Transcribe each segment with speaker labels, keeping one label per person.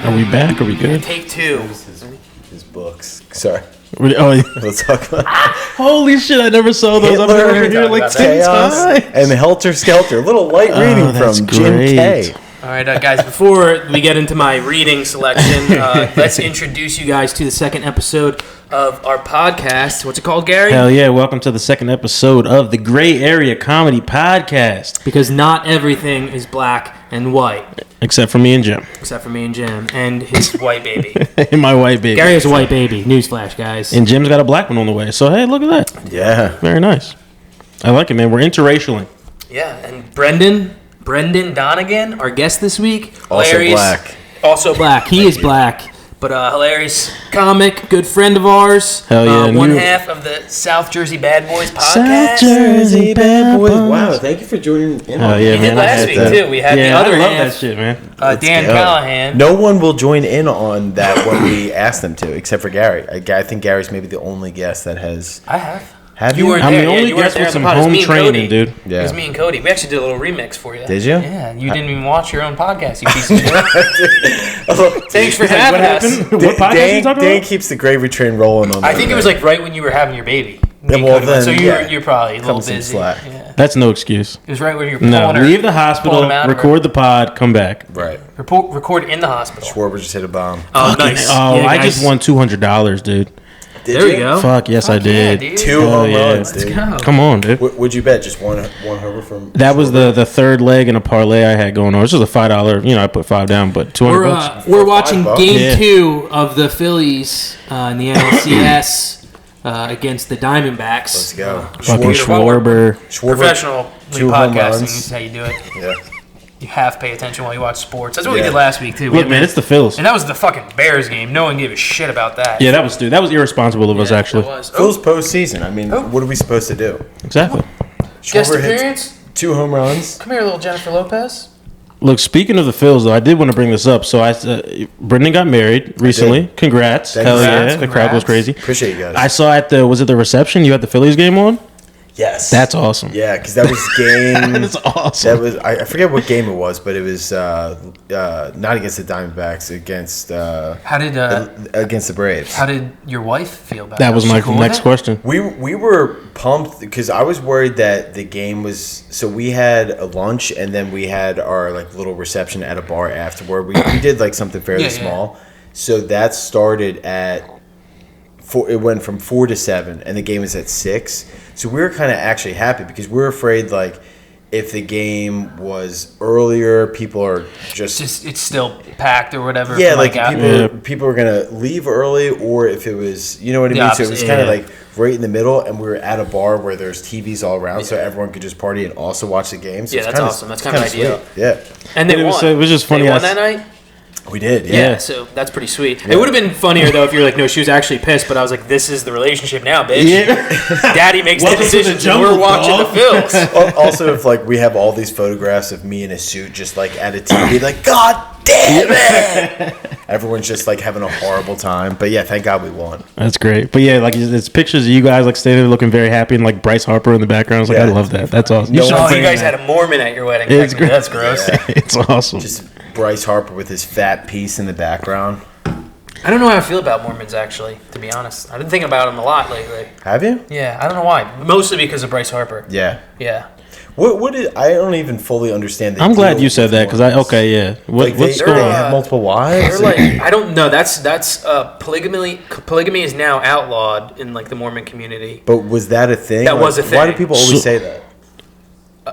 Speaker 1: Are we back? Are we good?
Speaker 2: Take two.
Speaker 3: His books. Sorry.
Speaker 1: Oh, yeah.
Speaker 3: Let's talk about
Speaker 1: Holy shit, I never saw those. I've been over here like 10 times.
Speaker 3: And Helter Skelter. A little light reading from Jim K.
Speaker 2: All right, guys, before we get into my reading selection, let's introduce you guys to the second episode of our podcast. What's it called, Gary?
Speaker 1: Hell yeah, welcome to the second episode of the Gray Area Comedy Podcast.
Speaker 2: Because not everything is black and white.
Speaker 1: Except for me and Jim.
Speaker 2: Except for me and Jim and his white baby.
Speaker 1: And my white baby.
Speaker 2: Gary has a white baby. Newsflash, guys.
Speaker 1: And Jim's got a black one on the way. So, hey, look at that.
Speaker 3: Yeah.
Speaker 1: Very nice. I like it, man. We're interracialing.
Speaker 2: Yeah, and Brendan Donegan, our guest this week.
Speaker 3: Also
Speaker 2: hilarious.
Speaker 3: black.
Speaker 2: Also black. He is black. But hilarious comic, good friend of ours.
Speaker 1: Hell yeah.
Speaker 2: One half of the South Jersey Bad Boys podcast.
Speaker 1: South Jersey Bad Boys.
Speaker 3: Wow, thank you for joining in.
Speaker 1: Oh, yeah,
Speaker 2: We did last week, too. We had the other
Speaker 1: I love
Speaker 2: half.
Speaker 1: that shit, man.
Speaker 2: Dan Callahan.
Speaker 3: No one will join in on that when we ask them to, except for Gary. I think Gary's maybe the only guest that has.
Speaker 2: I have.
Speaker 3: Have
Speaker 2: You
Speaker 3: you?
Speaker 2: weren't
Speaker 1: I'm
Speaker 2: there.
Speaker 1: the
Speaker 2: Yeah,
Speaker 1: only
Speaker 2: you weren't
Speaker 1: guest
Speaker 2: there
Speaker 1: with
Speaker 2: on
Speaker 1: some
Speaker 2: the pod. It was
Speaker 1: home
Speaker 2: me and
Speaker 1: training,
Speaker 2: Cody.
Speaker 1: dude.
Speaker 3: Yeah.
Speaker 2: It was me and Cody. We actually did a little remix for you.
Speaker 3: Did you?
Speaker 2: Yeah, you didn't even watch your own podcast, you piece of shit. Thanks for having
Speaker 1: What
Speaker 2: us.
Speaker 1: happened? What podcast are you talking
Speaker 3: Dan
Speaker 1: about?
Speaker 3: keeps the gravy train rolling on.
Speaker 2: I think it was like right when you were having your baby. Me and
Speaker 3: well,
Speaker 2: Cody went.
Speaker 3: then,
Speaker 2: So
Speaker 3: yeah.
Speaker 2: you're probably a little
Speaker 3: Comes some
Speaker 2: busy.
Speaker 3: slack.
Speaker 2: Yeah.
Speaker 1: That's no excuse.
Speaker 2: It was right when you were
Speaker 1: No,
Speaker 2: pulling her.
Speaker 1: leave the
Speaker 2: pulling
Speaker 1: hospital,
Speaker 2: him out of
Speaker 1: record the pod, come back.
Speaker 3: right.
Speaker 2: Record in the hospital.
Speaker 3: Schwarber just hit a bomb.
Speaker 2: Oh, nice.
Speaker 1: Oh,
Speaker 2: Yeah,
Speaker 1: I
Speaker 2: guys.
Speaker 1: just won $200, dude.
Speaker 3: Did
Speaker 2: There
Speaker 3: you
Speaker 2: we go.
Speaker 1: Fuck, yes, I did.
Speaker 2: Yeah, dude.
Speaker 3: Two
Speaker 1: Hell
Speaker 3: home
Speaker 1: yeah.
Speaker 3: runs,
Speaker 2: Let's
Speaker 3: dude.
Speaker 2: go.
Speaker 1: Come on, dude.
Speaker 3: Would you bet just one homer from?
Speaker 1: That was the third leg in a parlay I had going on. It was just a $5. I put $5 down, but $200.
Speaker 2: We're watching
Speaker 3: $5.
Speaker 2: game
Speaker 1: Yeah.
Speaker 2: 2 of the Phillies in the NLCS against the Diamondbacks.
Speaker 3: Let's go.
Speaker 1: Fucking
Speaker 3: Schwarber.
Speaker 1: Schwarber.
Speaker 2: Professional
Speaker 3: Two home
Speaker 2: podcasting
Speaker 3: runs.
Speaker 2: is how you do it.
Speaker 3: Yeah.
Speaker 2: You have to pay attention while you watch sports. That's what we
Speaker 3: Yeah.
Speaker 2: did last week, too.
Speaker 1: Look, man, it's the Phils.
Speaker 2: And that was the fucking Bears game. No one gave a shit about that.
Speaker 1: Yeah, that was irresponsible of us,
Speaker 2: Yeah,
Speaker 1: actually.
Speaker 2: it was.
Speaker 3: Phil's postseason. I mean,
Speaker 2: Oh.
Speaker 3: what are we supposed to do?
Speaker 1: Exactly.
Speaker 2: Guest
Speaker 3: Schwarber hits
Speaker 2: appearance?
Speaker 3: 2 home runs.
Speaker 2: Come here, little Jennifer Lopez.
Speaker 1: Look, speaking of the Phils, though, I did want to bring this up. So, Brendan got married recently. Congrats.
Speaker 3: Thanks.
Speaker 1: Hell
Speaker 3: Congrats,
Speaker 1: yeah. The crowd goes crazy.
Speaker 3: Appreciate you guys.
Speaker 1: I saw was it the reception? You had the Phillies game on?
Speaker 3: Yes.
Speaker 1: That's awesome.
Speaker 3: Yeah, because that was game.
Speaker 1: That's awesome.
Speaker 3: That was I forget what game it was, but it was not against the Diamondbacks, against against the Braves.
Speaker 2: How did your wife feel about
Speaker 1: That
Speaker 2: it?
Speaker 1: was my
Speaker 2: she cool with
Speaker 1: next
Speaker 2: it?
Speaker 1: question.
Speaker 3: We were pumped because I was worried that the game was. So we had a lunch and then we had our like little reception at a bar afterward. We did like something fairly
Speaker 2: Yeah.
Speaker 3: small. So that started at 4. It went from 4 to 7, and the game is at 6. So we were kind of actually happy because we were afraid like if the game was earlier, people are just
Speaker 2: It's still packed or whatever.
Speaker 3: yeah,
Speaker 2: from,
Speaker 3: like
Speaker 2: out-
Speaker 3: people were gonna leave early, or if it was, you know what I
Speaker 2: The
Speaker 3: mean. So it was
Speaker 2: opposite,
Speaker 3: kind of
Speaker 2: yeah.
Speaker 3: like right in the middle, and we were at a bar where there's TVs all around, so everyone could just party and also watch the game. So
Speaker 2: Yeah,
Speaker 3: it's
Speaker 2: that's
Speaker 3: kinda-
Speaker 2: awesome. That's
Speaker 3: it's
Speaker 2: kinda
Speaker 3: kinda
Speaker 2: ideal.
Speaker 3: sweet. Yeah,
Speaker 2: And they
Speaker 1: It was-
Speaker 2: won.
Speaker 1: so it was just funny,
Speaker 2: They
Speaker 1: I
Speaker 2: won
Speaker 1: s-
Speaker 2: that night?
Speaker 3: we did.
Speaker 2: Yeah,
Speaker 3: Yeah,
Speaker 2: so that's pretty sweet. It would have been funnier, though, if you were like, no, she was actually pissed, but I was like, this is the relationship now, bitch.
Speaker 1: Yeah.
Speaker 2: Daddy makes the
Speaker 1: Welcome to the
Speaker 2: decisions, and
Speaker 1: jungle,
Speaker 2: we're watching
Speaker 1: dog.
Speaker 2: the Phils.
Speaker 3: Also, if like we have all these photographs of me in a suit, just like at a TV, like God damn it, everyone's just like having a horrible time. But yeah, thank God we won.
Speaker 1: That's great. But yeah, like it's pictures of you guys like standing there looking very happy and like Bryce Harper in the background. I was like,
Speaker 3: Yeah.
Speaker 1: I love that. That's awesome.
Speaker 3: No
Speaker 1: should
Speaker 3: one-
Speaker 2: Oh, you
Speaker 1: bring
Speaker 2: guys
Speaker 1: that.
Speaker 2: had a Mormon at your wedding.
Speaker 1: It's
Speaker 2: Technically,
Speaker 1: great.
Speaker 2: that's gross.
Speaker 3: Yeah.
Speaker 1: It's awesome.
Speaker 3: Just Bryce Harper with his fat piece in the background.
Speaker 2: I don't know how I feel about Mormons, actually, to be honest. I've been thinking about them a lot lately.
Speaker 3: Have you?
Speaker 2: Yeah, I don't know why. Mostly because of Bryce Harper.
Speaker 3: Yeah.
Speaker 2: Yeah.
Speaker 3: What is? I don't even fully understand. The
Speaker 1: I'm glad
Speaker 3: deal
Speaker 1: you said
Speaker 3: with
Speaker 1: that because
Speaker 3: Mormons.
Speaker 1: yeah.
Speaker 3: Like
Speaker 1: What's
Speaker 3: they
Speaker 1: going on?
Speaker 3: have multiple wives.
Speaker 2: They're like, I don't know. That's polygamy is now outlawed in like the Mormon community
Speaker 3: But was that a thing?
Speaker 2: That was a
Speaker 3: Why do
Speaker 2: thing.
Speaker 3: people always say that?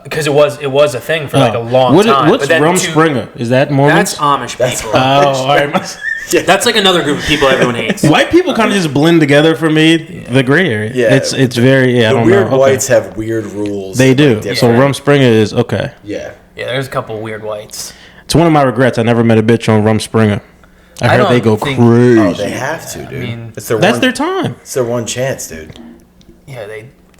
Speaker 2: because it was a thing for like a long
Speaker 1: What-
Speaker 2: time.
Speaker 1: What's
Speaker 2: but then
Speaker 1: Rumspringa? Is that Mormon?
Speaker 2: That's Amish
Speaker 3: That's
Speaker 2: people.
Speaker 1: all right.
Speaker 2: That's like another group of people everyone hates.
Speaker 1: White people kind of just blend together for me. The gray area.
Speaker 3: Yeah.
Speaker 1: It's very I
Speaker 3: The
Speaker 1: don't
Speaker 3: weird
Speaker 1: know. Okay.
Speaker 3: whites have weird rules.
Speaker 1: They do.
Speaker 3: Like,
Speaker 1: So
Speaker 3: different-
Speaker 1: Rumspringa is okay.
Speaker 3: yeah.
Speaker 2: Yeah, there's a couple weird whites.
Speaker 1: It's one of my regrets. I never met a bitch on Rumspringa. I heard
Speaker 2: don't
Speaker 1: they go
Speaker 2: think-
Speaker 1: crazy.
Speaker 3: Oh, they have to, dude.
Speaker 2: mean,
Speaker 3: it's their
Speaker 1: That's
Speaker 3: one,
Speaker 1: their time.
Speaker 3: It's their one chance, dude.
Speaker 2: Yeah,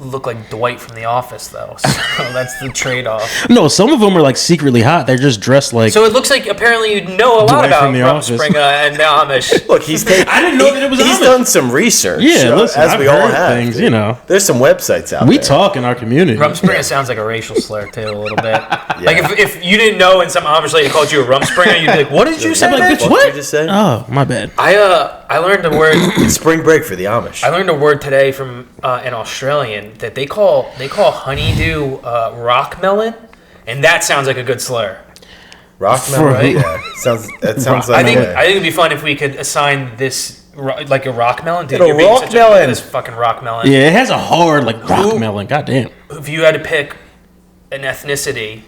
Speaker 2: look like Dwight from The Office, though. So that's the trade-off.
Speaker 1: No, some of them are like secretly hot. They're just dressed like.
Speaker 2: So it looks like apparently you know a lot
Speaker 1: Dwight
Speaker 2: about
Speaker 1: from The Office.
Speaker 2: Rumspringa and the Amish.
Speaker 3: Look, he's taken.
Speaker 1: I didn't know that it was
Speaker 3: He's
Speaker 1: Amish.
Speaker 3: done some research.
Speaker 1: Yeah, listen,
Speaker 3: as
Speaker 1: I've
Speaker 3: we all
Speaker 1: heard
Speaker 3: have.
Speaker 1: things,
Speaker 3: dude.
Speaker 1: you know.
Speaker 3: There's some websites out
Speaker 1: We
Speaker 3: there.
Speaker 1: talk in our community.
Speaker 2: Rumspringa sounds like a racial slur too, a little bit. Like if you didn't know and some Amish lady called you a Rumspringa, you'd be like, "What did you say?"
Speaker 1: I'm like, bitch,
Speaker 3: What
Speaker 1: what?
Speaker 3: did you just say?
Speaker 1: Oh, my bad.
Speaker 2: I learned a word.
Speaker 3: It's spring break for the Amish.
Speaker 2: I learned a word today from an Australian that they call honeydew rock melon, and that sounds like a good slur.
Speaker 3: Rock
Speaker 1: For
Speaker 3: melon,
Speaker 1: who?
Speaker 3: yeah. Sounds
Speaker 2: I
Speaker 3: like
Speaker 2: think it'd be fun if we could assign this like a rock melon. Dude,
Speaker 3: Little
Speaker 2: you're being
Speaker 3: rock
Speaker 2: such
Speaker 3: melon.
Speaker 2: this fucking rock melon.
Speaker 1: Yeah, it has a hard, like, rock melon. Goddamn.
Speaker 2: If you had to pick an ethnicity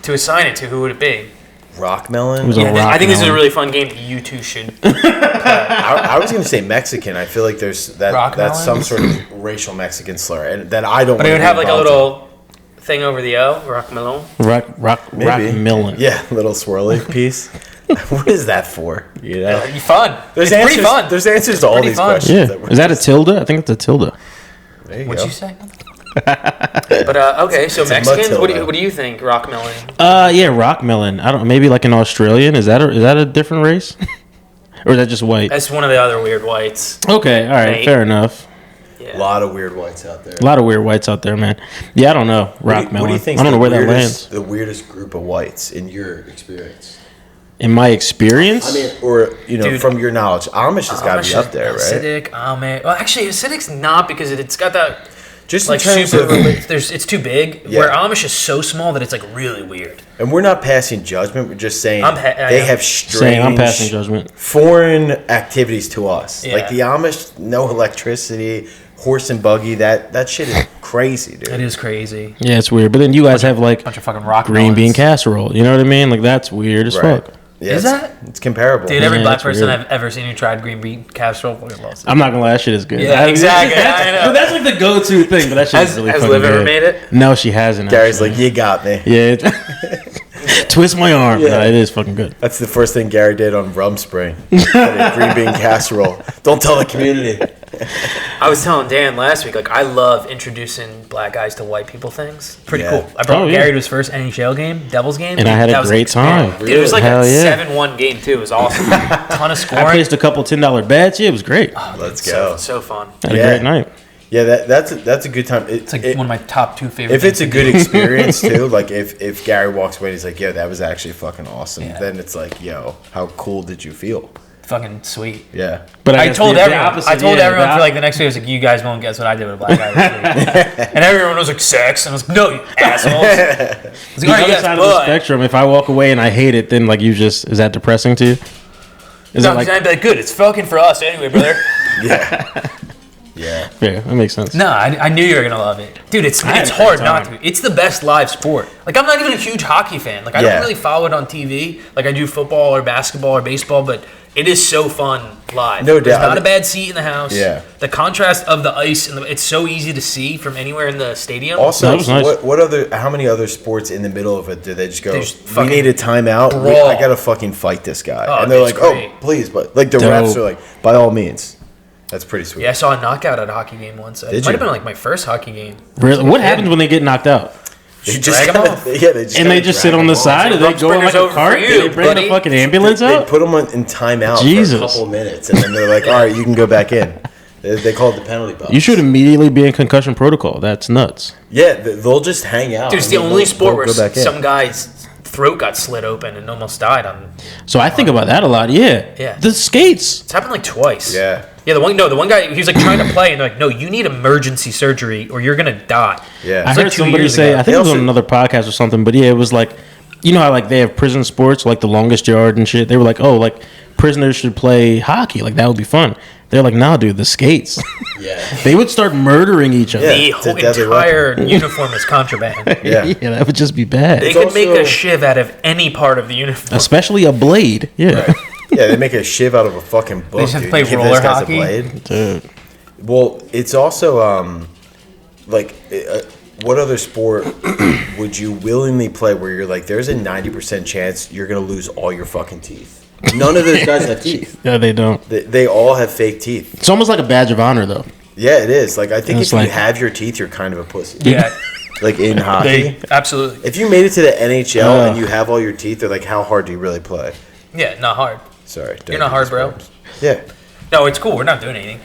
Speaker 2: to assign it to, who would it be?
Speaker 3: rock melon.
Speaker 1: It was a
Speaker 2: Yeah,
Speaker 1: rock
Speaker 2: I think this is a
Speaker 1: melon.
Speaker 2: really fun game that you two should.
Speaker 3: I was gonna say Mexican. I feel like there's
Speaker 2: Rock
Speaker 3: that's
Speaker 2: melon?
Speaker 3: some sort of racial Mexican slur, and that I don't.
Speaker 2: But it
Speaker 3: wanna
Speaker 2: would
Speaker 3: be
Speaker 2: have like a
Speaker 3: involved in.
Speaker 2: little thing over the O, rock melon.
Speaker 1: Rock
Speaker 3: Maybe.
Speaker 1: melon.
Speaker 3: Yeah, little swirly piece. What is that for? You know,
Speaker 2: It'd be fun.
Speaker 3: there's
Speaker 2: it's
Speaker 3: answers.
Speaker 2: pretty fun.
Speaker 3: There's answers to all
Speaker 2: Pretty
Speaker 3: these
Speaker 2: fun.
Speaker 3: questions.
Speaker 1: Yeah.
Speaker 3: that we're-
Speaker 1: Is that a tilde? I think it's a tilde.
Speaker 3: There you
Speaker 2: What'd
Speaker 3: go.
Speaker 2: you say? But okay, so
Speaker 3: It's a
Speaker 2: Mexicans,
Speaker 3: Matilda.
Speaker 2: what do you think? Rock melon.
Speaker 1: Yeah, rock melon. I don't. Maybe like an Australian. Is that a different race, or is that just white?
Speaker 2: That's one of the other weird whites.
Speaker 1: Okay, all right,
Speaker 2: Mate.
Speaker 1: fair enough.
Speaker 3: A lot of weird whites out there.
Speaker 1: A lot of weird whites out there, man. Yeah, I don't know. Rock melon.
Speaker 3: What do you think?
Speaker 1: I don't know where that lands.
Speaker 3: The weirdest group of whites in your experience.
Speaker 1: In my experience,
Speaker 3: I mean, or
Speaker 2: Dude.
Speaker 3: from your knowledge, Amish has got to be up there, right?
Speaker 2: Acidic, Amish. Well, actually, acidic's not because it's got that
Speaker 3: Just
Speaker 2: like
Speaker 3: in terms
Speaker 2: super.
Speaker 3: of,
Speaker 2: It's too big.
Speaker 3: Yeah.
Speaker 2: Where Amish is so small that it's like really weird.
Speaker 3: and we're not passing judgment. We're just saying
Speaker 2: I
Speaker 3: they
Speaker 2: am.
Speaker 3: have
Speaker 1: saying I'm
Speaker 3: strange
Speaker 1: passing judgment.
Speaker 3: foreign activities to us.
Speaker 2: Yeah.
Speaker 3: Like the Amish, no electricity, horse and buggy. That shit is crazy, dude.
Speaker 2: It is crazy.
Speaker 1: Yeah, it's weird. But then you guys have like
Speaker 2: Bunch of fucking rock
Speaker 1: green bean
Speaker 2: melons.
Speaker 1: casserole. You know what I mean? Like that's weird as
Speaker 3: Right.
Speaker 1: fuck.
Speaker 3: Yeah,
Speaker 2: Is
Speaker 3: it's-
Speaker 2: that?
Speaker 3: It's comparable.
Speaker 2: Dude, every
Speaker 1: Yeah,
Speaker 2: black
Speaker 1: that's
Speaker 2: person
Speaker 1: weird.
Speaker 2: I've ever seen who tried green bean casserole fucking loves it.
Speaker 1: I'm not gonna lie, that shit is good.
Speaker 2: Yeah, exactly.
Speaker 1: That's,
Speaker 2: I know.
Speaker 1: but that's like the go-to thing. But that shit is really
Speaker 2: Has
Speaker 1: fucking
Speaker 2: Liv
Speaker 1: good.
Speaker 2: ever made it?
Speaker 1: No, she hasn't.
Speaker 3: Gary's
Speaker 1: actually.
Speaker 3: like, you got me.
Speaker 1: yeah. Twist my arm.
Speaker 3: Yeah.
Speaker 1: No, it is fucking good.
Speaker 3: That's the first thing Gary did on Rumspring. Green bean casserole. Don't tell the community.
Speaker 2: I was telling Dan last week, like I love introducing black guys to white people things. Pretty
Speaker 3: Yeah.
Speaker 2: cool. I brought
Speaker 1: Oh, yeah.
Speaker 2: Gary to his first NHL game, Devils game,
Speaker 1: And I had a
Speaker 2: That was
Speaker 1: great
Speaker 2: expanded.
Speaker 1: time.
Speaker 2: Dude, it was like
Speaker 1: Hell
Speaker 2: a
Speaker 1: yeah.
Speaker 2: 7-1 game too. It was awesome. Ton of
Speaker 1: I
Speaker 2: scoring.
Speaker 1: placed a couple $10 bets. Yeah, it was great.
Speaker 3: Let's
Speaker 2: So,
Speaker 3: go.
Speaker 2: so fun.
Speaker 1: Had a
Speaker 3: Yeah.
Speaker 1: great night.
Speaker 3: Yeah, that's a good time.
Speaker 2: It's like one of my top 2 favorite.
Speaker 3: If it's a
Speaker 2: things
Speaker 3: good
Speaker 2: to do.
Speaker 3: experience too, like if Gary walks away and he's like, yo, that was actually fucking awesome,
Speaker 2: Yeah.
Speaker 3: then it's like, yo, how cool did you feel?
Speaker 2: fucking sweet.
Speaker 3: Yeah.
Speaker 1: But
Speaker 2: I
Speaker 1: guess
Speaker 2: told
Speaker 1: the
Speaker 2: everyone.
Speaker 1: opposite,
Speaker 2: I told
Speaker 1: yeah,
Speaker 2: everyone
Speaker 1: the
Speaker 2: for like the next week. I was like, "You guys won't guess what I did with a black guy this week." And everyone was like, "Sex," and I was like, "No, you assholes." I was like,
Speaker 1: The
Speaker 2: "All right,
Speaker 1: other
Speaker 2: yes,
Speaker 1: side of the
Speaker 2: but."
Speaker 1: spectrum, if I walk away and I hate it, then like you just is that depressing to you? Is
Speaker 2: No,
Speaker 1: it like
Speaker 2: I'd be like, "Good, it's fucking for us anyway, brother."
Speaker 3: Yeah. Yeah.
Speaker 1: yeah, that makes sense.
Speaker 2: No, I knew you were gonna love it, dude. It's
Speaker 1: had a
Speaker 2: hard
Speaker 1: great
Speaker 2: not
Speaker 1: time.
Speaker 2: to. It's the best live sport. Like I'm not even a huge hockey fan. Like I
Speaker 3: Yeah.
Speaker 2: don't really follow it on TV. Like I do football or basketball or baseball, but it is so fun live.
Speaker 3: No
Speaker 2: There's
Speaker 3: doubt.
Speaker 2: not a bad seat in the house.
Speaker 3: Yeah.
Speaker 2: The contrast of the ice and it's so easy to see from anywhere in the stadium.
Speaker 3: Also,
Speaker 1: That was nice.
Speaker 3: what other? How many other sports in the middle of it do they just go?
Speaker 2: They just
Speaker 3: We
Speaker 2: fucking
Speaker 3: need a timeout.
Speaker 2: brawl.
Speaker 3: I gotta fucking fight this guy,
Speaker 2: Oh,
Speaker 3: and they're
Speaker 2: it's
Speaker 3: like,
Speaker 2: great.
Speaker 3: "Oh, please!" But like the
Speaker 1: Dope.
Speaker 3: refs are like, "By all means." That's pretty sweet.
Speaker 2: Yeah, I saw a knockout at a hockey game once. It
Speaker 3: Did
Speaker 2: might
Speaker 3: you?
Speaker 2: have been like my first hockey game.
Speaker 1: Really? What happens when they get knocked out?
Speaker 3: They
Speaker 2: drag 'em
Speaker 3: kinda-
Speaker 2: off.
Speaker 3: Yeah, they just
Speaker 1: And they
Speaker 3: kinda
Speaker 1: just sit
Speaker 3: drag
Speaker 1: on the
Speaker 3: 'em off.
Speaker 1: side, or they go in like
Speaker 2: Rumspringer's
Speaker 1: a
Speaker 2: over for
Speaker 1: cart,
Speaker 2: you,
Speaker 1: and they bring
Speaker 2: buddy.
Speaker 1: the fucking ambulance
Speaker 3: They
Speaker 1: out?
Speaker 3: put them in timeout
Speaker 1: Jesus.
Speaker 3: for a couple minutes, and then they're like, "All right, you can go back in." They call it the penalty box.
Speaker 1: You should immediately be in concussion protocol. That's nuts.
Speaker 3: Yeah, they'll just hang out.
Speaker 2: Dude, it's
Speaker 3: and
Speaker 2: the
Speaker 3: then
Speaker 2: only
Speaker 3: they'll
Speaker 2: sport where
Speaker 3: go back in.
Speaker 2: some guy's throat got slit open and almost died on.
Speaker 1: So I think about that a lot. Yeah.
Speaker 2: Yeah.
Speaker 1: The skates.
Speaker 2: It's happened like twice.
Speaker 3: Yeah.
Speaker 2: Yeah, the one guy, he was like trying to play, and they're like, "No, you need emergency surgery, or you're gonna die."
Speaker 3: Yeah.
Speaker 1: I
Speaker 2: It's
Speaker 1: heard
Speaker 2: like 2
Speaker 1: somebody
Speaker 2: years
Speaker 1: say,
Speaker 2: ago.
Speaker 1: I think it was
Speaker 3: They
Speaker 1: on
Speaker 3: also-
Speaker 1: another podcast or something, but yeah, it was like, you know how like they have prison sports, like the longest yard and shit. They were like, oh, like prisoners should play hockey, like that would be fun. They're like, nah, dude, the skates.
Speaker 3: Yeah.
Speaker 1: They would start murdering each other.
Speaker 3: Yeah.
Speaker 2: The
Speaker 3: it's a
Speaker 2: whole
Speaker 3: deadly
Speaker 2: entire uniform is contraband.
Speaker 3: Yeah.
Speaker 1: Yeah, that would just be bad.
Speaker 2: They
Speaker 3: It's
Speaker 2: could make
Speaker 3: also-
Speaker 2: a shiv out of any part of the uniform.
Speaker 1: Especially a blade. Yeah.
Speaker 3: Yeah, they make a shiv out of a fucking book.
Speaker 2: just have to
Speaker 3: dude.
Speaker 2: play
Speaker 3: You give
Speaker 2: roller
Speaker 3: those guys
Speaker 2: hockey?
Speaker 3: A blade.
Speaker 1: Dude.
Speaker 3: Well, it's also like what other sport would you willingly play where you're like, there's a 90% chance you're gonna lose all your fucking teeth. None of those guys have teeth.
Speaker 1: Yeah, they don't.
Speaker 3: They all have fake teeth.
Speaker 1: It's almost like a badge of honor, though.
Speaker 3: Yeah, it is. Like I think if
Speaker 1: it's like-
Speaker 3: you have your teeth, you're kind of a pussy.
Speaker 2: Yeah,
Speaker 3: Like in hockey.
Speaker 2: absolutely.
Speaker 3: If you made it to the NHL and you have all your teeth, they're like, how hard do you really play?
Speaker 2: Yeah, not hard.
Speaker 3: Sorry.
Speaker 2: You're not hard, bro.
Speaker 3: Yeah.
Speaker 2: No, it's cool. We're not doing anything.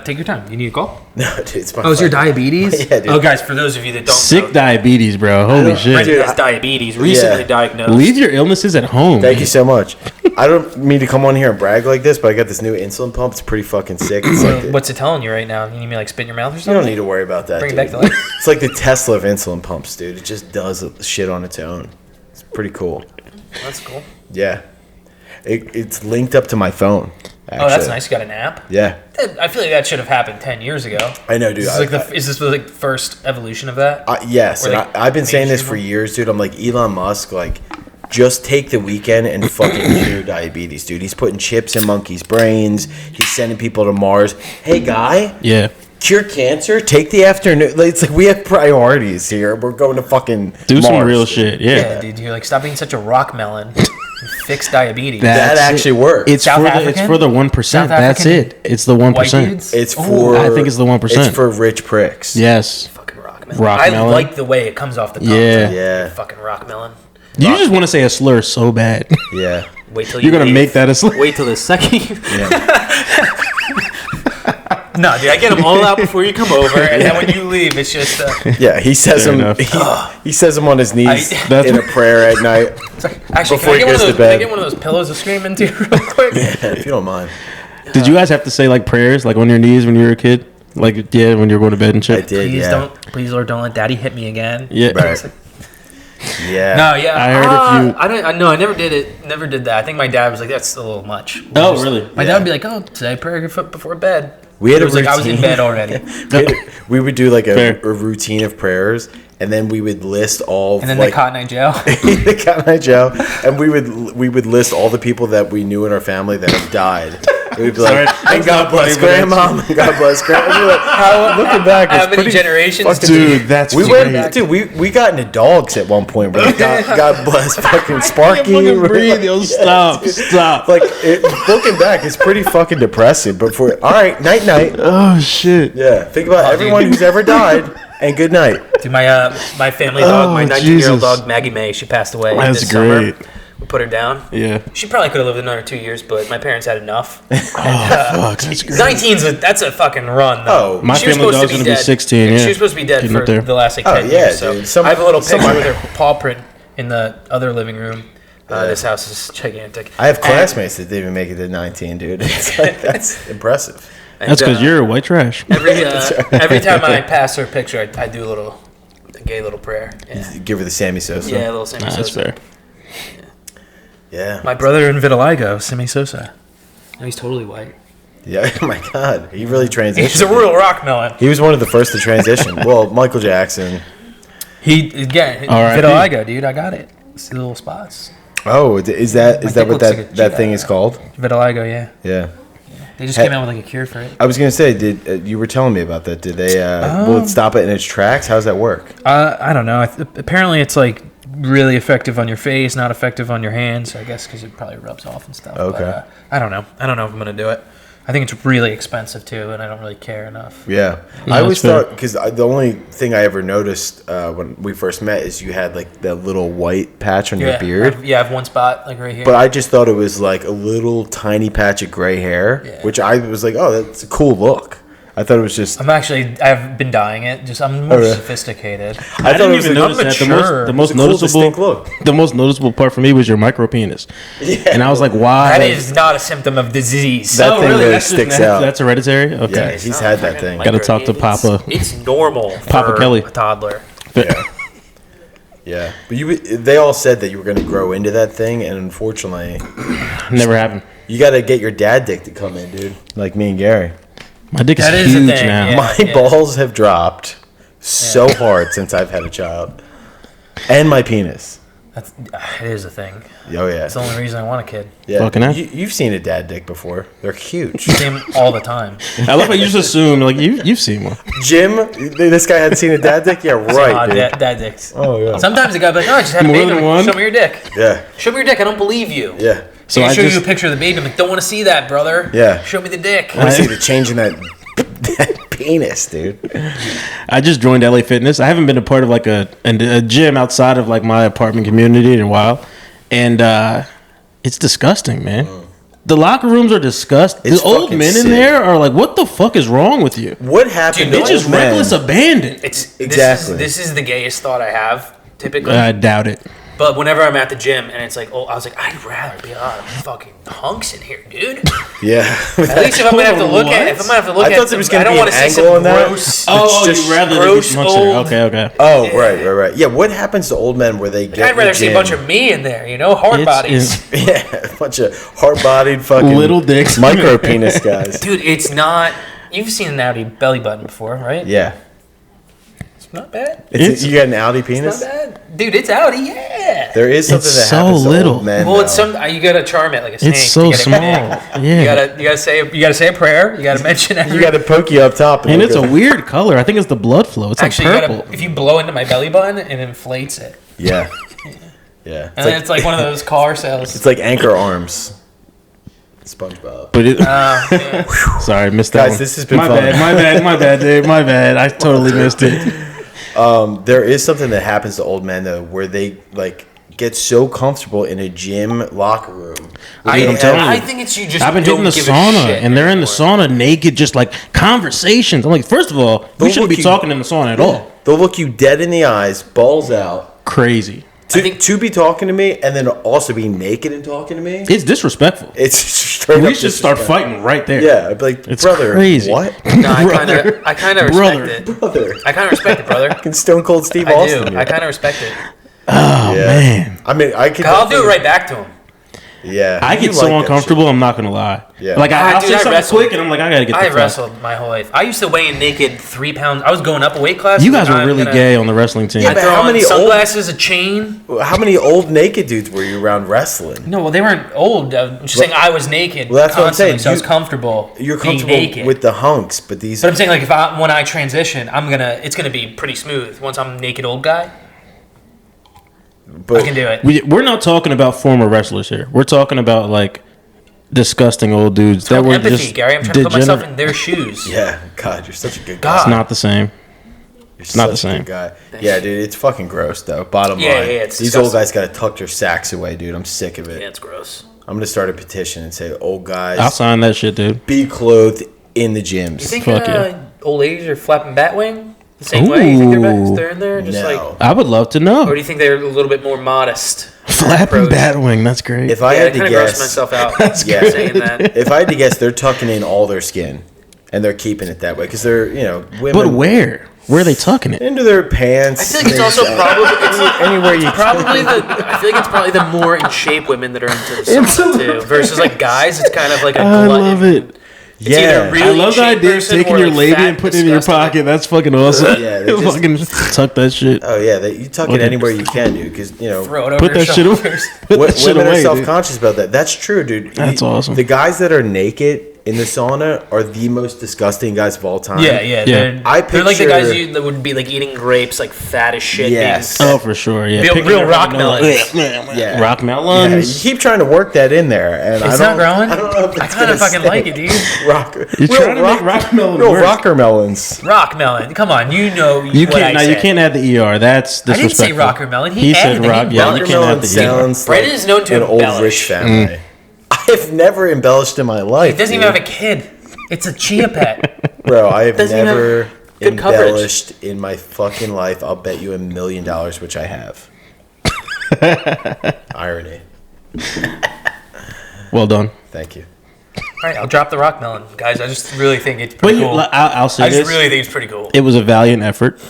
Speaker 2: Take your time. You need a call?
Speaker 3: No, dude, it's my
Speaker 2: Oh, is your
Speaker 3: fucking-
Speaker 2: diabetes?
Speaker 3: Yeah, dude.
Speaker 2: Oh, guys, for those of you that don't
Speaker 1: Sick
Speaker 2: know,
Speaker 1: diabetes, bro. Holy shit.
Speaker 2: Brendan
Speaker 3: Dude,
Speaker 2: has diabetes, recently
Speaker 3: Yeah.
Speaker 2: diagnosed.
Speaker 1: Leave your illnesses at home.
Speaker 3: Thank you so much. I don't mean to come on here and brag like this, but I got this new insulin pump. It's pretty fucking sick. It's like the-
Speaker 2: What's it telling you right now? You need me to, like, spit in your mouth or
Speaker 3: you
Speaker 2: something?
Speaker 3: don't need to worry about that,
Speaker 2: Bring it
Speaker 3: dude.
Speaker 2: back to life.
Speaker 3: It's like the Tesla of insulin pumps, dude. It just does shit on its own. It's pretty cool.
Speaker 2: That's cool.
Speaker 3: Yeah. It's linked up to my phone. Actually.
Speaker 2: Oh, that's nice. You got an app?
Speaker 3: Yeah.
Speaker 2: I feel like that should have happened 10 years ago.
Speaker 3: I know, dude.
Speaker 2: Is this like the first evolution of that?
Speaker 3: Yes,
Speaker 2: Or,
Speaker 3: and
Speaker 2: like,
Speaker 3: I've been saying this for
Speaker 2: mainstream?
Speaker 3: years, dude. I'm like, Elon Musk, like, just take the weekend and fucking cure diabetes, dude. He's putting chips in monkeys' brains. He's sending people to Mars. Hey, guy,
Speaker 1: Yeah.
Speaker 3: cure cancer? Take the afternoon. Like, it's like we have priorities here. We're going to fucking
Speaker 1: Do
Speaker 3: Mars,
Speaker 1: some real
Speaker 3: dude.
Speaker 1: shit.
Speaker 2: Yeah,
Speaker 1: Yeah.
Speaker 2: dude. You're like, stop being such a rock melon. Fix diabetes.
Speaker 3: That
Speaker 1: That's
Speaker 3: actually
Speaker 1: it.
Speaker 3: works.
Speaker 1: It's
Speaker 2: South
Speaker 1: for
Speaker 2: African?
Speaker 1: the 1%.
Speaker 2: South
Speaker 1: That's
Speaker 2: African
Speaker 1: it. It's the
Speaker 2: White
Speaker 1: 1%.
Speaker 2: dudes?
Speaker 3: It's
Speaker 2: Ooh,
Speaker 3: for.
Speaker 1: I think it's the 1%.
Speaker 3: It's for rich pricks.
Speaker 1: Yes.
Speaker 2: fucking rock melon.
Speaker 1: Rock
Speaker 2: I
Speaker 1: melon?
Speaker 2: like the way it comes off the tongue.
Speaker 1: Yeah.
Speaker 3: Yeah.
Speaker 2: Fucking rock melon.
Speaker 1: You just want to say a slur so bad.
Speaker 3: Yeah.
Speaker 2: Wait till
Speaker 1: You're
Speaker 2: you
Speaker 1: gonna
Speaker 2: leave.
Speaker 1: make that a slur.
Speaker 2: Wait till the second.
Speaker 3: Yeah.
Speaker 2: No, dude, I get them all out before you come over, and then when you leave, it's just.
Speaker 3: Yeah, he says
Speaker 1: Fair
Speaker 3: them.
Speaker 1: enough.
Speaker 3: He says them on his knees
Speaker 2: I-
Speaker 3: in a prayer at night.
Speaker 2: Actually,
Speaker 3: Before he
Speaker 2: can I,
Speaker 3: goes to
Speaker 2: can I
Speaker 3: bed.
Speaker 2: get one of those pillows to scream into real quick?
Speaker 3: If you don't mind.
Speaker 1: Did you guys have to say like prayers like on your knees when you were a kid? Like yeah, when you were going to bed and
Speaker 3: I
Speaker 1: shit.
Speaker 3: did.
Speaker 2: Please
Speaker 3: Yeah.
Speaker 2: please Lord, don't let Daddy hit me again.
Speaker 1: Yeah.
Speaker 3: Right. Yeah.
Speaker 2: No, yeah.
Speaker 1: I heard if you-
Speaker 2: I don't. I, no, I never did it. Never did that. I think my dad was like, "That's a little much."
Speaker 1: Oh, really?
Speaker 2: My
Speaker 3: Yeah.
Speaker 2: dad would be like, "Oh, today prayer before bed."
Speaker 3: We had
Speaker 2: It
Speaker 3: a
Speaker 2: was like I was in
Speaker 3: routine.
Speaker 2: bed already,
Speaker 3: We would do like
Speaker 1: Fair.
Speaker 3: a routine of prayers, and then we would list all.
Speaker 2: and then
Speaker 3: like,
Speaker 2: they caught in jail.
Speaker 3: the Cotton Eye Joe, and we would list all the people that we knew in our family that have died. We'd be like,
Speaker 1: Sorry.
Speaker 3: and God bless
Speaker 1: funny, but
Speaker 3: grandma, and God bless grandma. And we're like, looking back,
Speaker 2: How
Speaker 3: it's
Speaker 2: many
Speaker 3: pretty
Speaker 2: generations?
Speaker 3: fucking-
Speaker 1: Dude, that's
Speaker 3: We
Speaker 1: great.
Speaker 3: went, dude. We got into dogs at one point. We're like, God bless fucking Sparky.
Speaker 1: fucking
Speaker 3: We're
Speaker 1: breathe,
Speaker 3: like,
Speaker 1: yo,
Speaker 3: yeah,
Speaker 1: stop,
Speaker 3: dude.
Speaker 1: stop.
Speaker 3: Like looking back, it's pretty fucking depressing. But for all right, night night.
Speaker 1: Oh shit.
Speaker 3: Yeah, think about
Speaker 2: Oh,
Speaker 3: everyone
Speaker 2: dude.
Speaker 3: who's ever died, and good night.
Speaker 2: Dude, my family dog,
Speaker 1: Oh,
Speaker 2: my 19-year-old
Speaker 1: Jesus.
Speaker 2: dog Maggie May, she passed away
Speaker 1: That's
Speaker 2: this
Speaker 1: great.
Speaker 2: summer. We put her down.
Speaker 1: Yeah.
Speaker 2: She probably could have lived another 2 years, but my parents had enough.
Speaker 1: Oh fuck, that's great.
Speaker 2: 19's that's a fucking run. Though.
Speaker 3: Oh,
Speaker 1: My
Speaker 2: She was
Speaker 1: family
Speaker 2: supposed
Speaker 1: dog's
Speaker 2: to
Speaker 1: gonna be
Speaker 2: dead.
Speaker 1: 16. Yeah.
Speaker 2: She was supposed to be dead
Speaker 1: Getting
Speaker 2: for
Speaker 1: up there.
Speaker 2: the last like
Speaker 3: Oh,
Speaker 2: 10
Speaker 3: yeah,
Speaker 2: years. So
Speaker 3: dude.
Speaker 2: I have a little picture with her paw print in the other living room. This house is gigantic.
Speaker 3: I have classmates that didn't even make it to 19, dude. It's like, that's impressive.
Speaker 2: And,
Speaker 1: That's because you're white trash.
Speaker 2: every time I pass her picture, I do a gay little prayer. Yeah,
Speaker 3: Give her the Sammy Sosa.
Speaker 2: yeah, a little Sammy
Speaker 1: Nah, that's
Speaker 2: Sosa.
Speaker 1: fair.
Speaker 3: Yeah.
Speaker 2: My brother in vitiligo, Sammy Sosa. No, he's totally white.
Speaker 3: Yeah. Oh my God. He really
Speaker 2: He's a
Speaker 3: transitioned.
Speaker 2: real rock melon.
Speaker 3: He was one of the first to transition. Well, Michael Jackson.
Speaker 1: R.I.P.
Speaker 2: Vitiligo, dude. I got it. See the little spots.
Speaker 3: Oh, is that
Speaker 2: dick
Speaker 3: what
Speaker 2: looks like a
Speaker 3: that thing is called?
Speaker 2: Vitiligo, yeah.
Speaker 3: Yeah.
Speaker 2: They just came out with like a cure for it.
Speaker 3: I was gonna say, did you were telling me about that? Did they will it stop it in its tracks? How does that work?
Speaker 2: I don't know. Apparently, it's like really effective on your face, not effective on your hands. I guess because it probably rubs off and stuff.
Speaker 3: Okay.
Speaker 2: But, I don't know. I don't know if I'm gonna do it. I think it's really expensive too, and I don't really care enough.
Speaker 3: Yeah,
Speaker 1: Yeah,
Speaker 3: I always
Speaker 1: that's fair.
Speaker 3: thought because the only thing I ever noticed when we first met is you had like that little white patch on your beard.
Speaker 2: I have one spot like right here.
Speaker 3: But I just thought it was like a little tiny patch of gray hair,
Speaker 2: Yeah.
Speaker 3: which I was like, oh, that's a cool look. I thought it was just.
Speaker 2: I've been dyeing it. Just I'm more
Speaker 3: really?
Speaker 2: sophisticated.
Speaker 3: I
Speaker 1: I
Speaker 3: thought
Speaker 1: didn't
Speaker 3: it was
Speaker 1: even
Speaker 3: like,
Speaker 1: notice that.
Speaker 2: mature.
Speaker 1: The most
Speaker 3: It's a cool,
Speaker 1: noticeable
Speaker 3: distinct look.
Speaker 1: The most noticeable part for me was your micro penis.
Speaker 3: Yeah.
Speaker 1: And I was like, why?
Speaker 2: That is not a symptom of disease.
Speaker 3: That thing really
Speaker 1: That's just
Speaker 3: sticks
Speaker 1: nat-
Speaker 3: out.
Speaker 1: That's hereditary. Okay.
Speaker 3: Yeah, he's had that thing.
Speaker 1: Gotta talk to Papa.
Speaker 2: It's normal.
Speaker 1: Papa
Speaker 2: for
Speaker 1: Kelly.
Speaker 2: a toddler.
Speaker 3: Yeah. Yeah, but they all said that you were going to grow into that thing, and unfortunately,
Speaker 1: Never happened.
Speaker 3: you got to get your dad dick to come in, dude. Like me and Gary.
Speaker 1: My dick
Speaker 2: That
Speaker 1: is
Speaker 2: is a
Speaker 1: huge
Speaker 2: thing,
Speaker 1: now.
Speaker 2: yeah.
Speaker 3: My balls have dropped so hard since I've had a child, and my penis.
Speaker 2: It is a thing.
Speaker 3: Oh yeah,
Speaker 2: It's the only reason I want a kid.
Speaker 3: yeah.
Speaker 1: Fucking hell.
Speaker 3: You've seen a dad dick before? They're huge.
Speaker 2: Same all the time.
Speaker 1: I love how you just assume like you've seen one.
Speaker 3: Jim, this guy hadn't seen a dad dick. Yeah, right, dude.
Speaker 2: Dad dicks.
Speaker 3: Oh yeah,
Speaker 2: Sometimes the guy be like, "Oh, I just had a
Speaker 1: More
Speaker 2: baby.
Speaker 1: than one?
Speaker 2: Show me your dick.
Speaker 3: yeah,
Speaker 2: Show me your dick. I don't believe you."
Speaker 3: yeah.
Speaker 2: So
Speaker 1: So
Speaker 2: I
Speaker 1: I
Speaker 2: show
Speaker 1: just-
Speaker 2: you a picture of the baby. I'm like, "Don't want to see that, brother."
Speaker 3: Yeah.
Speaker 2: Show me the dick.
Speaker 3: I want to see the change in that penis, dude.
Speaker 1: I just joined LA Fitness. I haven't been a part of like a gym outside of like my apartment community in a while, and it's disgusting, man. The locker rooms are disgusting.
Speaker 3: It's
Speaker 1: The old
Speaker 3: fucking
Speaker 1: men in
Speaker 3: sick.
Speaker 1: there are like, what the fuck is wrong with you?
Speaker 3: What happened?
Speaker 2: Dude,
Speaker 3: to
Speaker 1: It's just
Speaker 3: old men?
Speaker 1: reckless abandon.
Speaker 3: Exactly.
Speaker 2: This is the gayest thought I have typically.
Speaker 1: I doubt it.
Speaker 2: But whenever I'm at the gym and it's like, I was like, I'd rather be on fucking hunks in here, dude.
Speaker 3: Yeah.
Speaker 2: At least if I'm gonna have to look
Speaker 1: What?
Speaker 2: at, if I'm gonna have to look
Speaker 3: I
Speaker 2: at,
Speaker 3: thought there was
Speaker 2: some, I
Speaker 3: gonna
Speaker 2: don't
Speaker 3: be
Speaker 2: want to
Speaker 3: an
Speaker 2: see
Speaker 3: angle
Speaker 2: some
Speaker 3: on that.
Speaker 2: gross.
Speaker 1: Oh,
Speaker 3: just
Speaker 1: you rather
Speaker 2: gross
Speaker 1: than be
Speaker 2: old-
Speaker 1: Okay.
Speaker 3: Oh, right. Yeah, what happens to old men where they get?
Speaker 2: I'd
Speaker 3: in
Speaker 2: rather
Speaker 3: the
Speaker 2: see a
Speaker 3: gym-
Speaker 2: bunch of me in there, hard bodies.
Speaker 3: yeah, a bunch of hard-bodied fucking
Speaker 1: Little dicks.
Speaker 3: micro penis guys.
Speaker 2: Dude, it's not. You've seen an Audi belly button before, right?
Speaker 3: Yeah,
Speaker 2: It's not bad.
Speaker 3: you got an Audi
Speaker 2: It's
Speaker 3: penis.
Speaker 2: not bad, dude. It's Audi, yeah.
Speaker 3: There is something
Speaker 1: It's
Speaker 3: that
Speaker 1: so
Speaker 3: happens to
Speaker 1: little.
Speaker 3: old men.
Speaker 2: Well, it's
Speaker 3: though.
Speaker 2: you gotta charm it like a snake.
Speaker 1: It's so
Speaker 2: to get it
Speaker 1: small.
Speaker 2: big.
Speaker 1: Yeah.
Speaker 2: You gotta say a prayer. You gotta mention every.
Speaker 3: You got to poke you up top,
Speaker 1: And it's a
Speaker 3: weird.
Speaker 1: weird color. I think it's the blood flow. It's
Speaker 2: Actually,
Speaker 1: like
Speaker 2: you
Speaker 1: purple.
Speaker 2: gotta, if you blow into my belly button, it inflates it,
Speaker 3: Yeah.
Speaker 2: and then it's like one of those car cells.
Speaker 3: It's like anchor arms. SpongeBob.
Speaker 1: But it,
Speaker 2: Yeah.
Speaker 1: sorry, missed that
Speaker 3: Guys,
Speaker 1: one.
Speaker 3: this has been
Speaker 1: my
Speaker 3: fun.
Speaker 1: bad, Dave. My bad. I totally missed it.
Speaker 3: There is something that happens to old men though, where they like get so comfortable in a gym locker room.
Speaker 1: I'm telling you.
Speaker 2: I think it's you just.
Speaker 1: I've been
Speaker 2: don't
Speaker 1: hitting the
Speaker 2: give a
Speaker 1: sauna,
Speaker 2: shit
Speaker 1: and they're in the
Speaker 2: anymore.
Speaker 1: sauna naked, just like conversations. I'm like, first of all, we
Speaker 3: They'll
Speaker 1: shouldn't be
Speaker 3: look you-
Speaker 1: talking in the sauna at all.
Speaker 3: They'll look you dead in the eyes, balls out,
Speaker 1: Crazy.
Speaker 3: to be talking to me, and then also be naked and talking to me.
Speaker 1: It's disrespectful.
Speaker 3: It's straight
Speaker 1: We
Speaker 3: up
Speaker 1: should start
Speaker 3: disrespect.
Speaker 1: fighting right there.
Speaker 3: Yeah, I'd be like,
Speaker 1: It's
Speaker 3: brother,
Speaker 1: crazy.
Speaker 3: what?
Speaker 2: No, I
Speaker 1: Brother.
Speaker 2: kind of
Speaker 1: Brother.
Speaker 2: respect it.
Speaker 3: Brother.
Speaker 2: I kind of respect it, brother.
Speaker 3: Fucking Stone Cold Steve
Speaker 2: I
Speaker 3: Austin.
Speaker 2: do.
Speaker 3: here.
Speaker 2: I kind of respect it.
Speaker 1: Oh
Speaker 3: Yeah.
Speaker 1: man,
Speaker 3: I mean, I could.
Speaker 2: I'll do it right back to him.
Speaker 3: Yeah,
Speaker 1: I
Speaker 3: you
Speaker 1: get so
Speaker 3: like that
Speaker 1: uncomfortable. I'm not gonna lie.
Speaker 3: Yeah.
Speaker 1: Like I'll
Speaker 2: Dude,
Speaker 1: say
Speaker 2: I
Speaker 1: something
Speaker 2: wrestled.
Speaker 1: quick, and I'm like, I gotta get the
Speaker 2: I
Speaker 1: fuck.
Speaker 2: wrestled my whole life. I used to weigh in naked 3 pounds. I was going up a weight class.
Speaker 1: You guys
Speaker 2: and
Speaker 1: were
Speaker 2: I'm
Speaker 1: really
Speaker 2: gonna-
Speaker 1: gay on the wrestling team.
Speaker 3: Yeah,
Speaker 2: I
Speaker 3: but
Speaker 2: throw
Speaker 3: how
Speaker 2: on
Speaker 3: many old-
Speaker 2: sunglasses, a chain.
Speaker 3: shit. How many old naked dudes were you around wrestling?
Speaker 2: No, well, they weren't old. I'm just saying I was naked.
Speaker 3: Well, that's what I'm
Speaker 2: constantly,
Speaker 3: saying.
Speaker 2: So I was
Speaker 3: You-
Speaker 2: comfortable.
Speaker 3: You're
Speaker 2: being
Speaker 3: comfortable
Speaker 2: naked.
Speaker 3: with the hunks, but these.
Speaker 2: But I'm saying like when I transition, it's gonna be pretty smooth. Once I'm a naked old guy,
Speaker 3: but
Speaker 2: I can do it.
Speaker 1: We're not talking about former wrestlers here. We're talking about like disgusting old dudes that were
Speaker 2: Empathy,
Speaker 1: just
Speaker 2: Gary. I'm trying to put myself
Speaker 1: degenerate.
Speaker 2: in their shoes.
Speaker 3: Yeah, God, you're such a good
Speaker 2: God.
Speaker 3: guy.
Speaker 1: It's not the same.
Speaker 3: You're
Speaker 1: not the
Speaker 3: such a
Speaker 1: same.
Speaker 3: good guy. Yeah, dude, it's fucking gross though. Bottom
Speaker 2: Yeah,
Speaker 3: line,
Speaker 2: yeah, it's
Speaker 3: these old
Speaker 2: disgusting.
Speaker 3: guys gotta tuck their sacks away, dude. I'm sick of it.
Speaker 2: Yeah, it's gross.
Speaker 3: I'm gonna start a petition and say, old
Speaker 1: I'll
Speaker 3: guys,
Speaker 1: sign that shit, dude.
Speaker 3: be clothed in the
Speaker 2: You
Speaker 3: gyms.
Speaker 2: think
Speaker 1: Fuck yeah.
Speaker 2: old ladies are flapping batwing the same way? You think
Speaker 1: Ooh.
Speaker 2: they're in there just like,
Speaker 3: No.
Speaker 1: I would love to
Speaker 2: or do
Speaker 1: know.
Speaker 2: you think they're a little bit more modest?
Speaker 1: Flapping
Speaker 2: approach?
Speaker 1: Batwing, that's great.
Speaker 3: If I
Speaker 2: Yeah, I
Speaker 3: had to
Speaker 2: kind of grossed
Speaker 3: guess,
Speaker 2: myself out
Speaker 3: Yeah.
Speaker 2: saying that.
Speaker 3: if I had to guess, they're tucking in all their skin, and they're keeping it that way because they're, women.
Speaker 1: But where? Where are they tucking it?
Speaker 3: Into their pants.
Speaker 2: I feel like it's also probably
Speaker 3: anywhere you
Speaker 2: probably I feel like it's probably the more in shape women that are into the sauna too. Versus like guys, it's kind of like a
Speaker 1: I
Speaker 2: glutton.
Speaker 1: love it.
Speaker 2: It's
Speaker 3: Yeah.
Speaker 2: either really
Speaker 1: I love the
Speaker 2: shape
Speaker 1: idea of
Speaker 2: person
Speaker 1: taking
Speaker 2: or,
Speaker 1: your
Speaker 2: like,
Speaker 1: labia
Speaker 2: fat,
Speaker 1: and putting it in your
Speaker 2: disgusting.
Speaker 1: pocket. That's fucking awesome.
Speaker 3: Yeah, they just-
Speaker 1: fucking tuck that shit.
Speaker 3: Oh yeah, you tuck it
Speaker 1: Okay.
Speaker 3: anywhere you can, dude. Because
Speaker 2: Throw it over
Speaker 1: Put
Speaker 2: your
Speaker 1: that shit away.
Speaker 2: shoulders.
Speaker 1: Put that shit
Speaker 3: women are
Speaker 1: away, dude.
Speaker 3: self-conscious about that. That's true, dude.
Speaker 1: That's awesome.
Speaker 3: The guys that are naked in the sauna are the most disgusting guys of all time.
Speaker 2: Yeah.
Speaker 1: Yeah.
Speaker 2: They're like the guys
Speaker 3: picture-
Speaker 2: that would be like eating grapes, like fat as shit.
Speaker 3: Yes.
Speaker 2: being-
Speaker 1: Oh, for sure. Yeah.
Speaker 2: Real-
Speaker 1: Picking
Speaker 2: real
Speaker 1: your
Speaker 2: rock
Speaker 1: fucking
Speaker 2: melons.
Speaker 1: nose.
Speaker 3: Yeah.
Speaker 1: Rock
Speaker 3: Yeah, you
Speaker 1: melons.
Speaker 3: keep trying to work that in there, and
Speaker 2: It's
Speaker 3: I
Speaker 2: not
Speaker 3: don't,
Speaker 2: growing.
Speaker 3: I don't know if
Speaker 2: I
Speaker 3: it's
Speaker 2: kind of
Speaker 3: gonna
Speaker 2: fucking
Speaker 3: stay.
Speaker 2: like it, dude.
Speaker 1: You're trying to make rock melon
Speaker 3: real
Speaker 1: work.
Speaker 3: rocker melons.
Speaker 2: Rock melon. Come on, you know
Speaker 1: You
Speaker 2: what
Speaker 1: can't.
Speaker 2: I
Speaker 1: No, you
Speaker 2: said.
Speaker 1: can't add the ER. That's
Speaker 2: I didn't
Speaker 1: disrespectful.
Speaker 2: say rocker melon.
Speaker 1: He said
Speaker 2: added the
Speaker 1: rock. Yeah, you
Speaker 2: embellished.
Speaker 1: can't
Speaker 3: Melon
Speaker 1: add the ER.
Speaker 3: sounds
Speaker 2: Brendan
Speaker 3: like
Speaker 2: is known to
Speaker 3: an old
Speaker 2: embellish.
Speaker 3: rich family. I've never embellished in my life.
Speaker 2: He doesn't even have a kid. It's a chia pet.
Speaker 3: Bro, I have
Speaker 2: Doesn't even have
Speaker 3: never
Speaker 2: good coverage.
Speaker 3: embellished in my fucking life. I'll bet you $1 million, which I have. Irony.
Speaker 1: Well done.
Speaker 3: Thank you.
Speaker 2: All right, I'll drop the rock melon, guys. I just really think it's
Speaker 1: But
Speaker 2: pretty cool.
Speaker 1: I'll say
Speaker 2: I just
Speaker 1: this:
Speaker 2: really think it's pretty cool.
Speaker 1: it was a valiant effort.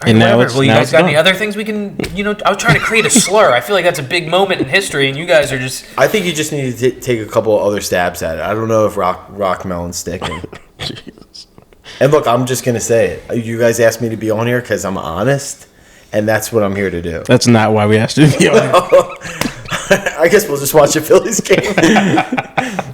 Speaker 1: And now
Speaker 2: Whatever.
Speaker 1: it's
Speaker 2: Well, you
Speaker 1: now
Speaker 2: guys
Speaker 1: it's
Speaker 2: got
Speaker 1: done.
Speaker 2: any other things we can? I was trying to create a slur. I feel like that's a big moment in history, and you guys are just.
Speaker 3: I think you just need to take a couple other stabs at it. I don't know if rock melon's sticking. And look, I'm just gonna say it. You guys asked me to be on here because I'm honest, and that's what I'm here to do.
Speaker 1: That's not why we asked you to be on here.
Speaker 3: I guess we'll just watch a Phillies game.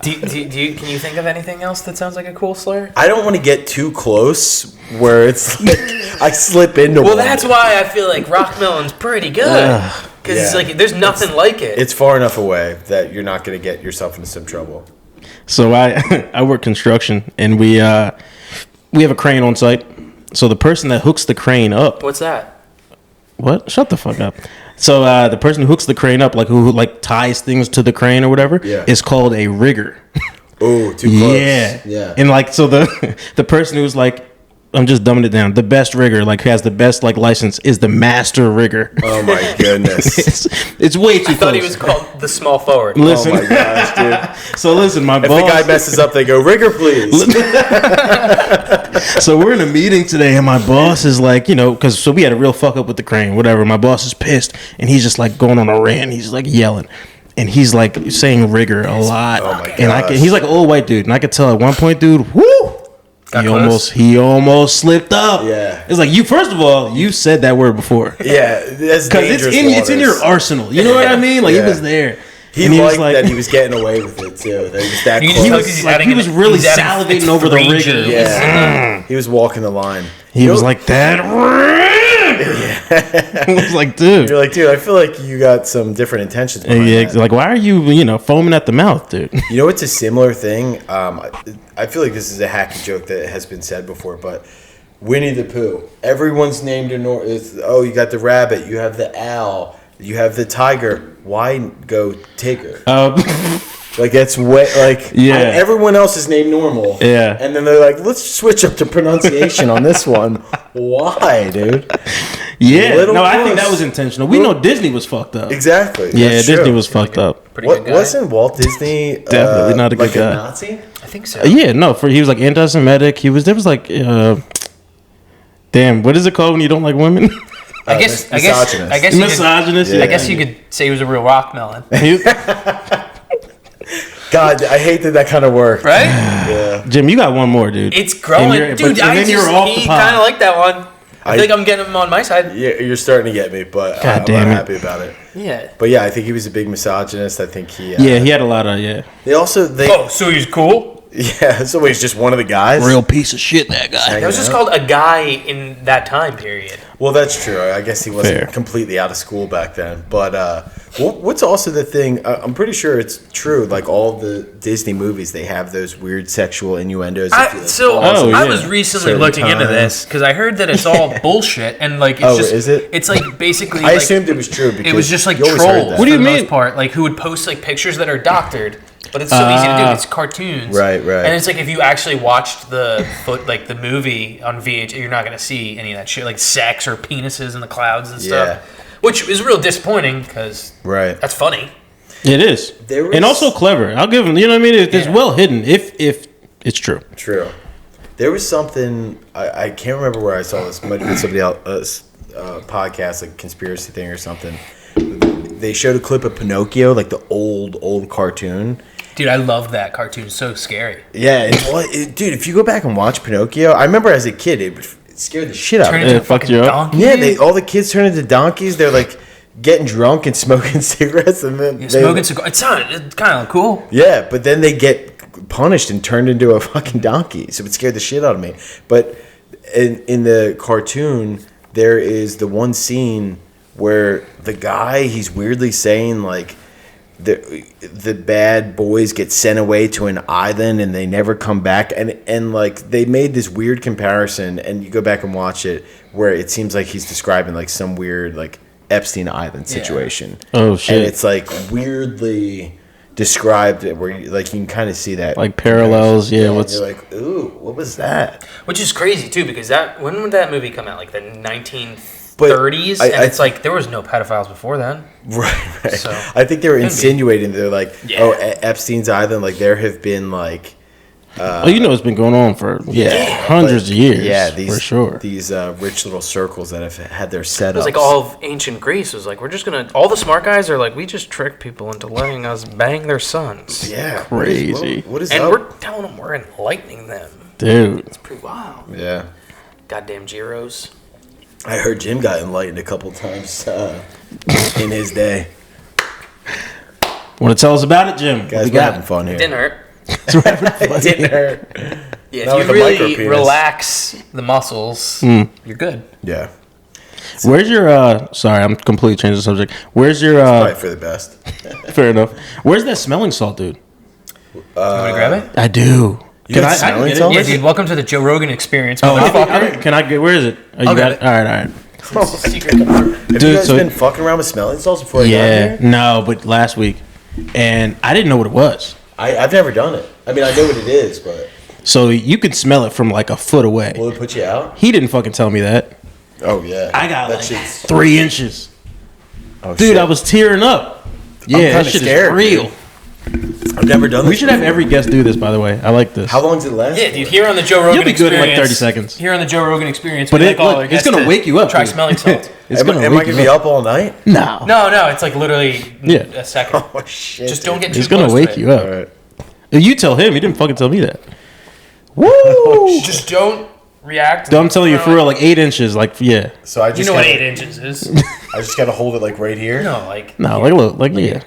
Speaker 2: Can you think of anything else that sounds like a cool slur?
Speaker 3: I don't want to get too close where it's like I slip into
Speaker 2: Well,
Speaker 3: one.
Speaker 2: that's why I feel like rock melon's pretty good because it's
Speaker 3: Yeah.
Speaker 2: like there's nothing like it.
Speaker 3: It's far enough away that you're not going to get yourself into some trouble.
Speaker 1: So I work construction, and we have a crane on site. So the person that hooks the crane up.
Speaker 2: What's that?
Speaker 1: What? Shut the fuck up. So the person who hooks the crane up, like who like ties things to the crane or whatever, is called a rigger.
Speaker 3: Oh, too close.
Speaker 1: Yeah. And like so the person who's like, I'm just dumbing it down. The best rigger, like who has the best like license, is the master rigger.
Speaker 3: Oh my goodness.
Speaker 1: it's way too close.
Speaker 2: I thought he was called the small forward.
Speaker 1: Listen.
Speaker 3: Oh my gosh, dude.
Speaker 1: So listen, my
Speaker 3: If
Speaker 1: boss.
Speaker 3: the guy messes up, they go, rigger, please.
Speaker 1: So we're in a meeting today, and my boss is like, because we had a real fuck up with the crane, whatever. My boss is pissed, and he's just like going on a rant. He's like yelling, and he's like saying rigger a lot.
Speaker 3: Oh my
Speaker 1: and he's like an old white dude, and I could tell at one point, dude, whoo. He almost slipped up.
Speaker 3: Yeah.
Speaker 1: It's like first of all, you said that word before.
Speaker 3: Yeah, that's
Speaker 1: Because it's in your arsenal. You know what I mean? Like,
Speaker 3: Yeah.
Speaker 1: He was there.
Speaker 3: He
Speaker 1: And
Speaker 3: liked
Speaker 1: like,
Speaker 3: that he was getting away with it, too. That he was that
Speaker 2: You
Speaker 3: close.
Speaker 2: just
Speaker 1: he was really salivating over the rigger.
Speaker 3: Yeah. He was walking the line.
Speaker 1: He was like, that I was like, dude.
Speaker 3: You're like, dude, I feel like you got some different intentions behind
Speaker 1: Yeah,
Speaker 3: that.
Speaker 1: like, why are you, foaming at the mouth, dude?
Speaker 3: You know, it's a similar thing. I feel like this is a hacky joke that has been said before, but Winnie the Pooh. Everyone's named you got the rabbit, you have the owl, you have the tiger. Why go Tigger? Like that's way everyone else is named normal.
Speaker 1: Yeah.
Speaker 3: And then they're like, let's switch up the pronunciation on this one. Why, dude?
Speaker 1: Yeah.
Speaker 3: Little
Speaker 1: No, I think
Speaker 3: puss.
Speaker 1: that was intentional. We know Disney was fucked up.
Speaker 3: Exactly.
Speaker 1: Yeah,
Speaker 3: That's
Speaker 1: Disney
Speaker 3: true.
Speaker 1: was fucked up.
Speaker 2: Pretty good guy.
Speaker 3: Wasn't Walt Disney
Speaker 1: Definitely not a good
Speaker 3: like
Speaker 1: guy.
Speaker 3: a Nazi?
Speaker 2: I think so.
Speaker 1: Yeah, no, he was like anti-Semitic. There was like, damn, what is it called when you don't like women?
Speaker 2: I guess
Speaker 3: misogynist.
Speaker 2: you
Speaker 1: Misogynist.
Speaker 2: could, I guess you could say he was a real rock melon,
Speaker 3: God, I hate that kind of worked.
Speaker 2: right?
Speaker 3: Yeah.
Speaker 1: Jim, you got one more, dude.
Speaker 2: It's growing, dude. He kind of like that one. I feel like I'm getting him on my side.
Speaker 3: Yeah, you're starting to get me, but
Speaker 1: God
Speaker 3: I'm
Speaker 1: damn
Speaker 3: not
Speaker 1: it.
Speaker 3: happy about it.
Speaker 2: Yeah.
Speaker 3: But yeah, I think he was a big misogynist. I think he.
Speaker 1: Yeah, he had a lot of
Speaker 3: They also
Speaker 2: Oh, so he's cool?
Speaker 3: Yeah, so he's just one of the guys.
Speaker 1: real piece of shit. That guy.
Speaker 2: That was just called a guy in that time period.
Speaker 3: Well, that's true. I guess he wasn't
Speaker 1: Fair.
Speaker 3: completely out of school back then. But what's also the thing? I'm pretty sure it's true. Like all the Disney movies, they have those weird sexual innuendos.
Speaker 2: I was
Speaker 1: yeah.
Speaker 2: recently
Speaker 3: Certain
Speaker 2: looking into
Speaker 3: times.
Speaker 2: this because I heard that it's all bullshit and like it's just
Speaker 3: is it?
Speaker 2: It's like basically
Speaker 3: I
Speaker 2: like,
Speaker 3: assumed it was true because
Speaker 2: it was just like
Speaker 3: you always heard
Speaker 2: trolls
Speaker 3: that.
Speaker 2: for
Speaker 1: What do you
Speaker 2: the
Speaker 1: mean?
Speaker 2: most part, like who would post like pictures that are doctored. But it's so easy to do. It's cartoons,
Speaker 3: Right.
Speaker 2: And it's like if you actually watched the movie on VH, you're not gonna see any of that shit, like sex or penises in the clouds and stuff,
Speaker 3: Yeah.
Speaker 2: which is real disappointing because
Speaker 3: Right.
Speaker 2: that's funny.
Speaker 1: It is,
Speaker 3: There was-
Speaker 1: and also clever. I'll give him. You know what I mean? It's
Speaker 2: Yeah.
Speaker 1: well hidden if it's true.
Speaker 3: True. There was something I can't remember where I saw this. Might have been somebody else podcast, like conspiracy thing or something. They showed a clip of Pinocchio, like the old cartoon.
Speaker 2: Dude, I loved that cartoon. It's so scary.
Speaker 3: Yeah, dude. If you go back and watch Pinocchio, I remember as a kid, it scared the shit out
Speaker 2: Turn
Speaker 3: of me.
Speaker 2: into
Speaker 1: Yeah,
Speaker 2: a
Speaker 1: fuck
Speaker 2: fucking
Speaker 1: you up.
Speaker 2: donkey.
Speaker 3: Yeah,
Speaker 2: dude.
Speaker 3: all the kids turn into donkeys. They're like getting drunk and smoking cigarettes, and then
Speaker 2: Smoking cigar. It's kind of cool.
Speaker 3: Yeah, but then they get punished and turned into a fucking donkey. So it scared the shit out of me. But in the cartoon, there is the one scene where the guy, he's weirdly saying like the bad boys get sent away to an island and they never come back, and like they made this weird comparison, and you go back and watch it where it seems like he's describing like some weird like Epstein Island situation.
Speaker 1: Oh, shit.
Speaker 3: And it's like weirdly described where you can kind of see that
Speaker 1: Like parallels, yeah.
Speaker 3: and
Speaker 1: What's
Speaker 3: you're like, ooh, what was that?
Speaker 2: Which is crazy too, because when would that movie come out? Like the 1930s, and it's like there was no pedophiles before then.
Speaker 3: Right.
Speaker 2: So,
Speaker 3: I think they were
Speaker 2: could be.
Speaker 3: insinuating they're like,
Speaker 2: Yeah.
Speaker 3: oh, Epstein's Island, like there have been like
Speaker 1: it's been going on for hundreds of years.
Speaker 3: yeah,
Speaker 1: for sure.
Speaker 3: these rich little circles that have had their setups.
Speaker 2: it was like all of ancient Greece was like, we're just gonna. All the smart guys are like, we just trick people into letting us bang their sons,
Speaker 3: yeah,
Speaker 1: Crazy.
Speaker 3: What is
Speaker 2: and
Speaker 3: up?
Speaker 2: we're telling them we're enlightening them.
Speaker 1: Dude.
Speaker 2: It's pretty wild.
Speaker 3: Yeah,
Speaker 2: Goddamn Giros.
Speaker 3: I heard Jim got enlightened a couple times in his day.
Speaker 1: Want to tell us about it, Jim?
Speaker 3: Guys,
Speaker 1: we
Speaker 3: we're
Speaker 1: got
Speaker 3: having fun here.
Speaker 2: It didn't hurt.
Speaker 3: It didn't hurt.
Speaker 2: Yeah,
Speaker 3: Not
Speaker 2: if
Speaker 3: with
Speaker 2: you
Speaker 3: a
Speaker 2: really
Speaker 3: micro-penis.
Speaker 2: relax the muscles, you're good.
Speaker 3: Yeah,
Speaker 1: Where's your sorry, I'm completely changing the subject. Where's your
Speaker 3: probably for the best.
Speaker 1: fair enough. Where's that smelling salt, dude?
Speaker 2: You want to grab it?
Speaker 1: I do.
Speaker 3: You
Speaker 1: Can
Speaker 3: got
Speaker 1: I
Speaker 3: smelling
Speaker 1: get it?
Speaker 3: salts?
Speaker 2: Yeah, dude. Welcome to the Joe Rogan experience.
Speaker 1: Oh,
Speaker 2: motherfucker.
Speaker 1: can I get? Where is it? Oh, you
Speaker 2: I'll
Speaker 1: got
Speaker 2: get
Speaker 1: it. All right.
Speaker 2: Secret compartment.
Speaker 3: Have you guys been fucking around with smelling salts before I got
Speaker 1: Yeah,
Speaker 3: here?
Speaker 1: no, but last week, and I didn't know what it was.
Speaker 3: I've never done it. I mean, I know what it is, but
Speaker 1: So you could smell it from like a foot away.
Speaker 3: will it put you out?
Speaker 1: He didn't fucking tell me that.
Speaker 3: Oh yeah,
Speaker 1: I got
Speaker 3: that
Speaker 1: like
Speaker 3: shit's.
Speaker 1: 3 inches,
Speaker 3: Oh,
Speaker 1: dude.
Speaker 3: shit.
Speaker 1: I was tearing up. Yeah,
Speaker 3: kinda
Speaker 1: that shit
Speaker 3: scared,
Speaker 1: is real.
Speaker 3: dude. I've never done this.
Speaker 1: We should have
Speaker 3: before.
Speaker 1: every guest do this. By the way, I like this.
Speaker 3: How long does it last?
Speaker 2: Yeah, dude. Here on the Joe Rogan
Speaker 1: You'll be good
Speaker 2: experience.
Speaker 1: in like 30 seconds.
Speaker 2: Here on the Joe Rogan experience,
Speaker 1: But
Speaker 2: we
Speaker 1: it,
Speaker 2: like all
Speaker 1: look,
Speaker 2: our
Speaker 1: it's
Speaker 2: guests
Speaker 1: gonna
Speaker 2: to
Speaker 1: wake you up.
Speaker 2: Try
Speaker 1: dude.
Speaker 2: smelling salts.
Speaker 1: It's
Speaker 3: Am
Speaker 1: gonna
Speaker 3: I
Speaker 1: wake
Speaker 3: gonna
Speaker 1: you
Speaker 3: be
Speaker 1: up.
Speaker 3: up all night?
Speaker 1: No,
Speaker 2: No, it's like literally
Speaker 1: Yeah.
Speaker 2: a second.
Speaker 3: Oh shit!
Speaker 2: Just don't
Speaker 3: dude.
Speaker 2: get too
Speaker 1: it's gonna
Speaker 2: close
Speaker 1: wake
Speaker 2: to it.
Speaker 1: you up.
Speaker 3: All right.
Speaker 1: You tell him. He didn't fucking tell me that.
Speaker 3: Woo!
Speaker 2: Just don't react.
Speaker 1: I'm telling you for real, like 8 inches. Like yeah.
Speaker 3: So I
Speaker 2: You
Speaker 3: just
Speaker 2: know what
Speaker 3: gotta,
Speaker 2: 8 inches is?
Speaker 3: I just gotta hold it like right here.
Speaker 2: No, like
Speaker 1: No, like look, like yeah.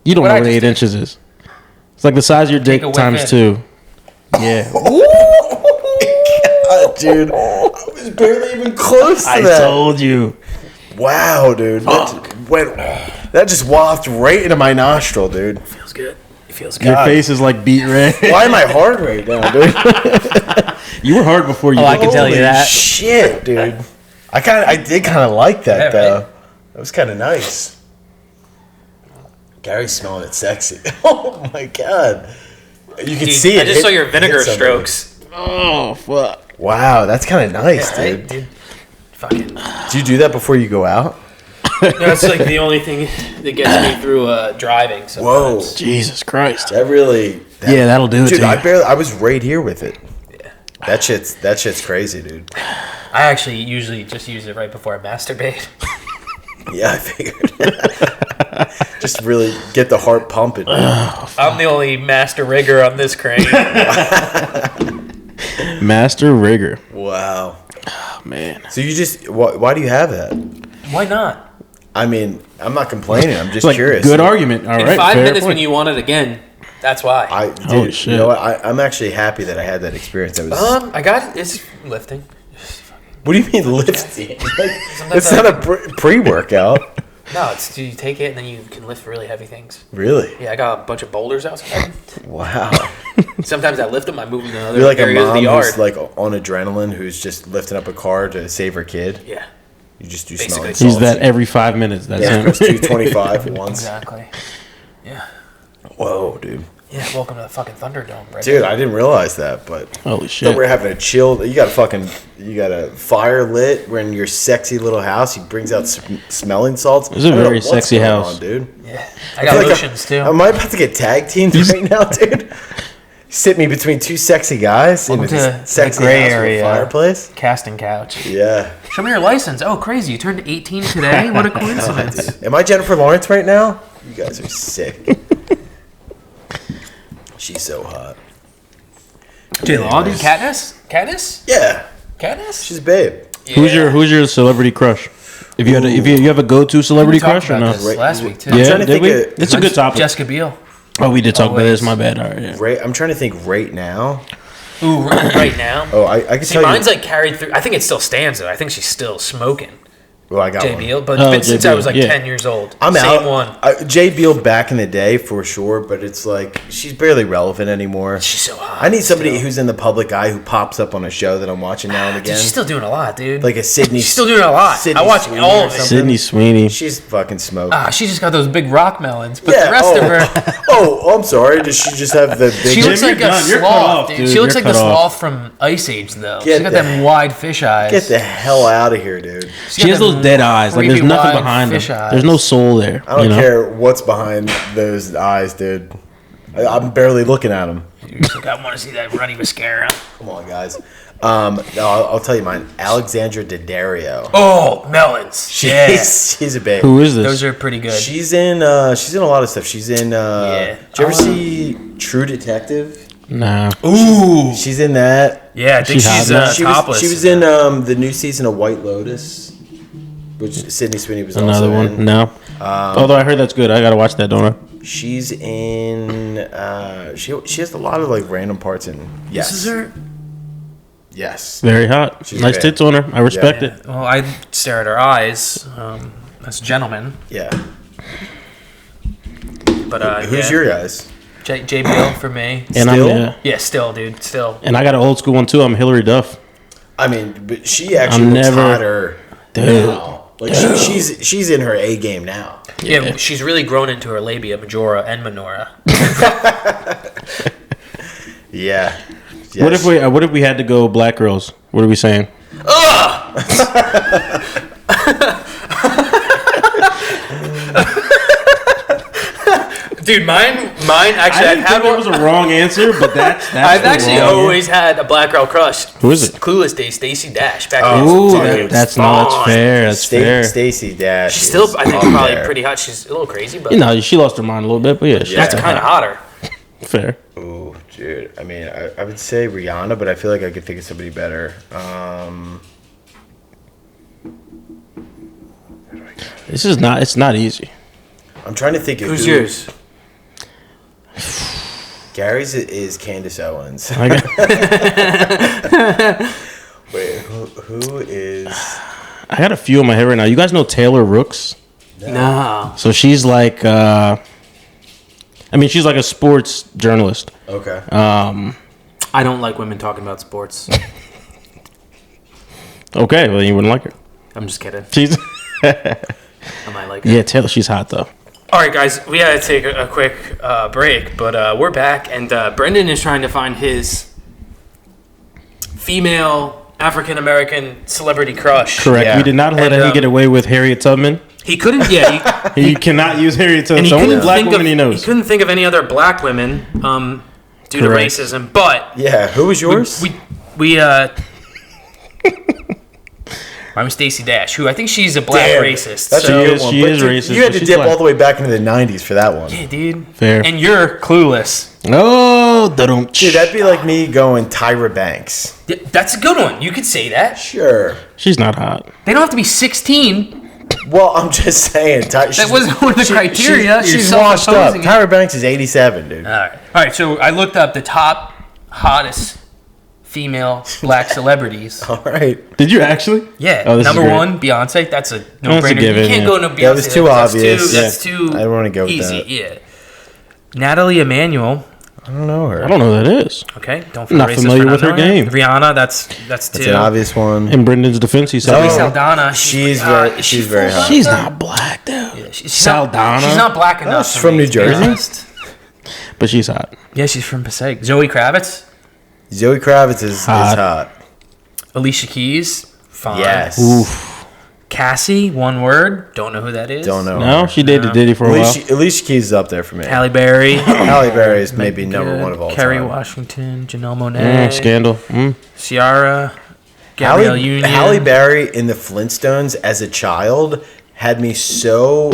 Speaker 1: You don't
Speaker 2: What
Speaker 1: know
Speaker 2: I
Speaker 1: what
Speaker 2: just
Speaker 1: 8
Speaker 2: did.
Speaker 1: inches is. It's like the size of your dick
Speaker 2: a whiff
Speaker 1: times
Speaker 2: in.
Speaker 1: 2. Yeah.
Speaker 3: God, dude, I was barely even close to
Speaker 1: I
Speaker 3: that.
Speaker 1: told you.
Speaker 3: Wow, dude, that just wafted right into my nostril, dude.
Speaker 2: feels good. It feels good.
Speaker 1: Your
Speaker 3: God.
Speaker 1: face is like beat red.
Speaker 3: Why am I hard right now, dude?
Speaker 1: You were hard before you.
Speaker 2: Oh, I
Speaker 1: did
Speaker 2: can tell you
Speaker 3: Holy
Speaker 2: that.
Speaker 3: Shit, dude. I did kind of like that
Speaker 2: Yeah,
Speaker 3: though.
Speaker 2: right?
Speaker 3: That was kind of nice. Gary's smelling it sexy. Oh my god, you can
Speaker 2: Dude,
Speaker 3: see it.
Speaker 2: I just saw your
Speaker 3: hit
Speaker 2: vinegar
Speaker 3: somebody.
Speaker 2: strokes.
Speaker 1: Oh fuck.
Speaker 3: Wow, that's kind of nice,
Speaker 2: Yeah,
Speaker 3: dude.
Speaker 2: right, dude. Fucking.
Speaker 3: Do you do that before you go out?
Speaker 2: That's like the only thing that gets me through driving.
Speaker 3: Whoa,
Speaker 2: Sometimes.
Speaker 1: Jesus Christ.
Speaker 3: that really.
Speaker 1: Yeah, that'll do it
Speaker 3: Dude,
Speaker 1: to
Speaker 3: I
Speaker 1: you.
Speaker 3: was right here with it.
Speaker 2: Yeah.
Speaker 3: That shit's crazy, dude.
Speaker 2: I actually usually just use it right before I masturbate.
Speaker 3: Yeah, I figured. Just really get the heart pumping.
Speaker 2: I'm the only master rigger on this crane.
Speaker 1: Master rigger.
Speaker 3: Wow.
Speaker 1: Oh, man.
Speaker 3: So you just why do you have that?
Speaker 2: Why not?
Speaker 3: I mean, I'm not complaining. I'm just
Speaker 1: Like
Speaker 3: curious.
Speaker 1: good argument. All
Speaker 2: In
Speaker 1: right.
Speaker 2: 5
Speaker 1: fair
Speaker 2: minutes
Speaker 1: point.
Speaker 2: when you want it again, that's why.
Speaker 3: Dude,
Speaker 1: Holy shit.
Speaker 3: You know what? I'm actually happy that I had that experience. That was.
Speaker 2: I got it. It's lifting.
Speaker 3: What do you mean lifting?
Speaker 2: Sometimes
Speaker 3: It's not a pre-workout.
Speaker 2: No, it's you take it and then you can lift really heavy things.
Speaker 3: Really?
Speaker 2: Yeah, I got a bunch of boulders outside.
Speaker 3: Wow.
Speaker 2: Sometimes I lift them. I move them to other
Speaker 3: You're like a
Speaker 2: areas of
Speaker 3: mom
Speaker 2: the yard.
Speaker 3: who's like on adrenaline, who's just lifting up a car to save her kid.
Speaker 2: Yeah,
Speaker 3: You just do
Speaker 2: Basically.
Speaker 3: smelling
Speaker 2: He's
Speaker 1: He's
Speaker 3: salts.
Speaker 1: that every 5 minutes. That's
Speaker 3: Yeah,
Speaker 1: him.
Speaker 3: goes 225 once.
Speaker 2: exactly. Yeah,
Speaker 3: Whoa, dude.
Speaker 2: yeah. Welcome to the fucking Thunderdome, Brendan.
Speaker 3: Dude, I didn't realize that, but
Speaker 1: Holy
Speaker 3: so
Speaker 1: shit.
Speaker 3: we're having a chill. You got a fire lit. We're in your sexy little house. He brings out smelling salts.
Speaker 1: It's a
Speaker 3: I don't know
Speaker 1: very
Speaker 3: what's
Speaker 1: sexy
Speaker 3: going
Speaker 1: house.
Speaker 3: on, dude.
Speaker 2: Yeah, I got
Speaker 3: feel like
Speaker 2: lotions too.
Speaker 3: Am I about to get tag teamed right now, dude? You sit me between two sexy guys in
Speaker 2: Welcome
Speaker 3: this
Speaker 2: to the
Speaker 3: sexy
Speaker 2: gray
Speaker 3: house with a
Speaker 2: area.
Speaker 3: fireplace.
Speaker 2: Casting couch.
Speaker 3: Yeah.
Speaker 2: Show me your license. Oh, crazy! You turned 18 today. What a coincidence.
Speaker 3: Am I Jennifer Lawrence right now? You guys are sick. She's so hot.
Speaker 2: J Law, dude.
Speaker 3: Anyways.
Speaker 2: Katniss.
Speaker 3: Yeah,
Speaker 2: Katniss.
Speaker 3: she's a babe.
Speaker 1: Who's your celebrity crush? If you had if you have a go-to celebrity
Speaker 2: We talked
Speaker 1: crush or
Speaker 2: about
Speaker 1: no?
Speaker 2: this
Speaker 3: Right.
Speaker 2: last week too.
Speaker 3: I'm
Speaker 1: Yeah,
Speaker 3: trying to
Speaker 1: did
Speaker 3: think
Speaker 1: we?
Speaker 3: of-
Speaker 1: It's a good topic.
Speaker 2: Jessica Biel.
Speaker 1: Oh, we did talk about
Speaker 2: Always.
Speaker 1: this. My bad. All right. Yeah.
Speaker 3: Right, I'm trying to think right now.
Speaker 2: Ooh, right now.
Speaker 3: Oh, I can
Speaker 2: See,
Speaker 3: tell
Speaker 2: mine's
Speaker 3: you.
Speaker 2: like carried through. I think it still stands though. I think she's still smoking.
Speaker 3: Well, I got
Speaker 2: J.
Speaker 3: one.
Speaker 2: Beal, but
Speaker 1: Oh,
Speaker 2: it's been since
Speaker 1: J.
Speaker 2: I was like
Speaker 1: Beal, yeah.
Speaker 2: 10 years old.
Speaker 3: I'm
Speaker 2: Same
Speaker 3: out.
Speaker 2: one.
Speaker 3: Jay Beal back in the day for sure, but it's like she's barely relevant anymore.
Speaker 2: She's so hot.
Speaker 3: I need somebody
Speaker 2: still.
Speaker 3: who's in the public eye who pops up on a show that I'm watching now and
Speaker 2: Dude,
Speaker 3: again.
Speaker 2: she's still doing a lot, dude.
Speaker 3: Like a Sydney.
Speaker 2: She's still doing a lot.
Speaker 3: Sydney
Speaker 2: I watch
Speaker 3: Sweeney
Speaker 2: all
Speaker 3: or
Speaker 2: of it.
Speaker 3: something.
Speaker 1: Sydney Sweeney.
Speaker 3: She's fucking smoked.
Speaker 2: She just got those big rock melons, but the rest of her,
Speaker 3: Oh, I'm sorry. Does she just have the big?
Speaker 2: she looks
Speaker 1: Jim,
Speaker 2: like
Speaker 1: you're
Speaker 2: a
Speaker 1: done. You're cut
Speaker 2: sloth,
Speaker 1: off,
Speaker 2: dude.
Speaker 1: dude.
Speaker 2: She looks
Speaker 1: You're
Speaker 2: like the
Speaker 1: cut off.
Speaker 2: sloth from Ice Age, though.
Speaker 3: Get
Speaker 2: She's got
Speaker 3: the-
Speaker 2: them wide fish eyes.
Speaker 3: Get the hell out of here, dude.
Speaker 1: She has those dead eyes. Like there's
Speaker 2: creepy
Speaker 1: nothing
Speaker 2: wide
Speaker 1: behind them.
Speaker 2: fish eyes.
Speaker 1: There's no soul there.
Speaker 3: I don't
Speaker 1: you know?
Speaker 3: care what's behind those eyes, dude. I'm barely looking at them.
Speaker 2: She's like, I want to see that runny mascara.
Speaker 3: Come on, guys. No, I'll tell you mine. Alexandra Daddario.
Speaker 2: Oh, melons.
Speaker 3: She's a babe.
Speaker 1: Who is this?
Speaker 2: Those are pretty good.
Speaker 3: She's in a lot of stuff. She's in.
Speaker 2: Yeah.
Speaker 3: Did you ever see True Detective?
Speaker 1: Nah.
Speaker 2: Ooh.
Speaker 3: She's in that.
Speaker 2: Yeah, I think
Speaker 1: She
Speaker 2: she's
Speaker 1: hot?
Speaker 2: topless.
Speaker 3: She was in the new season of White Lotus, which Sydney Sweeney was
Speaker 1: Another
Speaker 3: also
Speaker 1: one.
Speaker 3: in.
Speaker 1: No. Although I heard that's good. I gotta watch that, don't I?
Speaker 3: She's in. She has a lot of like random parts in. Yes.
Speaker 2: This is her.
Speaker 3: Yes.
Speaker 1: Very hot.
Speaker 3: She's
Speaker 1: Nice
Speaker 3: bad.
Speaker 1: tits on her. I respect
Speaker 3: Yeah.
Speaker 1: it.
Speaker 2: Well, I stare at her eyes. That's a gentleman.
Speaker 3: Yeah.
Speaker 2: But
Speaker 3: Who's
Speaker 2: yeah.
Speaker 3: your guys?
Speaker 2: JBL for me.
Speaker 1: And
Speaker 3: Still?
Speaker 2: Yeah, still, dude, still.
Speaker 1: And I got an old school one too. I'm Hillary Duff.
Speaker 3: I mean, but she actually looks hotter now. Like she's in her A game now.
Speaker 2: Yeah, she's really grown into her labia majora and minora.
Speaker 3: Yeah. Yes.
Speaker 1: What if we had to go black girls? What are we saying?
Speaker 2: Dude, mine actually.
Speaker 1: I didn't think that was a wrong answer, but that's
Speaker 2: I've
Speaker 1: the
Speaker 2: actually
Speaker 1: wrong
Speaker 2: always had a black girl crush.
Speaker 1: Who is it?
Speaker 2: Clueless Day, Stacey Dash. Back
Speaker 1: Ooh,
Speaker 2: then.
Speaker 1: that's fair. That's fair.
Speaker 3: Stacey Dash.
Speaker 2: She's still, I think,
Speaker 3: up
Speaker 2: probably
Speaker 3: there.
Speaker 2: pretty hot. She's a little crazy, but
Speaker 1: You know, she lost her mind a little bit, but yeah, she's
Speaker 2: that's kind of hotter.
Speaker 1: fair.
Speaker 3: Ooh, dude. I mean, I would say Rihanna, but I feel like I could think of somebody better.
Speaker 1: It's not easy.
Speaker 3: I'm trying to think of
Speaker 2: Who's yours?
Speaker 3: Gary's is Candace Owens.
Speaker 1: I got,
Speaker 3: Wait, who is?
Speaker 1: I got a few in my head right now. You guys know Taylor Rooks?
Speaker 2: No.
Speaker 1: So she's like, she's like a sports journalist.
Speaker 3: Okay.
Speaker 2: I don't like women talking about sports.
Speaker 1: Okay, well you wouldn't like her.
Speaker 2: I'm just kidding.
Speaker 1: She's
Speaker 2: I might like her.
Speaker 1: yeah, Taylor. She's hot though.
Speaker 2: All right, guys, we had to take a quick break, but we're back, and Brendan is trying to find his female African-American celebrity crush.
Speaker 1: Correct.
Speaker 3: Yeah.
Speaker 1: We did not let him get away with Harriet Tubman.
Speaker 2: He couldn't,
Speaker 1: He cannot use Harriet Tubman.
Speaker 2: and
Speaker 1: It's
Speaker 2: he
Speaker 1: the only
Speaker 2: couldn't
Speaker 1: black
Speaker 2: think
Speaker 1: woman
Speaker 2: of,
Speaker 1: he knows.
Speaker 2: He couldn't think of any other black women due to
Speaker 1: Correct.
Speaker 2: racism, but
Speaker 3: Yeah, who was yours?
Speaker 2: I'm Stacey Dash, who I think she's a black
Speaker 3: Damn,
Speaker 2: racist.
Speaker 3: That's
Speaker 2: so,
Speaker 3: a good one.
Speaker 1: she
Speaker 3: But
Speaker 1: is
Speaker 3: dude,
Speaker 1: racist,
Speaker 3: You had
Speaker 1: but
Speaker 3: to
Speaker 1: she's
Speaker 3: dip
Speaker 1: black.
Speaker 3: all the way back into the '90s for that one.
Speaker 2: yeah, dude.
Speaker 1: Fair.
Speaker 2: And you're clueless.
Speaker 1: Oh, don't.
Speaker 3: Dude, that'd be like me going Tyra Banks.
Speaker 2: Yeah, that's a good one. You could say that.
Speaker 3: Sure.
Speaker 1: She's not hot.
Speaker 2: They don't have to be 16.
Speaker 3: Well, I'm just saying.
Speaker 2: That wasn't one of the criteria. You're
Speaker 3: She's washed up.
Speaker 2: self-imposing it.
Speaker 3: Tyra Banks is 87, dude.
Speaker 2: All right. So I looked up the top hottest female black celebrities.
Speaker 3: All right.
Speaker 1: Did you actually?
Speaker 2: Yeah,
Speaker 1: Oh, this is
Speaker 2: number
Speaker 1: great.
Speaker 2: one, Beyonce. That's a
Speaker 1: That's a
Speaker 2: no-brainer.
Speaker 1: given,
Speaker 2: You can't
Speaker 1: yeah.
Speaker 2: go no Beyonce.
Speaker 3: That was too obvious.
Speaker 2: That's too
Speaker 3: I don't wanna go with
Speaker 2: easy.
Speaker 3: that.
Speaker 2: Yeah. Natalie Emanuel.
Speaker 3: I don't know her.
Speaker 1: I don't know who that is.
Speaker 2: Okay, don't feel
Speaker 1: Not
Speaker 2: racist
Speaker 1: familiar
Speaker 2: for
Speaker 1: with her
Speaker 2: not knowing
Speaker 1: game.
Speaker 2: Rihanna. That's two.
Speaker 3: It's an obvious one.
Speaker 1: In Brendan's defense, he said
Speaker 2: Zoe
Speaker 3: Oh.
Speaker 2: Saldana.
Speaker 3: She's
Speaker 2: is she
Speaker 3: very
Speaker 2: full
Speaker 3: hot.
Speaker 1: she's not black, though.
Speaker 2: Yeah, she's
Speaker 1: Saldana?
Speaker 2: She's not black enough.
Speaker 3: she's
Speaker 2: for
Speaker 3: from
Speaker 2: me,
Speaker 3: New
Speaker 2: to be
Speaker 3: Jersey?
Speaker 2: honest.
Speaker 1: But she's hot.
Speaker 2: Yeah, she's from Passaic. Zoe Kravitz,
Speaker 3: Zoe Kravitz is hot.
Speaker 2: Alicia Keys, fine.
Speaker 3: Yes.
Speaker 1: Oof.
Speaker 2: Cassie, one word. Don't know who that is.
Speaker 3: Don't know.
Speaker 1: No, she dated Diddy for a while.
Speaker 3: Alicia Keys is up there for me.
Speaker 2: Halle Berry.
Speaker 3: Halle Berry is maybe number one of all
Speaker 2: Kerry
Speaker 3: time.
Speaker 2: Washington, Janelle Monáe,
Speaker 1: Scandal.
Speaker 2: Ciara, Gabrielle Union.
Speaker 3: Halle Berry in the Flintstones as a child had me so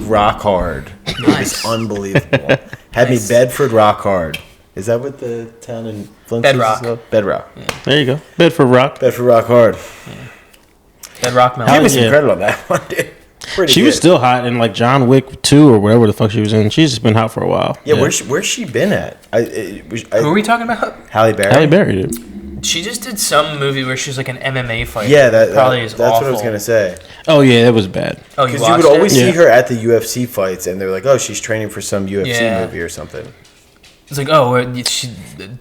Speaker 3: rock hard. It was unbelievable. Had me Bedford rock hard. Is that what the town in Flintstones
Speaker 2: Bedrock.
Speaker 3: is called? Bedrock.
Speaker 1: There you go. Bedford Rock.
Speaker 3: Bedford rock hard.
Speaker 2: Bedrock
Speaker 3: Give
Speaker 2: Mountain.
Speaker 3: me some
Speaker 1: Yeah.
Speaker 3: credit on that one, dude. Pretty
Speaker 1: She
Speaker 3: good.
Speaker 1: was still hot in like John Wick 2 or whatever the fuck she was in. She's just been hot for a while.
Speaker 3: Yeah, where's she been at?
Speaker 2: Who are we talking about?
Speaker 3: Halle Berry.
Speaker 1: Halle Berry, dude.
Speaker 2: She just did some movie where she was like an MMA fighter.
Speaker 3: Yeah,
Speaker 2: probably is
Speaker 3: that's
Speaker 2: awful.
Speaker 3: what I was gonna say.
Speaker 1: Oh, yeah, that was bad.
Speaker 2: Oh, you
Speaker 3: Because you
Speaker 2: watched
Speaker 3: would always
Speaker 2: it?
Speaker 3: see
Speaker 1: Yeah.
Speaker 3: her at the UFC fights, and they're like, "Oh, she's training for some UFC
Speaker 2: Yeah.
Speaker 3: movie or something."
Speaker 2: It's like,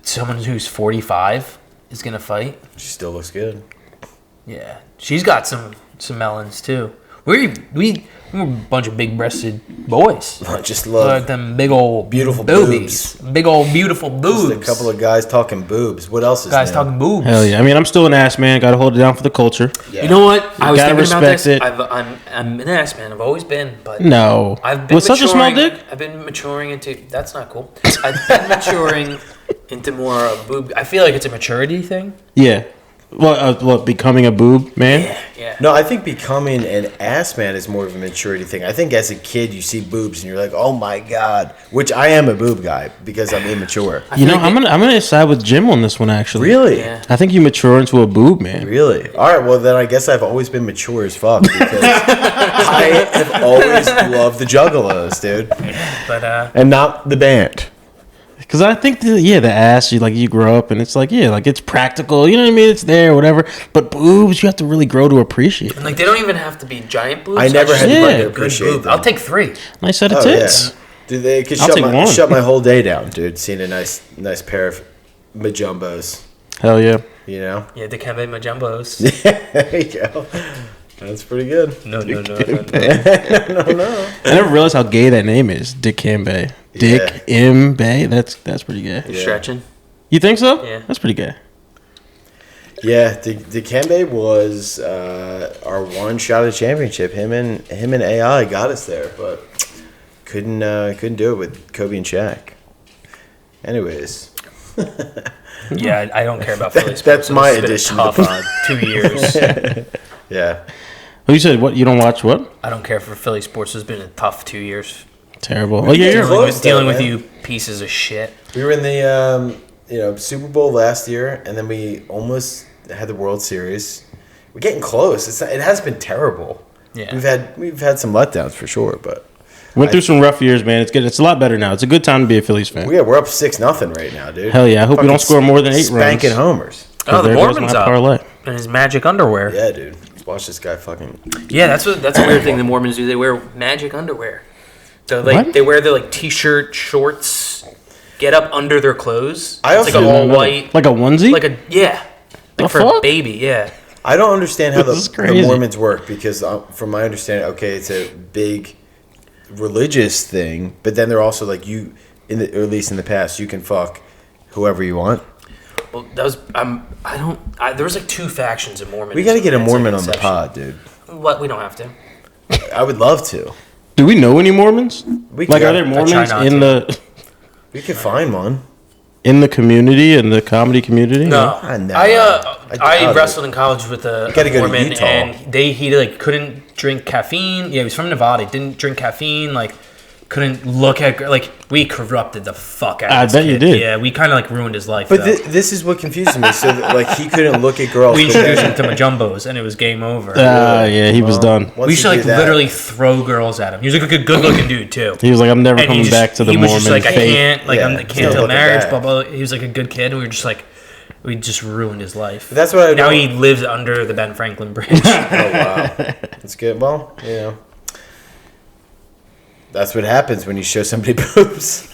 Speaker 2: someone who's 45 is gonna fight.
Speaker 3: She still looks good.
Speaker 2: Yeah, she's got some melons too. We're a bunch of big-breasted boys.
Speaker 3: I just love
Speaker 2: Like them big old
Speaker 3: Beautiful
Speaker 2: boobies. Big old beautiful boobs.
Speaker 3: just a couple of guys talking boobs. What else is
Speaker 2: guys
Speaker 3: new?
Speaker 2: talking boobs.
Speaker 1: Hell yeah. I mean, I'm still an ass man. Got to hold it down for the culture.
Speaker 3: Yeah.
Speaker 2: You know what? I was
Speaker 1: gotta
Speaker 2: thinking about
Speaker 1: respect
Speaker 2: this.
Speaker 1: it.
Speaker 2: I'm an ass man. I've always been, but
Speaker 1: No.
Speaker 2: I've been
Speaker 1: With such a small
Speaker 2: maturing-
Speaker 1: dick?
Speaker 2: I've been maturing into. That's not cool. I've been maturing into more of boob. I feel like it's a maturity thing.
Speaker 1: Yeah. What, becoming a boob man?
Speaker 2: Yeah.
Speaker 3: No, I think becoming an ass man is more of a maturity thing. I think as a kid you see boobs and you're like, "Oh my god," which I am a boob guy because I'm immature.
Speaker 1: You know,
Speaker 2: like
Speaker 1: I'm gonna side with Jim on this one actually.
Speaker 3: Really?
Speaker 2: Yeah.
Speaker 1: I think you mature into a boob man.
Speaker 3: Really? All right. Well, then I guess I've always been mature as fuck because I have always loved the Juggalos, dude,
Speaker 2: But
Speaker 3: and not the band.
Speaker 1: Because I think the ass, you grow up and it's like it's practical. You know what I mean? It's there, whatever. But boobs, you have to really grow to appreciate.
Speaker 2: like they don't even have to be giant boobs.
Speaker 3: I never had
Speaker 1: to
Speaker 2: just
Speaker 1: learn
Speaker 2: like
Speaker 1: to
Speaker 2: a good
Speaker 3: appreciate
Speaker 2: boob.
Speaker 3: them.
Speaker 2: I'll take 3.
Speaker 1: Nice set of
Speaker 3: Oh,
Speaker 1: tits.
Speaker 3: yeah. Dude, they could
Speaker 1: I'll take one.
Speaker 3: shut my whole day down, dude. Seeing a nice pair of Majumbos.
Speaker 1: Hell yeah.
Speaker 3: You know?
Speaker 2: Yeah, Dikembe Mujumbos.
Speaker 3: There you go. That's pretty good.
Speaker 2: No.
Speaker 3: No.
Speaker 1: I never realized how gay that name is. Dikembe. Dikembe. That's pretty gay.
Speaker 2: You're stretching.
Speaker 1: You think so?
Speaker 2: Yeah.
Speaker 1: That's pretty gay.
Speaker 3: Yeah, Dikembe was our one shot at championship. Him and AI got us there, but couldn't do it with Kobe and Shaq. Anyways.
Speaker 2: Yeah, I don't care about Philly sports.
Speaker 3: That's
Speaker 2: so
Speaker 3: my
Speaker 2: this has been a
Speaker 3: addition to
Speaker 2: tough 2 years.
Speaker 3: Yeah.
Speaker 1: Oh, you said what? You don't watch what?
Speaker 2: I don't care for Philly sports. It's been a tough 2 years.
Speaker 1: Terrible. Oh, yeah, you're
Speaker 3: close.
Speaker 2: Dealing with
Speaker 3: man.
Speaker 2: you pieces of shit.
Speaker 3: We were in the Super Bowl last year, and then we almost had the World Series. We're getting close. It has been terrible.
Speaker 2: Yeah.
Speaker 3: We've had some letdowns for sure, but
Speaker 1: went through some rough years, man. It's good. It's a lot better now. It's a good time to be a Phillies fan.
Speaker 3: we're up 6-0 right now, dude.
Speaker 1: Hell yeah. I hope we don't
Speaker 3: Fucking
Speaker 1: score more than 8 runs.
Speaker 3: Spanking homers.
Speaker 2: Oh, the
Speaker 1: There goes
Speaker 2: Mormon's
Speaker 1: my
Speaker 2: up.
Speaker 1: parlay.
Speaker 2: In his magic underwear.
Speaker 3: Yeah, dude. Watch this guy fucking.
Speaker 2: Yeah, that's a weird thing the Mormons do. They wear magic underwear. So
Speaker 1: What?
Speaker 2: they wear the t-shirt, shorts, get up under their clothes.
Speaker 3: I
Speaker 2: It's like
Speaker 3: also-
Speaker 2: a all white,
Speaker 1: Like a onesie?
Speaker 2: like
Speaker 1: The
Speaker 2: for a
Speaker 1: fuck?
Speaker 2: baby. Yeah.
Speaker 3: I don't understand how
Speaker 1: This is
Speaker 3: the
Speaker 1: crazy.
Speaker 3: Mormons work because, from my understanding, okay, it's a big religious thing, but then they're also like or at least in the past, you can fuck whoever you want.
Speaker 2: Well, that was there was like 2 factions of Mormons.
Speaker 3: We got to get a
Speaker 2: That's, like,
Speaker 3: Mormon on the
Speaker 2: inception.
Speaker 3: pod, dude.
Speaker 2: What? We don't have to.
Speaker 3: I would love to.
Speaker 1: Do we know any Mormons?
Speaker 3: We
Speaker 1: Like,
Speaker 3: could-
Speaker 1: are there
Speaker 2: try
Speaker 1: Mormons
Speaker 2: not
Speaker 1: in
Speaker 2: to.
Speaker 3: We could find one.
Speaker 1: the community, in the comedy community?
Speaker 2: No,
Speaker 3: I know.
Speaker 2: I
Speaker 3: doubt
Speaker 2: wrestled in college with a
Speaker 3: gotta go to
Speaker 2: Mormon,
Speaker 3: Utah.
Speaker 2: and he like couldn't drink caffeine. Yeah, he was from Nevada. He didn't drink caffeine. Like, couldn't look at we corrupted the fuck out.
Speaker 1: I
Speaker 2: of this
Speaker 1: bet you
Speaker 2: kid.
Speaker 1: did.
Speaker 2: Yeah, we kind of like ruined his life.
Speaker 3: But
Speaker 2: though.
Speaker 3: this is what confuses me. So, like, he couldn't look at girls.
Speaker 2: We
Speaker 3: but
Speaker 2: introduced
Speaker 3: then-
Speaker 2: him to Majumbos, and it was game over.
Speaker 1: Yeah, he was done.
Speaker 3: once
Speaker 2: We used to
Speaker 3: you
Speaker 2: like
Speaker 3: do that-
Speaker 2: literally throw girls at him. He was like a good-looking dude too.
Speaker 1: He was like, I'm never
Speaker 2: And
Speaker 1: coming back to the
Speaker 2: he was
Speaker 1: Mormon
Speaker 2: just like, I
Speaker 1: faith.
Speaker 2: can't, like,
Speaker 3: Yeah,
Speaker 2: I
Speaker 3: he's
Speaker 2: can't
Speaker 3: not
Speaker 2: till
Speaker 3: looking
Speaker 2: marriage,
Speaker 3: back.
Speaker 2: blah, blah. He was like a good kid, and we were just like, we just ruined his life.
Speaker 3: That's what I
Speaker 2: Now
Speaker 3: don't-
Speaker 2: he lives under the Ben Franklin Bridge.
Speaker 3: Oh wow, that's good. Well, that's what happens when you show somebody boobs.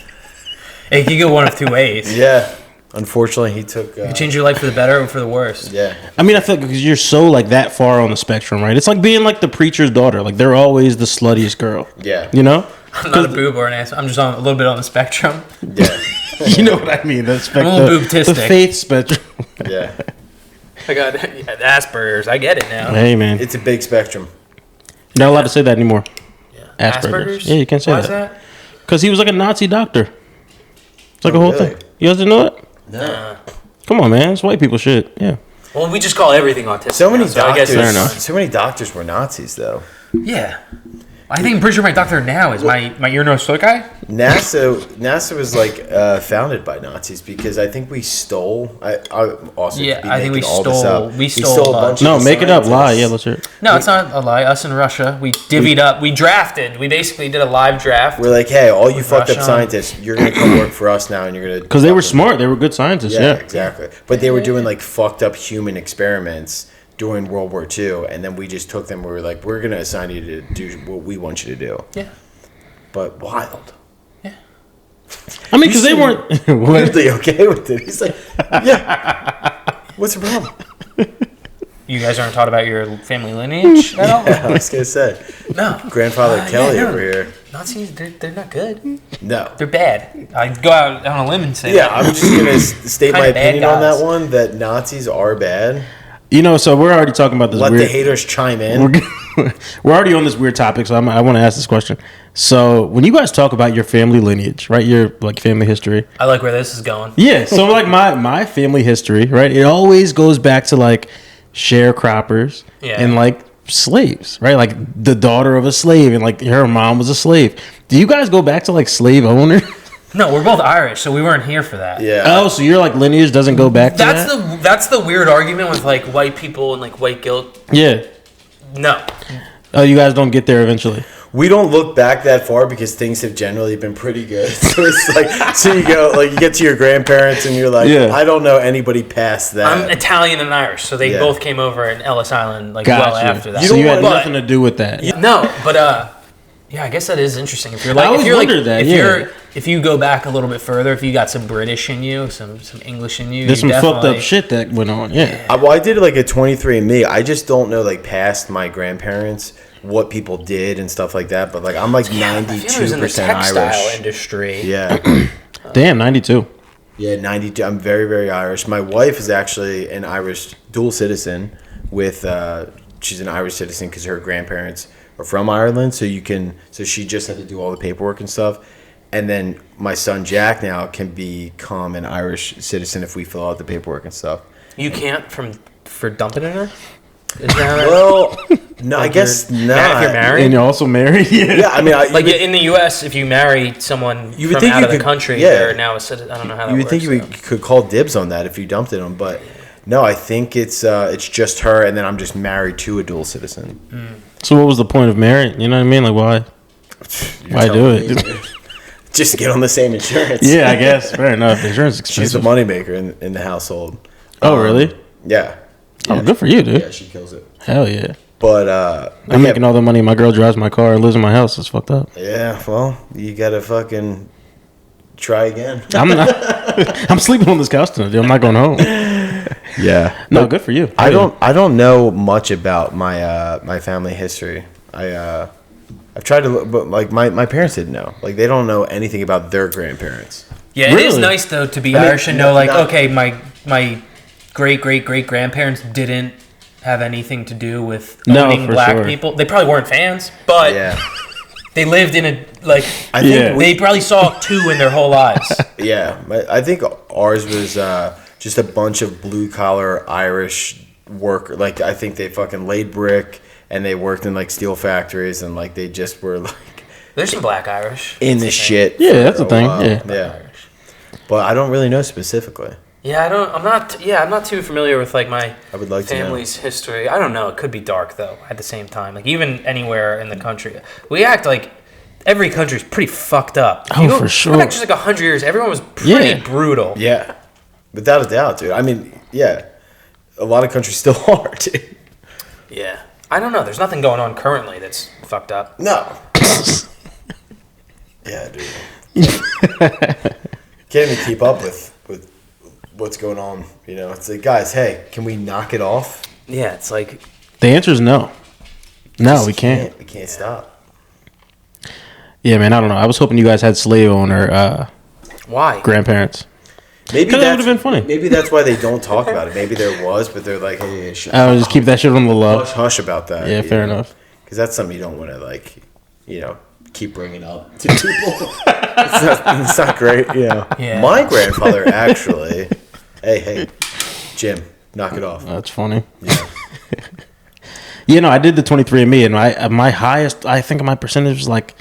Speaker 2: It could go one of 2 ways.
Speaker 3: Yeah, unfortunately, he took.
Speaker 2: You change your life for the better or for the worse.
Speaker 3: Yeah,
Speaker 1: I mean, I feel like because you're so like that far on the spectrum, right? It's like being like the preacher's daughter. Like they're always the sluttiest girl.
Speaker 3: yeah,
Speaker 1: You know?
Speaker 2: I'm not a boob or an ass. I'm just on a little bit on the spectrum.
Speaker 3: yeah,
Speaker 1: You know what I mean? The spectrum.
Speaker 2: I'm a little boobtistic.
Speaker 1: The faith spectrum.
Speaker 3: yeah.
Speaker 2: I got Asperger's. I get it now.
Speaker 1: Hey, man.
Speaker 3: It's a big spectrum.
Speaker 1: You're not allowed to say that anymore.
Speaker 2: Yeah.
Speaker 1: Asperger's. Yeah, you can't say
Speaker 2: Why is
Speaker 1: that. Because he was like a Nazi doctor. It's like
Speaker 3: Oh,
Speaker 1: a whole
Speaker 3: really?
Speaker 1: thing. You guys didn't know that?
Speaker 3: No.
Speaker 1: Come on, man. It's white people shit. Yeah.
Speaker 2: Well, we just call everything autistic.
Speaker 3: So many
Speaker 2: now, I guess
Speaker 3: doctors.
Speaker 1: Fair enough.
Speaker 3: So many doctors were Nazis, though.
Speaker 2: Yeah. I'm pretty sure my doctor now is my ear, nose, throat guy.
Speaker 3: NASA was like founded by Nazis because I think we stole. I also
Speaker 2: Yeah,
Speaker 3: could be
Speaker 2: I think we
Speaker 3: making all this
Speaker 2: stole-
Speaker 3: up.
Speaker 2: we stole a bunch.
Speaker 3: of
Speaker 1: No,
Speaker 3: the
Speaker 1: make it up. Lie.
Speaker 3: scientists.
Speaker 1: Yeah, let's hear it.
Speaker 2: No, it's not a lie. Us in Russia, we divvied up. We drafted. We basically did a live draft.
Speaker 3: We're like, hey, all you fucked up
Speaker 2: Russia.
Speaker 3: scientists, you're gonna come work for us now, and you're gonna.
Speaker 1: Because they were smart. They were good scientists.
Speaker 3: Yeah,
Speaker 1: Yeah.
Speaker 3: exactly. But they were doing like fucked up human experiments during World War II, and then we just took them. We were like, we're gonna assign you to do what we want you to do.
Speaker 2: Yeah.
Speaker 3: But wild.
Speaker 1: I mean, because they
Speaker 3: seem
Speaker 1: weren't. what?
Speaker 3: Weirdly okay with it. He's like, yeah. What's the problem?
Speaker 2: You guys aren't taught about your family lineage at all?
Speaker 3: I was gonna say,
Speaker 2: No.
Speaker 3: Grandfather Kelly
Speaker 2: yeah, no.
Speaker 3: over here.
Speaker 2: Nazis, they're not good.
Speaker 3: No.
Speaker 2: They're bad. I'd go out on a limb and say
Speaker 3: Yeah,
Speaker 2: that.
Speaker 3: I'm just gonna state my
Speaker 2: Kinda bad
Speaker 3: opinion on
Speaker 2: guys.
Speaker 3: that one. That Nazis are bad.
Speaker 1: You know, so we're already talking about this
Speaker 3: Let the
Speaker 1: weird.
Speaker 3: haters chime in.
Speaker 1: We're already on this weird topic, so I want to ask this question. So, when you guys talk about your family lineage, right? Your like family history.
Speaker 2: I like where this is going.
Speaker 1: Yeah. So, like my family history, right? It always goes back to like sharecroppers
Speaker 2: Yeah.
Speaker 1: and like slaves, right? Like the daughter of a slave, and like her mom was a slave. Do you guys go back to like slave owner?
Speaker 2: No, we're both Irish, so we weren't here for that.
Speaker 3: Yeah.
Speaker 1: Oh, so your like lineage doesn't go back to that?
Speaker 2: That's the weird argument with like white people and like white guilt.
Speaker 1: Yeah.
Speaker 2: No.
Speaker 1: Oh, you guys don't get there eventually.
Speaker 3: We don't look back that far because things have generally been pretty good. So it's like, so you go, like, you get to your grandparents and you're like,
Speaker 1: Yeah.
Speaker 3: I don't know anybody past that.
Speaker 2: I'm Italian and Irish, so they
Speaker 3: Yeah.
Speaker 2: both came over in Ellis Island like
Speaker 1: Gotcha.
Speaker 2: well after that.
Speaker 1: So you had
Speaker 2: But-
Speaker 1: nothing to do with that.
Speaker 2: No, but Yeah, I guess that is interesting. If you're
Speaker 1: I
Speaker 2: like,
Speaker 1: always wondered that.
Speaker 2: If you go back a little bit further, if you got some British in you, some English in you,
Speaker 1: There's some fucked
Speaker 2: definitely-
Speaker 1: up shit that went on. Yeah.
Speaker 3: Well, I did like a 23andMe. I just don't know like past my grandparents what people did and stuff like that. But like I'm like
Speaker 2: I feel it was in the
Speaker 3: 92%
Speaker 2: textile
Speaker 3: Irish.
Speaker 2: industry.
Speaker 3: Yeah.
Speaker 1: Damn, 92.
Speaker 3: Yeah, 92. I'm very, very Irish. My wife is actually an Irish dual citizen with, she's an Irish citizen because her grandparents are from Ireland. So she just had to do all the paperwork and stuff. And then my son Jack now can become an Irish citizen if we fill out the paperwork and stuff.
Speaker 2: You can't for dumping in her? Is that
Speaker 3: Well, no, I guess not.
Speaker 2: if you're married?
Speaker 1: And you're also married?
Speaker 3: Yeah, I mean,
Speaker 2: Like in the U.S., if you marry someone
Speaker 3: You would
Speaker 2: from
Speaker 3: think
Speaker 2: out
Speaker 3: you
Speaker 2: of the
Speaker 3: could-
Speaker 2: country,
Speaker 3: yeah.
Speaker 2: they're now a citizen. I don't know how that
Speaker 3: you would
Speaker 2: works.
Speaker 3: think you could call dibs on that if you dumped it on, but no, I think it's just her, and then I'm just married to a dual citizen.
Speaker 1: So what was the point of marrying? You know what I mean? Like, why do
Speaker 3: telling
Speaker 1: it?
Speaker 3: me. Just to get on the same insurance.
Speaker 1: Yeah, I guess. Fair enough. Insurance is
Speaker 3: She's the
Speaker 1: expensive.
Speaker 3: moneymaker in the household.
Speaker 1: Oh, really?
Speaker 3: Yeah.
Speaker 1: Oh, good for you, dude.
Speaker 3: Yeah, she kills it.
Speaker 1: Hell yeah.
Speaker 3: But
Speaker 1: I'm making all the money. My girl drives my car and lives in my house. It's fucked up.
Speaker 3: yeah, well, you gotta fucking try again.
Speaker 1: I'm not. I'm sleeping on this couch tonight, dude. I'm not going home.
Speaker 3: Yeah.
Speaker 1: No, good for you.
Speaker 3: I don't know much about my family history. I've tried to look, but like my parents didn't know. Like they don't know anything about their grandparents.
Speaker 2: Yeah, it is
Speaker 1: Really?
Speaker 2: nice though to be
Speaker 3: I mean,
Speaker 2: Irish and know like,
Speaker 3: not-
Speaker 2: okay, my great grandparents didn't have anything to do with
Speaker 1: No,
Speaker 2: owning
Speaker 1: for
Speaker 2: black
Speaker 1: sure.
Speaker 2: people. They probably weren't fans, but
Speaker 3: Yeah.
Speaker 2: they lived in a like.
Speaker 3: I think
Speaker 1: Yeah.
Speaker 2: They probably saw two in their whole lives.
Speaker 3: Yeah, I think ours was just a bunch of blue collar Irish worker. Like I think they fucking laid brick and they worked in like steel factories and like they just were like
Speaker 2: There's some black Irish
Speaker 3: in
Speaker 2: That's
Speaker 3: the
Speaker 2: thing.
Speaker 3: shit.
Speaker 1: Yeah,
Speaker 3: for
Speaker 1: that's the
Speaker 3: a
Speaker 1: thing,
Speaker 3: while.
Speaker 1: yeah.
Speaker 3: Yeah,
Speaker 2: Irish.
Speaker 3: but I don't really know specifically.
Speaker 2: Yeah, I'm not too familiar with like my
Speaker 3: I would like to know.
Speaker 2: family's history. I don't know. It could be dark though. At the same time, like even anywhere in the country, we act like every country's pretty fucked up. If
Speaker 1: Oh,
Speaker 2: you go
Speaker 1: for sure.
Speaker 2: Back just like 100 years, everyone was pretty
Speaker 1: Yeah.
Speaker 2: brutal.
Speaker 3: Yeah, without a doubt, dude. I mean, yeah, a lot of countries still are, dude.
Speaker 2: Yeah. I don't know. There's nothing going on currently that's fucked up.
Speaker 3: No. Yeah, dude. Can't even keep up with what's going on. You know, it's like, guys, hey, can we knock it off?
Speaker 2: Yeah, it's like
Speaker 1: The answer is no. No, we can't.
Speaker 3: We can't stop.
Speaker 1: Yeah, man, I don't know. I was hoping you guys had slave owner
Speaker 2: why?
Speaker 1: grandparents.
Speaker 3: Maybe
Speaker 1: 'Cause that
Speaker 3: that's
Speaker 1: would've been funny.
Speaker 3: Maybe that's why they don't talk about it. Maybe there was, but they're like, hey,
Speaker 1: I would just keep that shit on the low.
Speaker 3: hush, hush about that.
Speaker 1: Yeah,
Speaker 3: you
Speaker 1: fair
Speaker 3: know?
Speaker 1: enough.
Speaker 3: Because that's something you don't want to like, you know, keep bringing up to people. it's not great. You know,
Speaker 2: Yeah.
Speaker 3: my grandfather actually. Hey, Jim, knock it off.
Speaker 1: That's funny.
Speaker 3: Yeah.
Speaker 1: You know, I did the 23andMe, and my highest, I think my percentage was like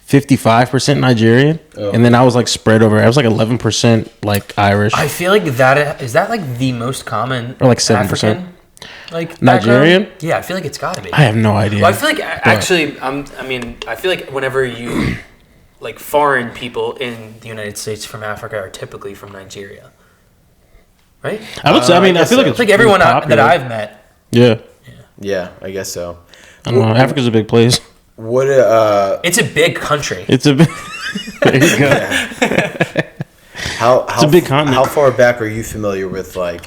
Speaker 1: 55% Nigerian,
Speaker 3: Oh.
Speaker 1: and then I was like spread over. I was like 11% like Irish
Speaker 2: I feel like that is that like the most common
Speaker 1: Or like 7%.
Speaker 2: African, like
Speaker 1: Nigerian?
Speaker 2: background? Yeah, I feel like it's got to be.
Speaker 1: I have no idea.
Speaker 2: Well, I feel like actually, I feel like whenever you like foreign people in the United States from Africa are typically from Nigeria, right?
Speaker 1: I would say. I mean, I
Speaker 3: guess
Speaker 1: feel like
Speaker 3: so.
Speaker 1: it's
Speaker 2: It's like everyone
Speaker 1: pretty
Speaker 2: that
Speaker 1: popular.
Speaker 2: I've met.
Speaker 1: Yeah,
Speaker 3: Yeah, I guess so.
Speaker 1: I don't know. Africa's a big place.
Speaker 3: What
Speaker 2: It's a big country.
Speaker 1: It's a big. There you go.
Speaker 3: how
Speaker 1: a big continent.
Speaker 3: How far back are you familiar with like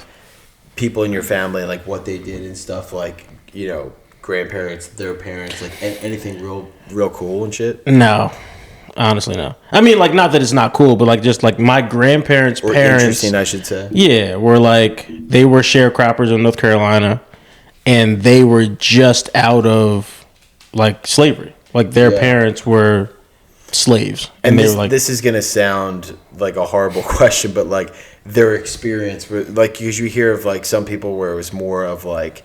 Speaker 3: people in your family, like what they did and stuff, like, you know, grandparents, their parents, like anything real cool and shit?
Speaker 1: No, honestly, no. I mean, like, not that it's not cool, but like just like my grandparents'
Speaker 3: Or
Speaker 1: parents.
Speaker 3: interesting, I should say.
Speaker 1: Yeah, were like they were sharecroppers in North Carolina, and they were just out of like slavery. Like their
Speaker 3: Yeah.
Speaker 1: parents were slaves,
Speaker 3: And
Speaker 1: they
Speaker 3: this,
Speaker 1: were like,
Speaker 3: this is gonna sound like a horrible question, but like their experience, with, like, because you hear of like some people where it was more of like,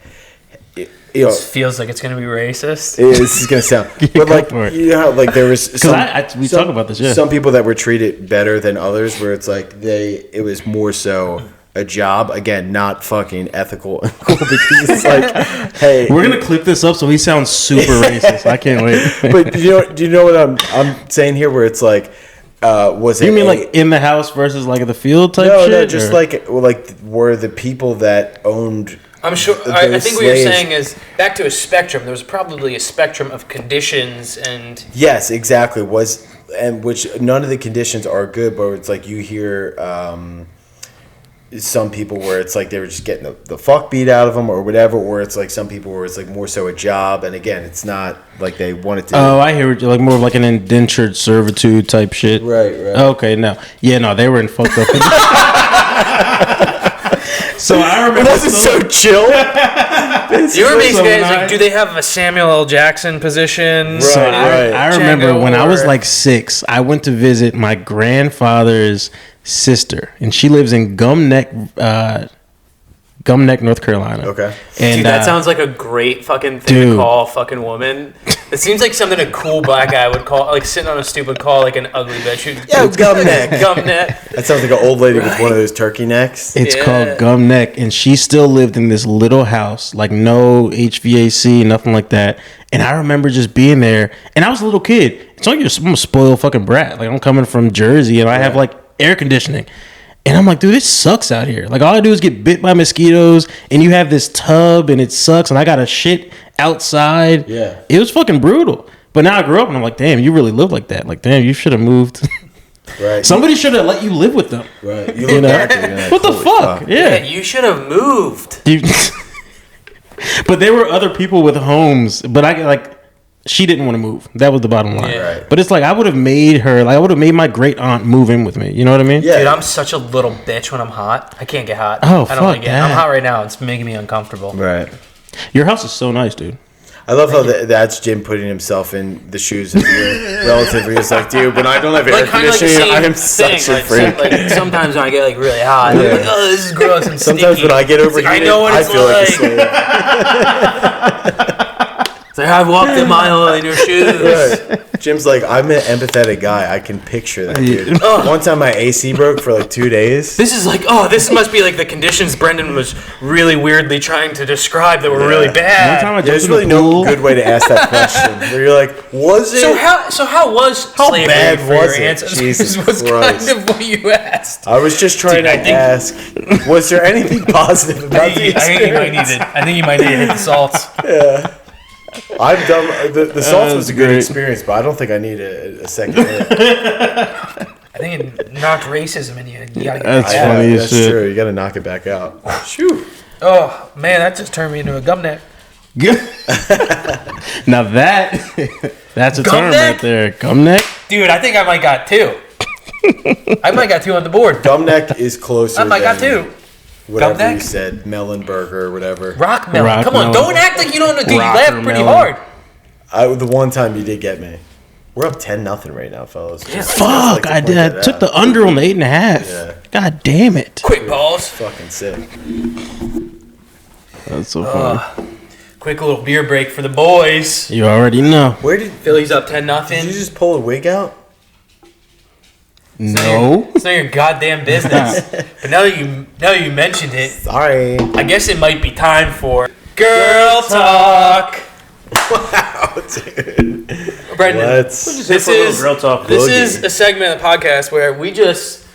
Speaker 3: you know,
Speaker 2: This feels like it's gonna be racist.
Speaker 3: this is gonna sound, but
Speaker 1: Go
Speaker 3: like,
Speaker 1: for it.
Speaker 3: you know how like there was
Speaker 1: because we talk about this. Yeah,
Speaker 3: some people that were treated better than others, where it's like it was more so a job, again, not fucking ethical and cool, because it's like, hey,
Speaker 1: we're gonna clip this up so he sounds super racist. I can't wait.
Speaker 3: but do you know what I'm saying here, where it's like, was it
Speaker 1: You mean like in the house versus like in the field type
Speaker 3: no,
Speaker 1: shit?
Speaker 3: no, just
Speaker 1: or-
Speaker 3: like were the people that owned
Speaker 2: I'm sure. I think what you're saying is back to a spectrum. There was probably a spectrum of conditions and.
Speaker 3: Yes, exactly. Which none of the conditions are good, but it's like you hear some people where it's like they were just getting the fuck beat out of them or whatever, or it's like some people where it's like more so a job, and again, it's not like they wanted to.
Speaker 1: Oh, I hear what like more of like an indentured servitude type shit.
Speaker 3: Right.
Speaker 1: Okay, no, they were in fucked up. So I remember
Speaker 3: this is so chill.
Speaker 2: You were basically like, do they have a Samuel L. Jackson position?
Speaker 3: Right,
Speaker 1: So
Speaker 3: right.
Speaker 1: I remember when I was like 6, I went to visit my grandfather's sister, and she lives in Gum Neck, North Carolina.
Speaker 3: Okay.
Speaker 1: And
Speaker 2: Dude, that sounds like a great fucking thing to call a fucking woman. It seems like something a cool black guy would call, like sitting on a stupid call, like an ugly bitch.
Speaker 3: Yeah, Gum Neck.
Speaker 2: Gum Neck.
Speaker 3: That sounds like an old lady with one of those turkey necks.
Speaker 1: It's called Gum Neck, and she still lived in this little house, like no HVAC, nothing like that. And I remember just being there, and I was a little kid. It's like I'm a spoiled fucking brat. Like I'm coming from Jersey, and I have like air conditioning. And I'm like, dude, this sucks out here. Like, all I do is get bit by mosquitoes, and you have this tub, and it sucks, and I got to shit outside.
Speaker 3: Yeah.
Speaker 1: It was fucking brutal. But now I grew up, and I'm like, damn, you really live like that. Like, damn, you should have moved.
Speaker 3: Right.
Speaker 1: Somebody should have let you live with them.
Speaker 3: Right. You look back and you're like,
Speaker 1: What the
Speaker 3: holy
Speaker 1: fuck? Yeah.
Speaker 2: You should have moved.
Speaker 1: But there were other people with homes, but she didn't want to move. That was the bottom line.
Speaker 2: Yeah.
Speaker 3: Right.
Speaker 1: But it's like I would have made my great aunt move in with me. You know what I mean?
Speaker 3: Yeah.
Speaker 2: Dude, I'm such a little bitch when I'm hot. I can't get hot.
Speaker 1: Oh,
Speaker 2: I don't
Speaker 1: fuck
Speaker 2: like it.
Speaker 1: that.
Speaker 2: I'm hot right now. It's making me uncomfortable.
Speaker 3: Right.
Speaker 1: Your house is so nice, dude.
Speaker 3: I love how that's Jim putting himself in the shoes of your relative. Where he's like, dude, when I don't have air
Speaker 2: Like kind of like the
Speaker 3: conditioning, I
Speaker 2: same
Speaker 3: am such a
Speaker 2: thing.
Speaker 3: freak.
Speaker 2: Like sometimes when I get like really hot, I'm like, oh, this is gross and
Speaker 3: Sometimes
Speaker 2: stinky.
Speaker 3: when I get
Speaker 2: It's like,
Speaker 3: overheated,
Speaker 2: I know what
Speaker 3: I
Speaker 2: it's
Speaker 3: feel like a slave.
Speaker 2: It's like I've walked a mile in your shoes.
Speaker 3: Right. Jim's like, I'm an empathetic guy. I can picture that, dude. One time my AC broke for like 2 days.
Speaker 2: This is like, this must be like the conditions Brendan was really weirdly trying to describe that were really
Speaker 1: One
Speaker 2: bad.
Speaker 1: time I
Speaker 3: There's
Speaker 1: jumped in
Speaker 3: really
Speaker 1: the
Speaker 3: no
Speaker 1: pool.
Speaker 3: good way to ask that question. Where you're like, was it?
Speaker 2: So how was slavery
Speaker 3: bad
Speaker 2: for
Speaker 3: was
Speaker 2: your
Speaker 3: it?
Speaker 2: ancestors?
Speaker 3: Jesus
Speaker 2: was
Speaker 3: Christ.
Speaker 2: kind of what you asked.
Speaker 3: I was just trying
Speaker 2: Dude, I
Speaker 3: to
Speaker 2: think-
Speaker 3: ask, was there anything positive about the
Speaker 2: I think you might
Speaker 3: experience?
Speaker 2: need it. I think you might need to hit the salts.
Speaker 3: I've done the salts was a good
Speaker 1: great.
Speaker 3: experience, but I don't think I need a second hit.
Speaker 2: I think it knocked racism in you. You gotta get
Speaker 1: That's
Speaker 2: that out.
Speaker 1: funny as
Speaker 3: That's
Speaker 1: shit.
Speaker 3: true. You got to knock it back out. Shoot.
Speaker 2: Oh man, that just turned me into a gum neck.
Speaker 1: Now that's a
Speaker 2: Gum
Speaker 1: term
Speaker 2: neck?
Speaker 1: right there. Gum neck?
Speaker 2: Dude, I think I might got 2. I might got 2 on the board.
Speaker 3: Gum neck is closer.
Speaker 2: I might got
Speaker 3: than
Speaker 2: 2.
Speaker 3: Whatever
Speaker 2: Gum
Speaker 3: you
Speaker 2: neck?
Speaker 3: said, melon burger or whatever.
Speaker 2: Rock melon.
Speaker 1: Rock
Speaker 2: Come on,
Speaker 1: melon.
Speaker 2: don't act like you don't know. Dude, you
Speaker 1: Rocker
Speaker 2: laughed pretty
Speaker 1: melon.
Speaker 2: hard.
Speaker 3: The one time you did get me. We're up 10-0 right now, fellas. Just
Speaker 1: Fuck!
Speaker 3: like to
Speaker 1: I
Speaker 3: point
Speaker 1: did.
Speaker 3: that
Speaker 1: I took
Speaker 3: out.
Speaker 1: the under on the 8.5.
Speaker 3: Yeah.
Speaker 1: God damn it!
Speaker 2: Quick balls.
Speaker 3: Fucking sick.
Speaker 1: That's so funny.
Speaker 2: Quick little beer break for the boys.
Speaker 1: You already know.
Speaker 3: Where did
Speaker 2: Philly's up 10-0.
Speaker 3: you just pull a wig out?
Speaker 1: No.
Speaker 2: It's not your goddamn business. But now you mentioned it,
Speaker 3: Sorry.
Speaker 2: I guess it might be time for girl talk.
Speaker 3: Wow, dude.
Speaker 2: Brendan,
Speaker 3: Let's.
Speaker 2: this is
Speaker 1: girl talk.
Speaker 2: this is a segment of the podcast where we just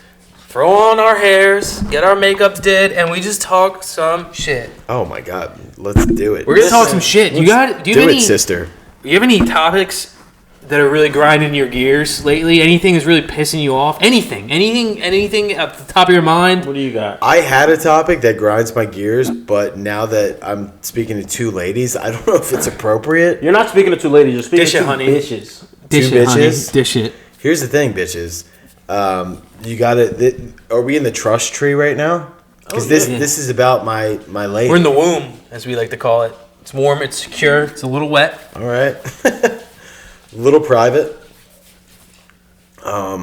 Speaker 2: throw on our hairs, get our makeups did, and we just talk some shit.
Speaker 3: Oh my god. Let's do it.
Speaker 2: We're gonna talk some shit. Do you have
Speaker 3: Do
Speaker 2: any
Speaker 3: it, sister.
Speaker 2: Do you have any topics that are really grinding your gears lately? Anything that's really pissing you off? Anything at the top of your mind?
Speaker 1: What do you got?
Speaker 3: I had a topic that grinds my gears, but now that I'm speaking to 2 ladies, I don't know if it's appropriate.
Speaker 1: You're not speaking to 2 ladies. You're speaking
Speaker 2: Dish
Speaker 1: to
Speaker 2: it,
Speaker 1: 2
Speaker 2: honey.
Speaker 1: bitches.
Speaker 2: Dish
Speaker 3: Two
Speaker 2: it, honey.
Speaker 3: bitches?
Speaker 2: Dish it.
Speaker 3: Here's the thing, bitches. You got to. Are we in the trust tree right now? Because this is about my lady.
Speaker 2: We're in the womb, as we like to call it. It's warm. It's secure. It's a little wet.
Speaker 3: All right. Little private. All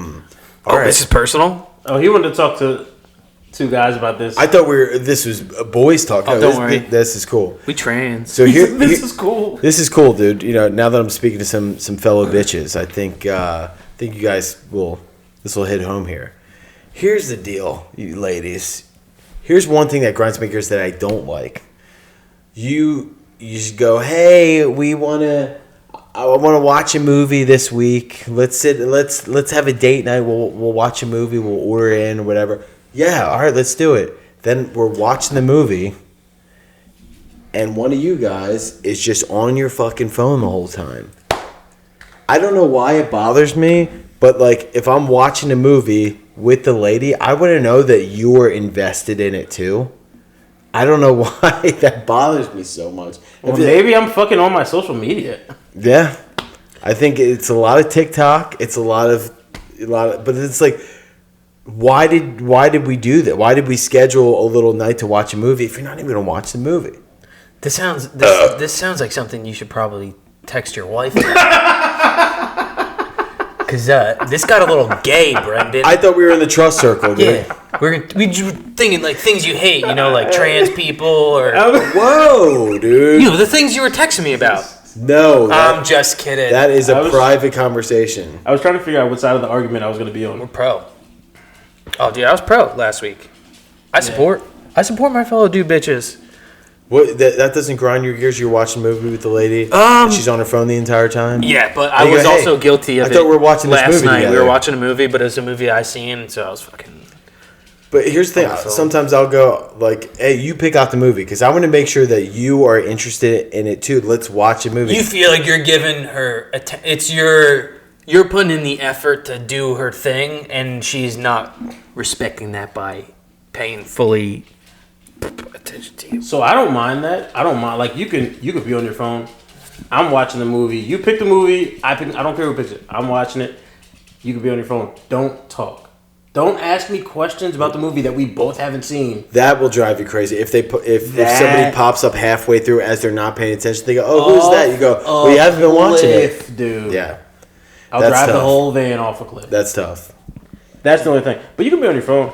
Speaker 3: right.
Speaker 2: This is personal.
Speaker 1: Oh, he wanted to talk to 2 guys about this.
Speaker 3: I thought this was a boys talk.
Speaker 2: Oh,
Speaker 3: No,
Speaker 2: don't
Speaker 3: this,
Speaker 2: worry.
Speaker 3: This is cool.
Speaker 2: We trans.
Speaker 3: So here,
Speaker 1: This is cool.
Speaker 3: This is cool, dude. You know, now that I'm speaking to some fellow bitches, I think you guys will. This will hit home here. Here's the deal, you ladies. Here's one thing that grinds my gears that I don't like. You just go, hey, I want to watch a movie this week. Let's have a date night. We'll watch a movie. We'll order in or whatever. Yeah, all right, let's do it. Then we're watching the movie, and one of you guys is just on your fucking phone the whole time. I don't know why it bothers me, but like if I'm watching a movie with the lady, I want to know that you are invested in it too. I don't know why that bothers me so much.
Speaker 1: Well, maybe I'm fucking on my social media.
Speaker 3: Yeah, I think it's a lot of TikTok. It's a lot of, but it's like, why did we do that? Why did we schedule a little night to watch a movie if you're not even gonna watch the movie?
Speaker 2: This sounds like something you should probably text your wife. Because this got a little gay, Brendan.
Speaker 3: I thought we were in the trust circle, dude.
Speaker 2: Yeah, we were thinking like things you hate, like trans people or
Speaker 3: Whoa, dude.
Speaker 2: the things you were texting me about.
Speaker 3: No,
Speaker 2: I'm just kidding.
Speaker 3: That is a private conversation.
Speaker 1: I was trying to figure out what side of the argument I was going to be on.
Speaker 2: We're pro. Oh, dude, I was pro last week. I support my fellow dude bitches.
Speaker 3: What that doesn't grind your gears? You're watching a movie with the lady, and she's on her phone the entire time.
Speaker 2: Yeah, but I was also guilty of it.
Speaker 3: I thought we were watching this movie
Speaker 2: last night.
Speaker 3: together.
Speaker 2: We were watching a movie, but it was a movie I seen, so I was fucking.
Speaker 3: But here's the thing. Sometimes I'll go like, "Hey, you pick out the movie," because I want to make sure that you are interested in it too. Let's watch a movie.
Speaker 2: You feel like you're giving her you're putting in the effort to do her thing, and she's not respecting that by paying fully attention to you.
Speaker 1: So I don't mind that. I don't mind. Like you could be on your phone. I'm watching the movie. You pick the movie. I don't care who picks it. I'm watching it. You could be on your phone. Don't talk. Don't ask me questions about the movie that we both haven't seen.
Speaker 3: That will drive you crazy. If somebody pops up halfway through as they're not paying attention, they go, "Oh, who's that?" You go, "Well, you haven't been watching it,
Speaker 1: dude."
Speaker 3: Yeah,
Speaker 1: I'll drive the whole van off a cliff.
Speaker 3: That's tough.
Speaker 1: That's the only thing. But you can be on your phone.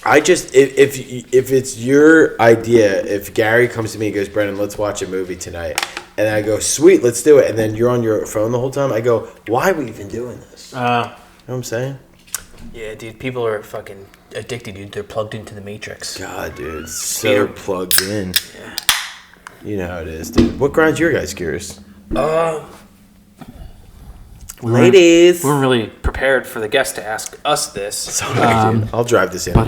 Speaker 3: I just if it's your idea, if Gary comes to me and goes, "Brendan, let's watch a movie tonight," and I go, "Sweet, let's do it," and then you're on your phone the whole time, I go, "Why are we even doing this?" You know what I'm saying?
Speaker 2: Yeah, dude, people are fucking addicted, dude. They're plugged into the Matrix.
Speaker 3: God, dude, so plugged in. Yeah. You know how it is, dude. What grinds your guys' gears? Ladies.
Speaker 2: We weren't really prepared for the guest to ask us this.
Speaker 3: Sorry, dude. I'll drive this in.
Speaker 2: But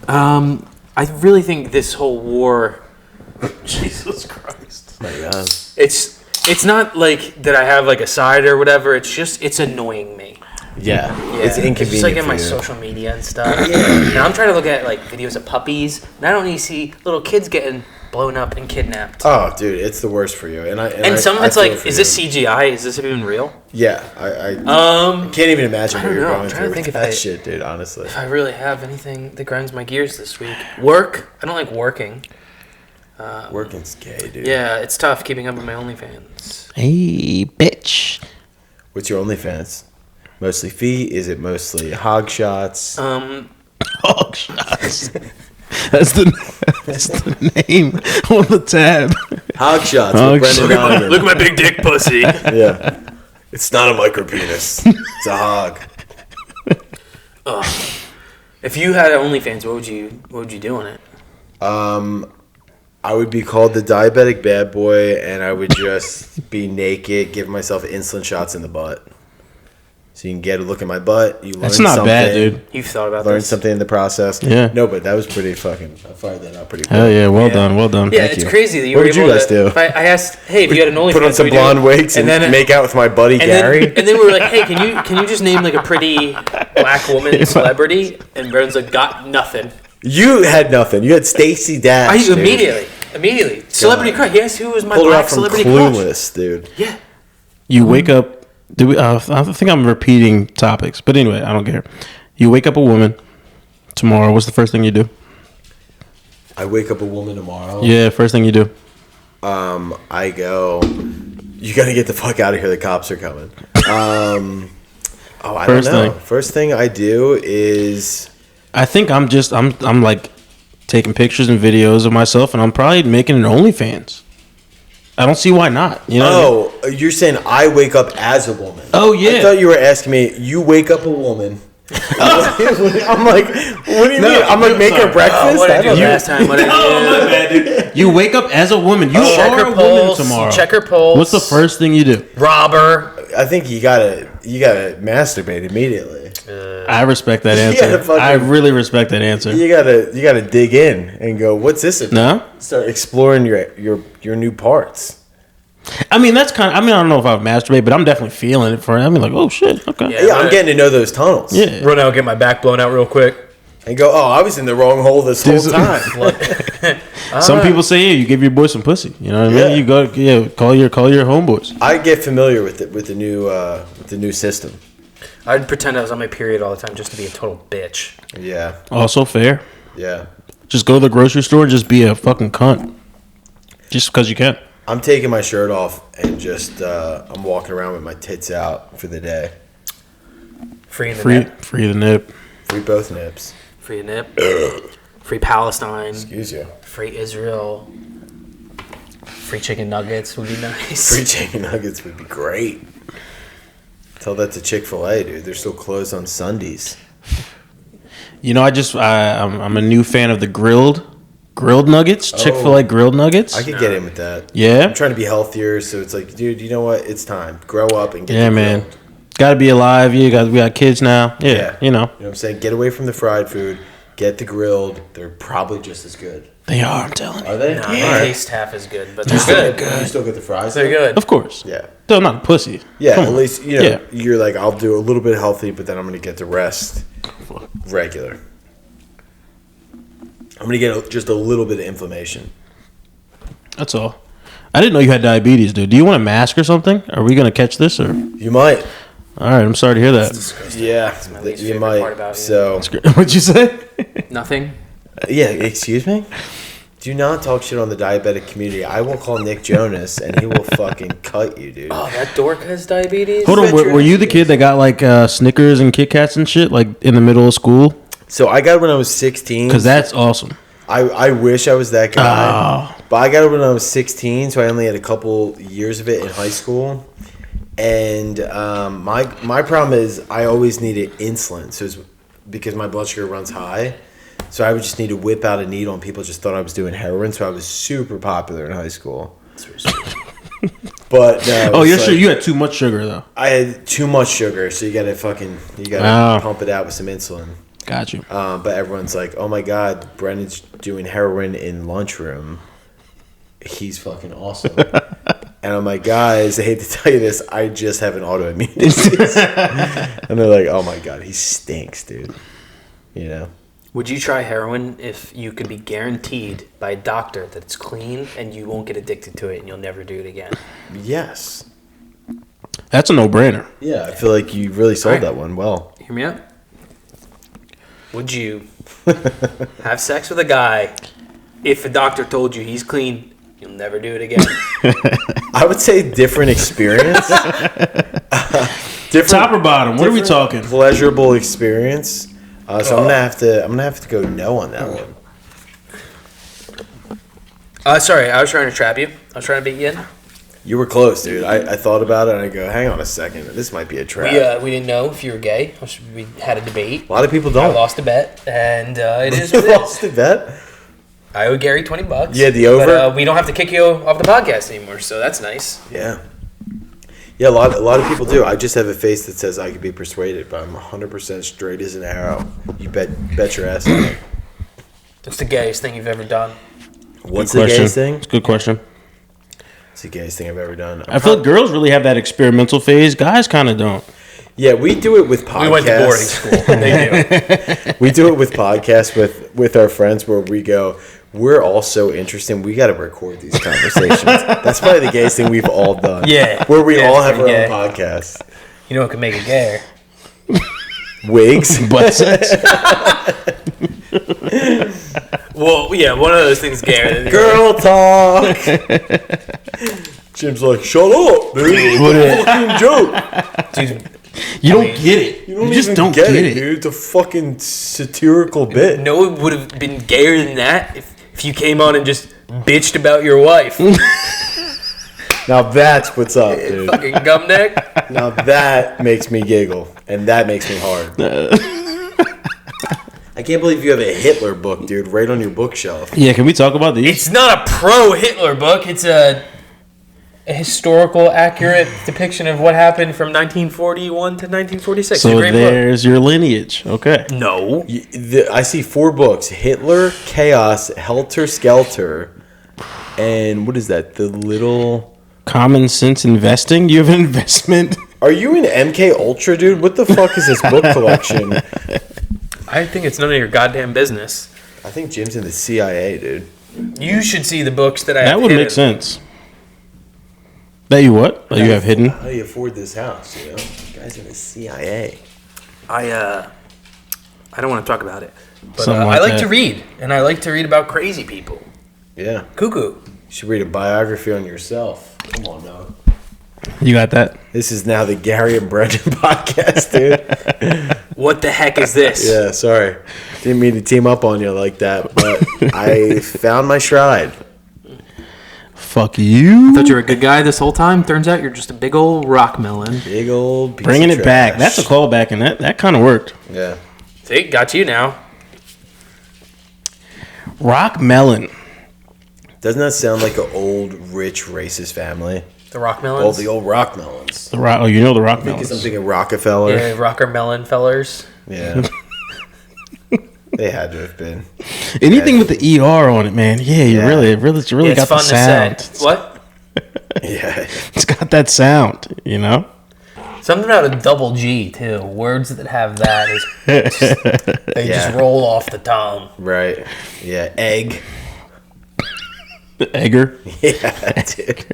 Speaker 2: I really think this whole war.
Speaker 1: Jesus Christ!
Speaker 3: My God.
Speaker 2: It's not like that I have like a side or whatever. It's annoying me.
Speaker 3: Yeah. It's inconvenient.
Speaker 2: It's just like in my social media and stuff. And I'm trying to look at like videos of puppies, and I don't need to see little kids getting blown up and kidnapped.
Speaker 3: Oh, dude, it's the worst for you. And
Speaker 2: some of it's like, is this CGI? Is this even real?
Speaker 3: Yeah, I can't even imagine what you're going through with that shit, dude. Honestly,
Speaker 2: if I really have anything that grinds my gears this week, work. I don't like working.
Speaker 3: Working's gay, dude.
Speaker 2: Yeah, it's tough keeping up with my OnlyFans.
Speaker 1: Hey, bitch.
Speaker 3: What's your OnlyFans? Mostly feet? Is it mostly hog shots?
Speaker 1: Hog shots. That's the name on the tab.
Speaker 3: Hog shots with Brendan Donegan.
Speaker 2: Look at my big dick pussy.
Speaker 3: Yeah. It's not a micro penis. It's a hog.
Speaker 2: If you had OnlyFans, what would you do on it?
Speaker 3: I would be called the diabetic bad boy, and I would just be naked, give myself insulin shots in the butt. So you can get a look at my butt. You learn
Speaker 1: That's not bad, dude.
Speaker 2: You've thought about
Speaker 3: Learn
Speaker 2: this.
Speaker 3: something in the process.
Speaker 1: Yeah.
Speaker 3: No, but that was pretty fucking. I fired that out pretty well.
Speaker 1: Hell yeah, well done.
Speaker 2: Yeah,
Speaker 3: Thank
Speaker 2: it's
Speaker 3: you.
Speaker 2: crazy that you
Speaker 3: What
Speaker 2: were
Speaker 3: would
Speaker 2: able
Speaker 3: you guys
Speaker 2: to.
Speaker 3: do?
Speaker 2: If I asked, hey, if you had an OnlyFans,
Speaker 3: Put on some blonde wigs and make out with my buddy Gary.
Speaker 2: And then we were like, hey, can you just name like a pretty black woman celebrity? And Brendan's like, got nothing.
Speaker 3: You had nothing. You had Stacey Dash. Dude.
Speaker 2: Immediately. Celebrity crush. Yes, who was my
Speaker 3: Pulled her
Speaker 2: black
Speaker 3: out from
Speaker 2: celebrity
Speaker 3: Clueless, dude.
Speaker 2: Yeah.
Speaker 1: You wake up. I think I'm repeating topics, but anyway, I don't care. You wake up a woman tomorrow. What's the first thing you do?
Speaker 3: I wake up a woman tomorrow.
Speaker 1: Yeah, first thing you do.
Speaker 3: I go. You got to get the fuck out of here. The cops are coming. I don't know. First thing I do is.
Speaker 1: I think I'm like taking pictures and videos of myself, and I'm probably making an OnlyFans. I don't see why not. You know?
Speaker 3: Oh, you're saying I wake up as a woman?
Speaker 1: Oh yeah.
Speaker 3: I thought you were asking me. You wake up a woman. I'm like, what do you mean? I'm like, make her breakfast.
Speaker 2: What did I do last time? What did I do?
Speaker 1: Bad, dude. You wake up as a woman. You
Speaker 2: check
Speaker 1: are
Speaker 2: her
Speaker 1: a
Speaker 2: pulse,
Speaker 1: woman tomorrow.
Speaker 2: Check her pulse.
Speaker 1: What's the first thing you do?
Speaker 2: Rob her.
Speaker 3: I think you gotta masturbate immediately.
Speaker 1: I respect that answer. I really respect that answer.
Speaker 3: You gotta dig in and go, what's this about?
Speaker 1: No?
Speaker 3: Start exploring your new parts.
Speaker 1: I mean, that's kind of. I mean, I don't know if I would masturbate, but I'm definitely feeling it for it. I mean, like, oh shit, okay.
Speaker 3: Yeah, I'm getting to know those tunnels.
Speaker 1: Yeah.
Speaker 2: Run out, get my back blown out real quick.
Speaker 3: And go, oh, I was in the wrong hole this whole time.
Speaker 1: Some people say, yeah, you give your boy some pussy. You know what I mean? You go, call your homeboys.
Speaker 3: I get familiar with the new system.
Speaker 2: I'd pretend I was on my period all the time just to be a total bitch.
Speaker 3: Yeah.
Speaker 1: Also fair.
Speaker 3: Yeah.
Speaker 1: Just go to the grocery store and just be a fucking cunt. Just because you can.
Speaker 3: I'm taking my shirt off and just I'm walking around with my tits out for the day.
Speaker 2: Free the nip.
Speaker 1: Free the nip.
Speaker 3: Free both nips.
Speaker 2: Free a nip. Free Palestine.
Speaker 3: Excuse you.
Speaker 2: Free Israel. Free chicken nuggets would be nice.
Speaker 3: Free chicken nuggets would be great. Tell that to Chick-fil-A, dude. They're still closed on Sundays.
Speaker 1: You know, I'm a new fan of the grilled nuggets. Chick-fil-A grilled nuggets.
Speaker 3: I could get in with that.
Speaker 1: Yeah.
Speaker 3: I'm trying to be healthier, so it's like, dude, you know what? It's time. Grow up and get
Speaker 1: Yeah, man. Got to be alive. We got kids now. Yeah, you know.
Speaker 3: You know what I'm saying? Get away from the fried food. Get the grilled. They're probably just as good.
Speaker 1: They are, I'm telling you.
Speaker 3: Are they?
Speaker 2: No, they taste half as good, but they're good.
Speaker 3: You still get the fries?
Speaker 2: They're good.
Speaker 1: Of course.
Speaker 3: Yeah.
Speaker 1: They're not a pussy.
Speaker 3: Yeah,
Speaker 1: Come
Speaker 3: at
Speaker 1: on.
Speaker 3: least, you're like, I'll do a little bit healthy, but then I'm going to get the rest regular. I'm going to get just a little bit of inflammation.
Speaker 1: That's all. I didn't know you had diabetes, dude. Do you want a mask or something? Are we going to catch this? Or?
Speaker 3: You might.
Speaker 1: All right, I'm sorry to hear that.
Speaker 3: Yeah,
Speaker 2: my least
Speaker 3: you
Speaker 2: favorite
Speaker 3: might.
Speaker 2: part about you.
Speaker 3: So,
Speaker 1: What'd you say?
Speaker 2: Nothing.
Speaker 3: yeah, excuse me? Do not talk shit on the diabetic community. I will call Nick Jonas, and he will fucking cut you, dude.
Speaker 2: Oh, that dork has diabetes?
Speaker 1: Hold on, were you the kid that got like Snickers and Kit Kats and shit like in the middle of school?
Speaker 3: So I got it when I was 16.
Speaker 1: Because that's awesome.
Speaker 3: I wish I was that guy. But I got it when I was 16, so I only had a couple years of it in high school. And my problem is I always needed insulin, so it's because my blood sugar runs high. So I would just need to whip out a needle, and people just thought I was doing heroin. So I was super popular in high school. But
Speaker 1: you had too much sugar though.
Speaker 3: I had too much sugar, so you gotta pump it out with some insulin.
Speaker 1: Got you.
Speaker 3: But everyone's like, "Oh my God, Brendan's doing heroin in lunchroom. He's fucking awesome." And I'm like, guys, I hate to tell you this, I just have an autoimmune disease. And they're like, "Oh my God, he stinks, dude." You know.
Speaker 2: Would you try heroin if you could be guaranteed by a doctor that it's clean and you won't get addicted to it and you'll never do it again?
Speaker 3: Yes.
Speaker 1: That's a no-brainer.
Speaker 3: Yeah, I feel like you really sold that one well.
Speaker 2: Hear me out. Would you have sex with a guy if a doctor told you he's clean, you'll never do it again?
Speaker 3: I would say different experience. Different,
Speaker 1: top or bottom? What are we talking?
Speaker 3: Pleasurable experience. So I'm gonna have to go no on that one.
Speaker 2: Sorry, I was trying to trap you. I was trying to beat you in.
Speaker 3: You were close, dude. I thought about it and I go, hang on a second, this might be a trap.
Speaker 2: We didn't know if you were gay. We had a debate.
Speaker 3: A lot of people
Speaker 2: I
Speaker 3: don't.
Speaker 2: lost a bet, and it is
Speaker 3: You
Speaker 2: what it
Speaker 3: lost
Speaker 2: is.
Speaker 3: a bet?
Speaker 2: I owe Gary $20.
Speaker 3: Yeah, the over?
Speaker 2: But we don't have to kick you off the podcast anymore, so that's nice.
Speaker 3: Yeah. Yeah, a lot of people do. I just have a face that says I could be persuaded, but I'm 100% straight as an arrow. You bet your ass on it.
Speaker 2: What's the gayest thing you've ever done?
Speaker 3: What's the gayest thing?
Speaker 1: It's a good question.
Speaker 3: It's the gayest thing I've ever done.
Speaker 1: I feel like girls really have that experimental phase. Guys kind of don't.
Speaker 3: Yeah, we do it with podcasts.
Speaker 2: We went to boarding school. They do.
Speaker 3: We do it with podcasts with our friends where we go, we're all so interesting. We got to record these conversations. That's probably the gayest thing we've all done.
Speaker 2: Yeah.
Speaker 3: Where we all have our
Speaker 2: gay.
Speaker 3: own podcasts.
Speaker 2: You know what could make it gayer?
Speaker 3: Wigs.
Speaker 1: Butt sex.
Speaker 2: Well, yeah, one of those things gayer.
Speaker 3: Girl talk. Jim's like, shut up, dude. It's a fucking joke.
Speaker 2: Dude,
Speaker 1: You don't get it. You just don't get it.
Speaker 3: dude. It's a fucking satirical bit.
Speaker 2: no one would have been gayer than that if you came on and just bitched about your wife.
Speaker 3: Now that's what's up, dude.
Speaker 2: Fucking gum neck.
Speaker 3: Now that makes me giggle, and that makes me hard. I can't believe you have a Hitler book, dude, right on your bookshelf.
Speaker 1: Yeah, can we talk about these?
Speaker 2: It's not a pro Hitler book. It's a a historical, accurate depiction of what happened from 1941 to 1946.
Speaker 1: So
Speaker 2: It's a great
Speaker 1: there's your lineage. Okay.
Speaker 2: book. No.
Speaker 3: I see 4 books: Hitler, Chaos, Helter Skelter, and what is that? The Little.
Speaker 1: Common sense investing. You have an investment.
Speaker 3: Are you an MK Ultra, dude? What the fuck is this book collection?
Speaker 2: I think it's none of your goddamn business.
Speaker 3: I think Jim's in the CIA, dude.
Speaker 2: You should see the books that I have
Speaker 1: That would
Speaker 2: hidden.
Speaker 1: make sense. That you what? That you have hidden?
Speaker 3: How do you afford this house? You know, you guys in the CIA.
Speaker 2: I don't want to talk about it, but
Speaker 1: Something
Speaker 2: I
Speaker 1: like
Speaker 2: like
Speaker 1: that.
Speaker 2: to read, and I like to read about crazy people.
Speaker 3: Yeah,
Speaker 2: Cuckoo.
Speaker 3: you should read a biography on yourself. Come on, now.
Speaker 1: You got that?
Speaker 3: This is now the Gary and Brendan podcast, dude.
Speaker 2: What the heck is this?
Speaker 3: Yeah, sorry. Didn't mean to team up on you like that, but I found my stride.
Speaker 1: Fuck you.
Speaker 2: Thought you were a good guy this whole time. Turns out you're just a big old rock melon.
Speaker 3: Big old piece
Speaker 1: Bringing
Speaker 3: of
Speaker 1: it back.
Speaker 3: trash.
Speaker 1: That's a callback, and that kind of worked.
Speaker 3: Yeah.
Speaker 2: See, got you now.
Speaker 1: Rock melon.
Speaker 3: Doesn't that sound like an old, rich, racist family?
Speaker 2: The rock
Speaker 3: Oh,
Speaker 2: melons.
Speaker 3: the old rock melons.
Speaker 1: The rock. Oh, you know the rock
Speaker 3: Because I'm
Speaker 1: melons.
Speaker 3: thinking Rockefeller.
Speaker 2: Yeah, rocker melon fellers.
Speaker 3: Yeah. They had to have been.
Speaker 1: Anything with the ER on it, man. Yeah, you
Speaker 3: Yeah.
Speaker 1: really
Speaker 2: It's
Speaker 1: got
Speaker 2: fun
Speaker 1: the
Speaker 2: to
Speaker 1: sound.
Speaker 2: say. What?
Speaker 3: Yeah.
Speaker 1: It's got that sound, you know.
Speaker 2: Something about a double G too. Words that have that is they
Speaker 3: Yeah.
Speaker 2: just roll off the tongue.
Speaker 3: Right. Yeah. Egg.
Speaker 1: The Egger.
Speaker 3: Yeah, dude.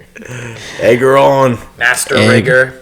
Speaker 3: Egger on.
Speaker 2: Master
Speaker 1: Egg.
Speaker 2: rigger.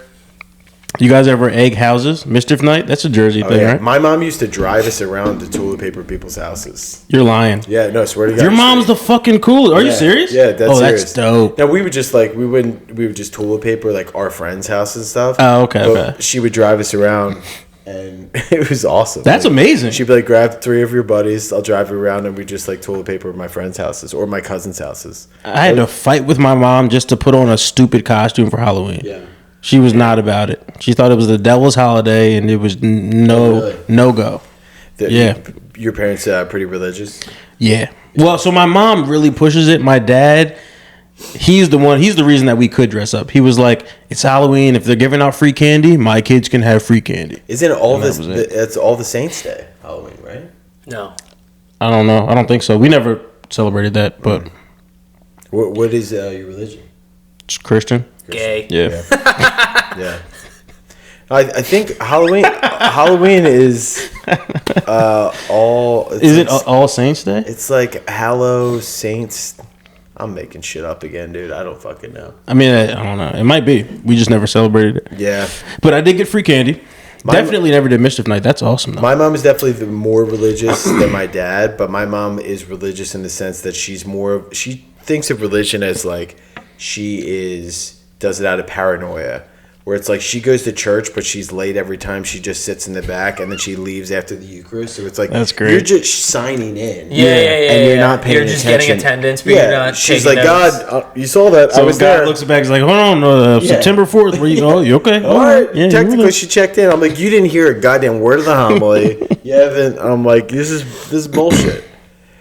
Speaker 1: You guys ever egg houses? Mischief night? That's a Jersey
Speaker 3: Oh,
Speaker 1: thing,
Speaker 3: yeah.
Speaker 1: right?
Speaker 3: My mom used to drive us around to toilet paper people's houses.
Speaker 1: You're lying.
Speaker 3: Yeah, no, swear to God.
Speaker 1: Your mom's the fucking coolest. Are you
Speaker 3: Yeah.
Speaker 1: serious?
Speaker 3: Yeah, that's
Speaker 1: Oh,
Speaker 3: serious.
Speaker 1: that's dope.
Speaker 3: Now we would just we would just toilet paper like our friends' house and stuff.
Speaker 1: Oh, okay,
Speaker 3: But
Speaker 1: okay.
Speaker 3: she would drive us around, and it was awesome.
Speaker 1: That's
Speaker 3: Like,
Speaker 1: amazing.
Speaker 3: She'd be like, grab 3 of your buddies, I'll drive you around, and we just like toilet paper my friends' houses or my cousins' houses.
Speaker 1: I had to fight with my mom just to put on a stupid costume for Halloween.
Speaker 3: Yeah.
Speaker 1: She was not about it. She thought it was the devil's holiday, and it was
Speaker 3: really?
Speaker 1: no go. Yeah.
Speaker 3: Your parents pretty religious.
Speaker 1: Yeah. Well, so my mom really pushes it. My dad, he's the reason that we could dress up. He was like, it's Halloween. If they're giving out free candy, my kids can have free candy.
Speaker 3: Isn't all
Speaker 1: And
Speaker 3: this?
Speaker 1: that was it.
Speaker 3: It's all the Saints' Day, Halloween, right?
Speaker 2: No.
Speaker 1: I don't know. I don't think so. We never celebrated that, but
Speaker 3: What is your religion?
Speaker 1: it's Christian.
Speaker 2: Gay.
Speaker 1: Yeah.
Speaker 3: Yeah. I think Halloween is all.
Speaker 1: Is it All Saints Day?
Speaker 3: It's like Hallow Saints. I'm making shit up again, dude. I don't fucking know.
Speaker 1: I mean, I don't know. It might be. We just never celebrated it.
Speaker 3: Yeah.
Speaker 1: But I did get free candy. Definitely never did mischief night. That's awesome, though.
Speaker 3: My mom is definitely more religious than my dad, but my mom is religious in the sense that she thinks of religion as like does it out of paranoia. Where it's like she goes to church, but she's late every time. She just sits in the back, and then she leaves after the Eucharist. So it's like
Speaker 1: That's great.
Speaker 3: You're just signing in,
Speaker 2: Yeah.
Speaker 3: and you're not paying
Speaker 2: You're just
Speaker 3: attention.
Speaker 2: getting attendance, but you're not.
Speaker 3: She's
Speaker 2: taking
Speaker 3: like,
Speaker 2: notes.
Speaker 3: God, you saw that?
Speaker 1: So
Speaker 3: I was
Speaker 1: God
Speaker 3: there.
Speaker 1: looks back. He's like, hold on,
Speaker 3: Yeah.
Speaker 1: September 4th. Where you go? You okay?
Speaker 3: All right.
Speaker 1: Yeah, you
Speaker 3: Technically,
Speaker 1: were
Speaker 3: she checked in. I'm like, you didn't hear a goddamn word of the homily. You haven't. I'm like, this is bullshit.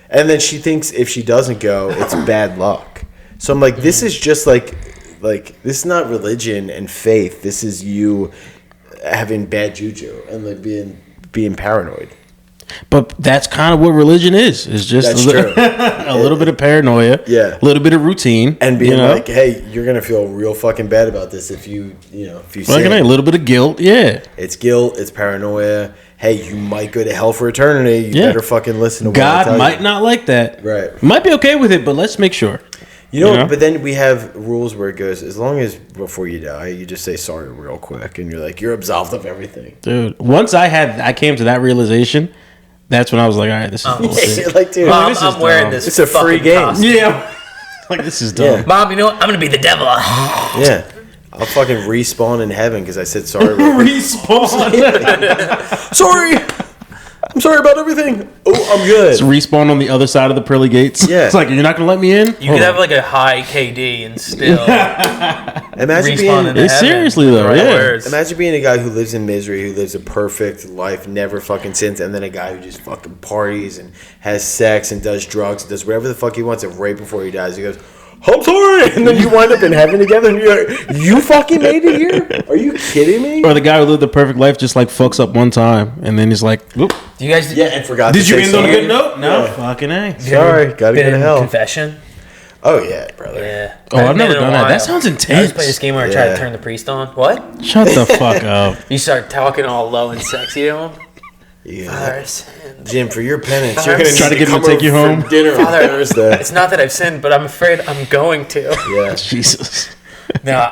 Speaker 3: And then she thinks if she doesn't go, it's bad luck. So I'm like, this is just like this is not religion and faith. This is you having bad juju and like being paranoid.
Speaker 1: But that's kind of what religion is. It's just
Speaker 3: That's
Speaker 1: a,
Speaker 3: true.
Speaker 1: a little bit of paranoia.
Speaker 3: Yeah.
Speaker 1: A little bit of routine.
Speaker 3: And being
Speaker 1: you know?
Speaker 3: like, hey, you're gonna feel real fucking bad about this if you
Speaker 1: Fucking
Speaker 3: sin.
Speaker 1: A little bit of guilt. Yeah.
Speaker 3: It's guilt. It's paranoia. Hey, you might go to hell for eternity. You
Speaker 1: Yeah.
Speaker 3: better fucking listen to what I
Speaker 1: God
Speaker 3: tell
Speaker 1: might
Speaker 3: you.
Speaker 1: not like that.
Speaker 3: Right.
Speaker 1: Might be okay with it, but let's make sure.
Speaker 3: You know,
Speaker 1: You know?
Speaker 3: but then we have rules where it goes, as long as before you die, you just say sorry real quick, and you're like, you're absolved of everything.
Speaker 1: Dude, once I came to that realization, that's when I was like, all right, this is bullshit.
Speaker 3: You're like, dude,
Speaker 2: Mom,
Speaker 1: this is
Speaker 2: I'm wearing
Speaker 1: dumb.
Speaker 2: this.
Speaker 3: It's a free
Speaker 2: fucking
Speaker 3: game.
Speaker 2: costume.
Speaker 1: Yeah. Like, this is dumb.
Speaker 3: Yeah.
Speaker 2: Mom, you know what? I'm gonna be the devil.
Speaker 3: yeah. I'll fucking respawn in heaven because I said sorry real quick.
Speaker 1: Respawn.
Speaker 3: Sorry! I'm sorry about everything. Oh, I'm good.
Speaker 1: It's respawn on the other side of the pearly gates.
Speaker 3: Yeah.
Speaker 1: It's like, you're not going to let me in?
Speaker 2: You could have like a high KD and still
Speaker 3: Imagine
Speaker 2: respawn
Speaker 3: being,
Speaker 2: into heaven.
Speaker 1: seriously, though,
Speaker 2: Right
Speaker 1: yeah.
Speaker 2: words.
Speaker 3: imagine being a guy who lives in misery, who lives a perfect life, never fucking sins, and then a guy who just fucking parties and has sex and does drugs and does whatever the fuck he wants, and right before he dies, he goes, I'm sorry, and then you wind up in heaven together, and you're like, you fucking made it here? Are you kidding me?
Speaker 1: Or the guy who lived the perfect life just like fucks up one time, and then he's like, "Whoop."
Speaker 2: Do you guys?
Speaker 3: Yeah, and forgot.
Speaker 1: Did
Speaker 3: to
Speaker 1: you
Speaker 3: say
Speaker 1: end on a
Speaker 3: sorry.
Speaker 1: good note? No,
Speaker 3: Yeah.
Speaker 1: fucking A.
Speaker 3: Sorry, gotta
Speaker 2: Been
Speaker 3: go to
Speaker 2: in
Speaker 3: hell.
Speaker 2: confession.
Speaker 3: Oh yeah, brother.
Speaker 2: Yeah.
Speaker 1: Oh, I've
Speaker 2: Haven't
Speaker 1: never
Speaker 2: been in a
Speaker 1: done that. That
Speaker 2: while.
Speaker 1: sounds
Speaker 2: I just
Speaker 1: intense.
Speaker 2: play this game where I try
Speaker 3: Yeah.
Speaker 2: to turn the priest on. What?
Speaker 1: Shut the fuck up.
Speaker 2: You start talking all low and sexy to him.
Speaker 3: Yeah.
Speaker 2: Father,
Speaker 3: Jim, for your penance,
Speaker 2: Father,
Speaker 3: you're gonna
Speaker 1: Try
Speaker 3: need
Speaker 1: to get him to
Speaker 3: come
Speaker 1: take you
Speaker 3: over
Speaker 1: home.
Speaker 3: for dinner on
Speaker 2: Father,
Speaker 3: Thursday.
Speaker 2: it's not that I've sinned, but I'm afraid I'm going to.
Speaker 3: Yeah.
Speaker 1: Jesus.
Speaker 2: No,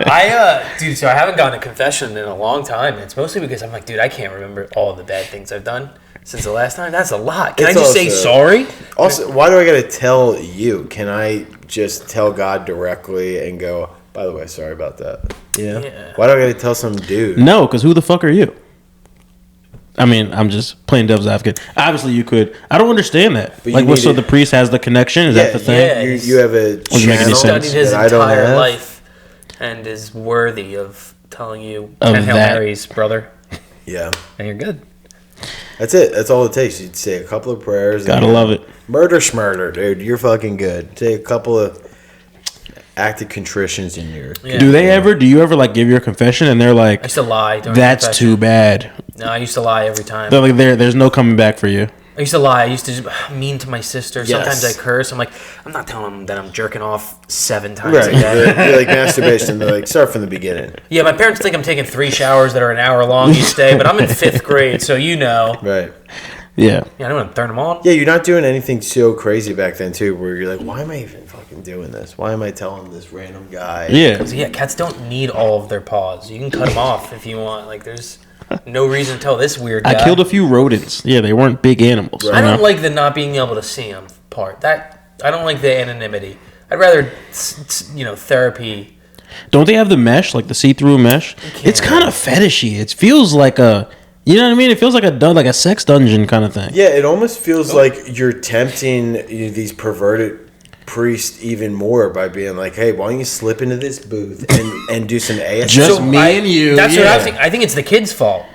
Speaker 2: dude, so I haven't gone to confession in a long time. It's mostly because I'm like, dude, I can't remember all the bad things I've done since the last time. That's a lot. Can
Speaker 3: It's
Speaker 2: I just say
Speaker 3: also-
Speaker 2: sorry?
Speaker 3: Also, why do I gotta tell you? Can I just tell God directly and go, by the way, sorry about that? You know?
Speaker 2: Yeah.
Speaker 3: Why do I gotta tell some dude?
Speaker 1: No, because who the fuck are you? I mean, I'm just playing devil's advocate. Obviously, you could. I don't understand that.
Speaker 3: But you
Speaker 1: Like, what?
Speaker 3: need
Speaker 1: So
Speaker 3: it-
Speaker 1: the priest has the connection? Is that the thing?
Speaker 2: yeah.
Speaker 3: You have a
Speaker 1: Doesn't make any
Speaker 3: channel
Speaker 1: sense.
Speaker 2: Studied his
Speaker 3: that I don't
Speaker 2: entire
Speaker 3: have.
Speaker 2: life and is worthy of telling you
Speaker 1: Of
Speaker 2: 10 Hail
Speaker 1: that.
Speaker 2: Marys, brother.
Speaker 3: Yeah.
Speaker 2: And you're good.
Speaker 3: That's it. That's all it takes. You'd say a couple of prayers.
Speaker 1: Gotta
Speaker 3: and
Speaker 1: love it.
Speaker 3: Murder schmurder, dude. You're fucking good. Say a couple of active contritions in your.
Speaker 2: Yeah.
Speaker 1: Do you ever like give your confession and they're
Speaker 2: I
Speaker 1: like,
Speaker 2: used to lie. During
Speaker 1: that's
Speaker 2: confession.
Speaker 1: too bad?
Speaker 2: No, I used to lie every time.
Speaker 1: They're like, there's no coming back for you.
Speaker 2: I used to lie. I used to just mean to my sister.
Speaker 3: Yes.
Speaker 2: Sometimes I curse. I'm like, I'm not telling them that I'm jerking off 7 times
Speaker 3: Right.
Speaker 2: a day.
Speaker 3: You're like masturbation. They're like, start from the beginning.
Speaker 2: Yeah, my parents think I'm taking 3 showers that are an hour long each day, but I'm in 5th grade, so you know.
Speaker 3: Right.
Speaker 1: Yeah.
Speaker 2: Yeah, I don't want to turn them on.
Speaker 3: Yeah, you're not doing anything so crazy back then, too, where you're like, why am I even fucking doing this? Why am I telling this random guy?
Speaker 1: Yeah.
Speaker 2: So yeah, cats don't need all of their paws. You can cut them off if you want. Like, there's no reason to tell this weird guy.
Speaker 1: I killed a few rodents. Yeah, they weren't big animals.
Speaker 2: I don't like the not being able to see them part. I don't like the anonymity. I'd rather, therapy.
Speaker 1: Don't they have the mesh, like the see-through mesh? It's kind of fetishy. It feels like a, you know what I mean? It feels like a sex dungeon kind of thing.
Speaker 3: Yeah, it almost feels like you're tempting these perverted priests even more by being like, hey, why don't you slip into this booth and do some ASMR?
Speaker 1: Just me and you.
Speaker 2: That's what
Speaker 1: yeah.
Speaker 2: I think. I think it's the kid's fault.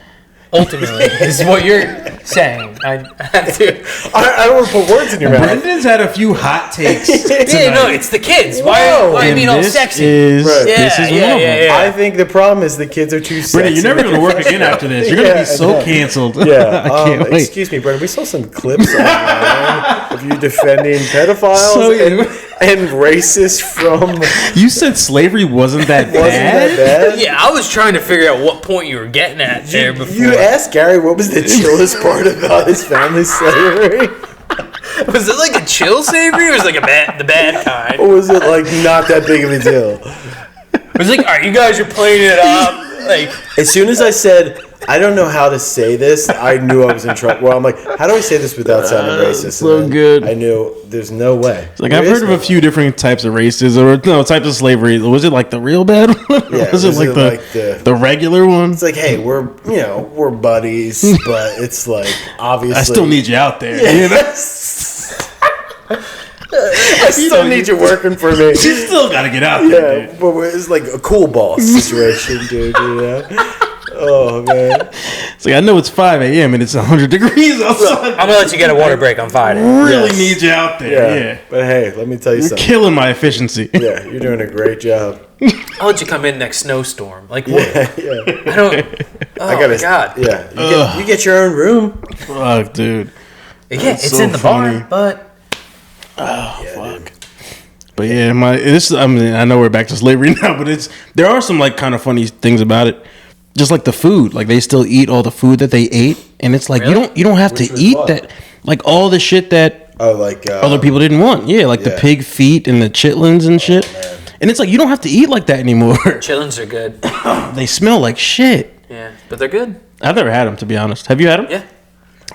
Speaker 2: Ultimately, is what you're saying. I have to.
Speaker 3: I don't want to put words in your mouth.
Speaker 1: Brendan's had a few hot takes.
Speaker 2: Yeah, no, it's the kids. Why
Speaker 3: Whoa.
Speaker 2: are you
Speaker 1: And
Speaker 2: being all
Speaker 1: this
Speaker 2: sexy?
Speaker 1: Is,
Speaker 3: Right.
Speaker 1: This is
Speaker 2: Yeah,
Speaker 1: one of
Speaker 2: yeah,
Speaker 1: them.
Speaker 2: yeah.
Speaker 3: I think the problem is the kids are too sexy.
Speaker 1: Brendan, you're never going to work again after this. You're going to
Speaker 3: Yeah,
Speaker 1: be so
Speaker 3: I know.
Speaker 1: canceled.
Speaker 3: Yeah.
Speaker 1: I can't wait.
Speaker 3: Excuse me, Brendan. We saw some clips online of you defending pedophiles
Speaker 1: So,
Speaker 3: and racists from.
Speaker 1: You said slavery wasn't that
Speaker 3: Wasn't that
Speaker 1: bad?
Speaker 3: bad?
Speaker 2: Yeah, I was trying to figure out what point you were getting at there before.
Speaker 3: You asked Gary what was the chillest part about his family's slavery,
Speaker 2: Was it like a chill slavery or was it like the bad kind?
Speaker 3: or was it like not that big of a deal?
Speaker 2: It was like, all right, you guys are playing it up. Like,
Speaker 3: As soon as I said, I don't know how to say this, I knew I was in trouble. Well, I'm like, how do I say this without sounding racist?
Speaker 1: so
Speaker 3: And then
Speaker 1: good.
Speaker 3: I knew there's no way.
Speaker 1: Like,
Speaker 3: There
Speaker 1: I've
Speaker 3: is
Speaker 1: heard of
Speaker 3: no
Speaker 1: a
Speaker 3: way.
Speaker 1: few different types of races, or no, types of slavery. Was it like the real bad one?
Speaker 3: Yeah,
Speaker 1: was it like the regular one?
Speaker 3: It's like, hey, we're buddies, but it's like obviously
Speaker 1: I still need you out there.
Speaker 3: Yeah.
Speaker 1: You know?
Speaker 3: I still need you working for me.
Speaker 1: You still got to get out there.
Speaker 3: Yeah,
Speaker 1: Dude.
Speaker 3: but it's like a cool boss situation, dude. You know? Oh man.
Speaker 1: It's like, I know it's 5 a.m. and it's 100 degrees outside.
Speaker 2: I'm gonna let you get a water break on Friday.
Speaker 1: Really
Speaker 3: Yes.
Speaker 1: need you out there. Yeah.
Speaker 3: But hey, let me tell you
Speaker 1: You're
Speaker 3: something.
Speaker 1: killing my efficiency.
Speaker 3: Yeah, you're doing a great job.
Speaker 2: I'll let you come in next snowstorm. Like, what?
Speaker 3: Yeah.
Speaker 2: I don't. Oh
Speaker 3: I gotta.
Speaker 2: my god.
Speaker 3: Yeah, you get your own room.
Speaker 1: Fuck, dude.
Speaker 2: Yeah,
Speaker 1: That's
Speaker 2: it's
Speaker 1: so
Speaker 2: in the
Speaker 1: funny.
Speaker 2: barn, but
Speaker 3: Fuck.
Speaker 1: But yeah, I know we're back to slavery now, but there are some like kind of funny things about it. Just like the food, like they still eat all the food that they ate, and it's like
Speaker 2: Really?
Speaker 1: you don't have
Speaker 3: Which
Speaker 1: to
Speaker 3: was
Speaker 1: eat
Speaker 3: what?
Speaker 1: that, like all the shit that
Speaker 3: Oh, like
Speaker 1: other people didn't want. Yeah, like the
Speaker 3: Yeah.
Speaker 1: pig feet and the chitlins and shit.
Speaker 3: man.
Speaker 1: And it's like you don't have to eat like that anymore.
Speaker 2: chitlins are good.
Speaker 1: They smell like shit.
Speaker 2: Yeah, but they're good.
Speaker 1: I've never had them, to be honest. Have you had them?
Speaker 2: Yeah.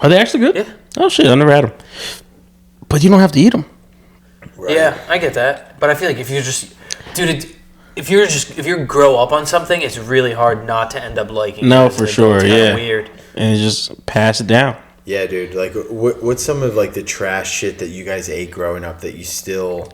Speaker 1: Are they actually good?
Speaker 2: Yeah.
Speaker 1: Oh shit, I never had them. But you don't have to eat them.
Speaker 3: Right.
Speaker 2: Yeah, I get that. But I feel like if you're just, dude, if you grow up on something, it's really hard not to end up liking.
Speaker 1: No,
Speaker 2: it as
Speaker 1: for
Speaker 2: an adult.
Speaker 1: sure,
Speaker 2: It's kinda
Speaker 1: yeah.
Speaker 2: Weird.
Speaker 1: And you just pass it down.
Speaker 3: Yeah, dude. Like, what's some of like the trash shit that you guys ate growing up that you still?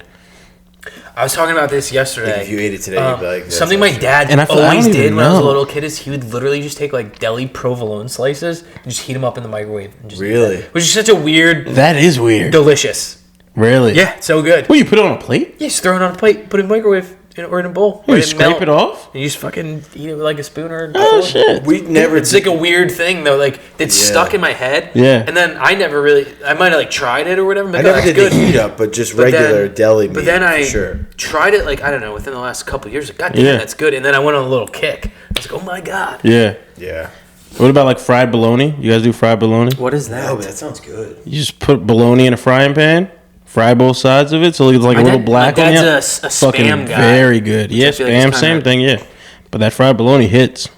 Speaker 2: I was talking about this yesterday.
Speaker 3: Like, if you ate it today, you'd be like, that's
Speaker 2: something my
Speaker 3: actually-
Speaker 2: dad
Speaker 1: And I
Speaker 2: always
Speaker 1: don't
Speaker 2: did
Speaker 1: even
Speaker 2: when I was a
Speaker 1: know.
Speaker 2: little kid is he would literally just take like deli provolone slices and just heat them up in the microwave. And just eat
Speaker 3: Really?
Speaker 2: that. Which is such a weird,
Speaker 1: That is weird.
Speaker 2: delicious.
Speaker 1: Really?
Speaker 2: Yeah, so good.
Speaker 1: Well, you put it on a plate?
Speaker 2: You just throw it on a plate, put it in the microwave or in a bowl.
Speaker 1: You
Speaker 2: let
Speaker 1: scrape
Speaker 2: melt,
Speaker 1: it off?
Speaker 2: And you just fucking eat it with like a spoon or a
Speaker 1: Oh,
Speaker 2: fork.
Speaker 1: shit.
Speaker 3: We never.
Speaker 2: It's like a weird thing though. Like it's stuck in my head.
Speaker 1: Yeah.
Speaker 2: And then I never really. I might have like tried it or whatever. But
Speaker 3: I never
Speaker 2: that's
Speaker 3: did
Speaker 2: good.
Speaker 3: the heat up, but just
Speaker 2: But
Speaker 3: regular
Speaker 2: then-
Speaker 3: deli meat.
Speaker 2: But then I
Speaker 3: for sure.
Speaker 2: tried it like I don't know within the last couple of years. Like, God damn,
Speaker 1: Yeah.
Speaker 2: that's good. And then I went on a little kick. I was like, oh my god,
Speaker 1: Yeah.
Speaker 3: Yeah.
Speaker 1: What about like fried bologna? You guys do fried bologna?
Speaker 2: what is that?
Speaker 3: Oh, but that sounds good.
Speaker 1: You just put bologna in a frying pan, fry both sides of it, so it's like
Speaker 2: My
Speaker 1: a little
Speaker 2: dad-
Speaker 1: black
Speaker 2: my
Speaker 1: on you.
Speaker 2: dad's a spam guy.
Speaker 1: Very good.
Speaker 2: I
Speaker 1: Yeah,
Speaker 2: feel like it's
Speaker 1: spam,
Speaker 2: kinda-
Speaker 1: same thing. Yeah, but that fried bologna hits.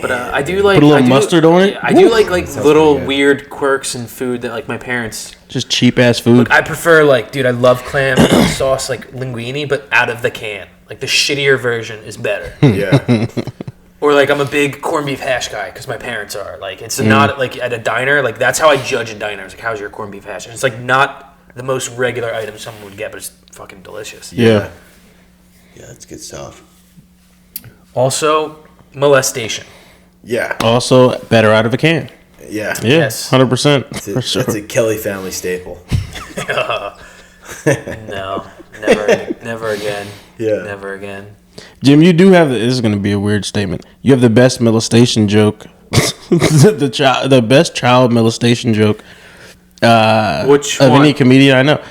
Speaker 2: But I do like
Speaker 1: Put a little
Speaker 2: I do-
Speaker 1: mustard on it?
Speaker 2: I do
Speaker 1: Woo.
Speaker 2: like
Speaker 3: sounds
Speaker 2: little
Speaker 3: pretty good.
Speaker 2: weird quirks in food that like my parents.
Speaker 1: Just cheap ass food.
Speaker 2: I prefer like, dude, I love clam sauce like linguine, but out of the can. Like the shittier version is better.
Speaker 3: Yeah.
Speaker 2: Or like I'm a big corned beef hash guy because my parents are. Like it's not like at a diner. Like that's how I judge a diner. It's like, how's your corned beef hash? And it's like not the most regular item someone would get, but it's fucking delicious.
Speaker 1: Yeah.
Speaker 3: Yeah, that's good stuff.
Speaker 2: Also, molestation.
Speaker 3: Yeah.
Speaker 1: Also, better out of a can.
Speaker 3: Yeah.
Speaker 1: Yeah,
Speaker 2: Yes.
Speaker 1: 100%
Speaker 3: That's
Speaker 1: for sure.
Speaker 3: a Kelly family staple.
Speaker 2: No, never again.
Speaker 3: Yeah.
Speaker 2: Never again.
Speaker 1: Jim, you do have. This is going to be a weird statement. You have the best molestation joke, the best child molestation joke.
Speaker 2: Which
Speaker 1: of
Speaker 2: one?
Speaker 1: any comedian I know.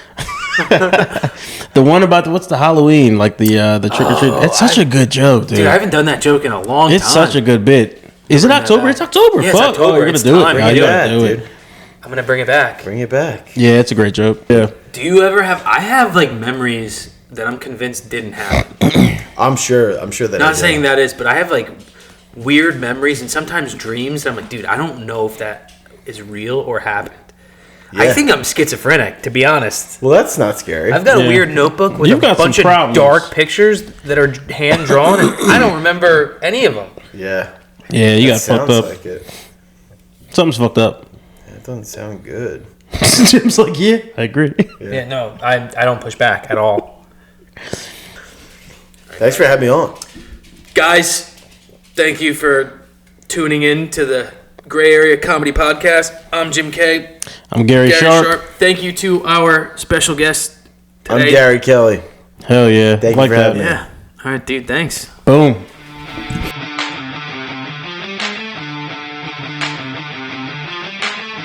Speaker 1: The one about what's the Halloween, like the trick or treat. It's such a good joke, dude.
Speaker 2: Dude, I haven't done that joke in a long
Speaker 1: It's
Speaker 2: time.
Speaker 1: such a good bit. Is it
Speaker 2: Bring that
Speaker 1: October?
Speaker 2: back.
Speaker 1: It's October.
Speaker 2: Yeah, it's
Speaker 1: Fuck.
Speaker 2: October.
Speaker 1: Oh, you're gonna
Speaker 2: It's
Speaker 1: do
Speaker 2: time.
Speaker 1: it.
Speaker 2: Bring
Speaker 1: You
Speaker 2: it
Speaker 1: gotta
Speaker 3: back,
Speaker 1: do
Speaker 3: dude.
Speaker 1: it.
Speaker 2: I'm gonna bring it back.
Speaker 3: Bring it back.
Speaker 1: Yeah, it's a great joke. Yeah.
Speaker 2: Do you ever have? I have like memories that I'm convinced didn't happen.
Speaker 3: I'm sure that.
Speaker 2: Not saying that is, but I have like weird memories and sometimes dreams that I'm like, dude, I don't know if that is real or happened. I
Speaker 3: Yeah.
Speaker 2: think I'm schizophrenic, to be honest.
Speaker 3: Well, that's not scary.
Speaker 2: I've got
Speaker 1: Yeah.
Speaker 2: a weird notebook with
Speaker 1: You've
Speaker 2: a
Speaker 1: got
Speaker 2: bunch
Speaker 1: some
Speaker 2: of
Speaker 1: problems.
Speaker 2: dark pictures that are hand drawn, and I don't remember any of them.
Speaker 3: Yeah.
Speaker 1: Yeah, you
Speaker 3: That
Speaker 1: got fucked
Speaker 3: sounds
Speaker 1: up.
Speaker 3: like it.
Speaker 1: Something's fucked up.
Speaker 3: That doesn't sound good.
Speaker 1: Jim's like, yeah, I agree.
Speaker 2: Yeah, no, I don't push back at all.
Speaker 3: Thanks for having me on.
Speaker 2: Guys, thank you for tuning in to the Gray Area Comedy Podcast. I'm Jim K.
Speaker 1: I'm Gary
Speaker 2: Gary
Speaker 1: Sharp.
Speaker 2: Sharp. Thank you to our special guest today.
Speaker 3: I'm Gary Kelly.
Speaker 1: Hell yeah.
Speaker 3: Thank you
Speaker 1: like
Speaker 3: for
Speaker 1: that.
Speaker 3: having me.
Speaker 2: Yeah. All right, dude. Thanks.
Speaker 1: Boom.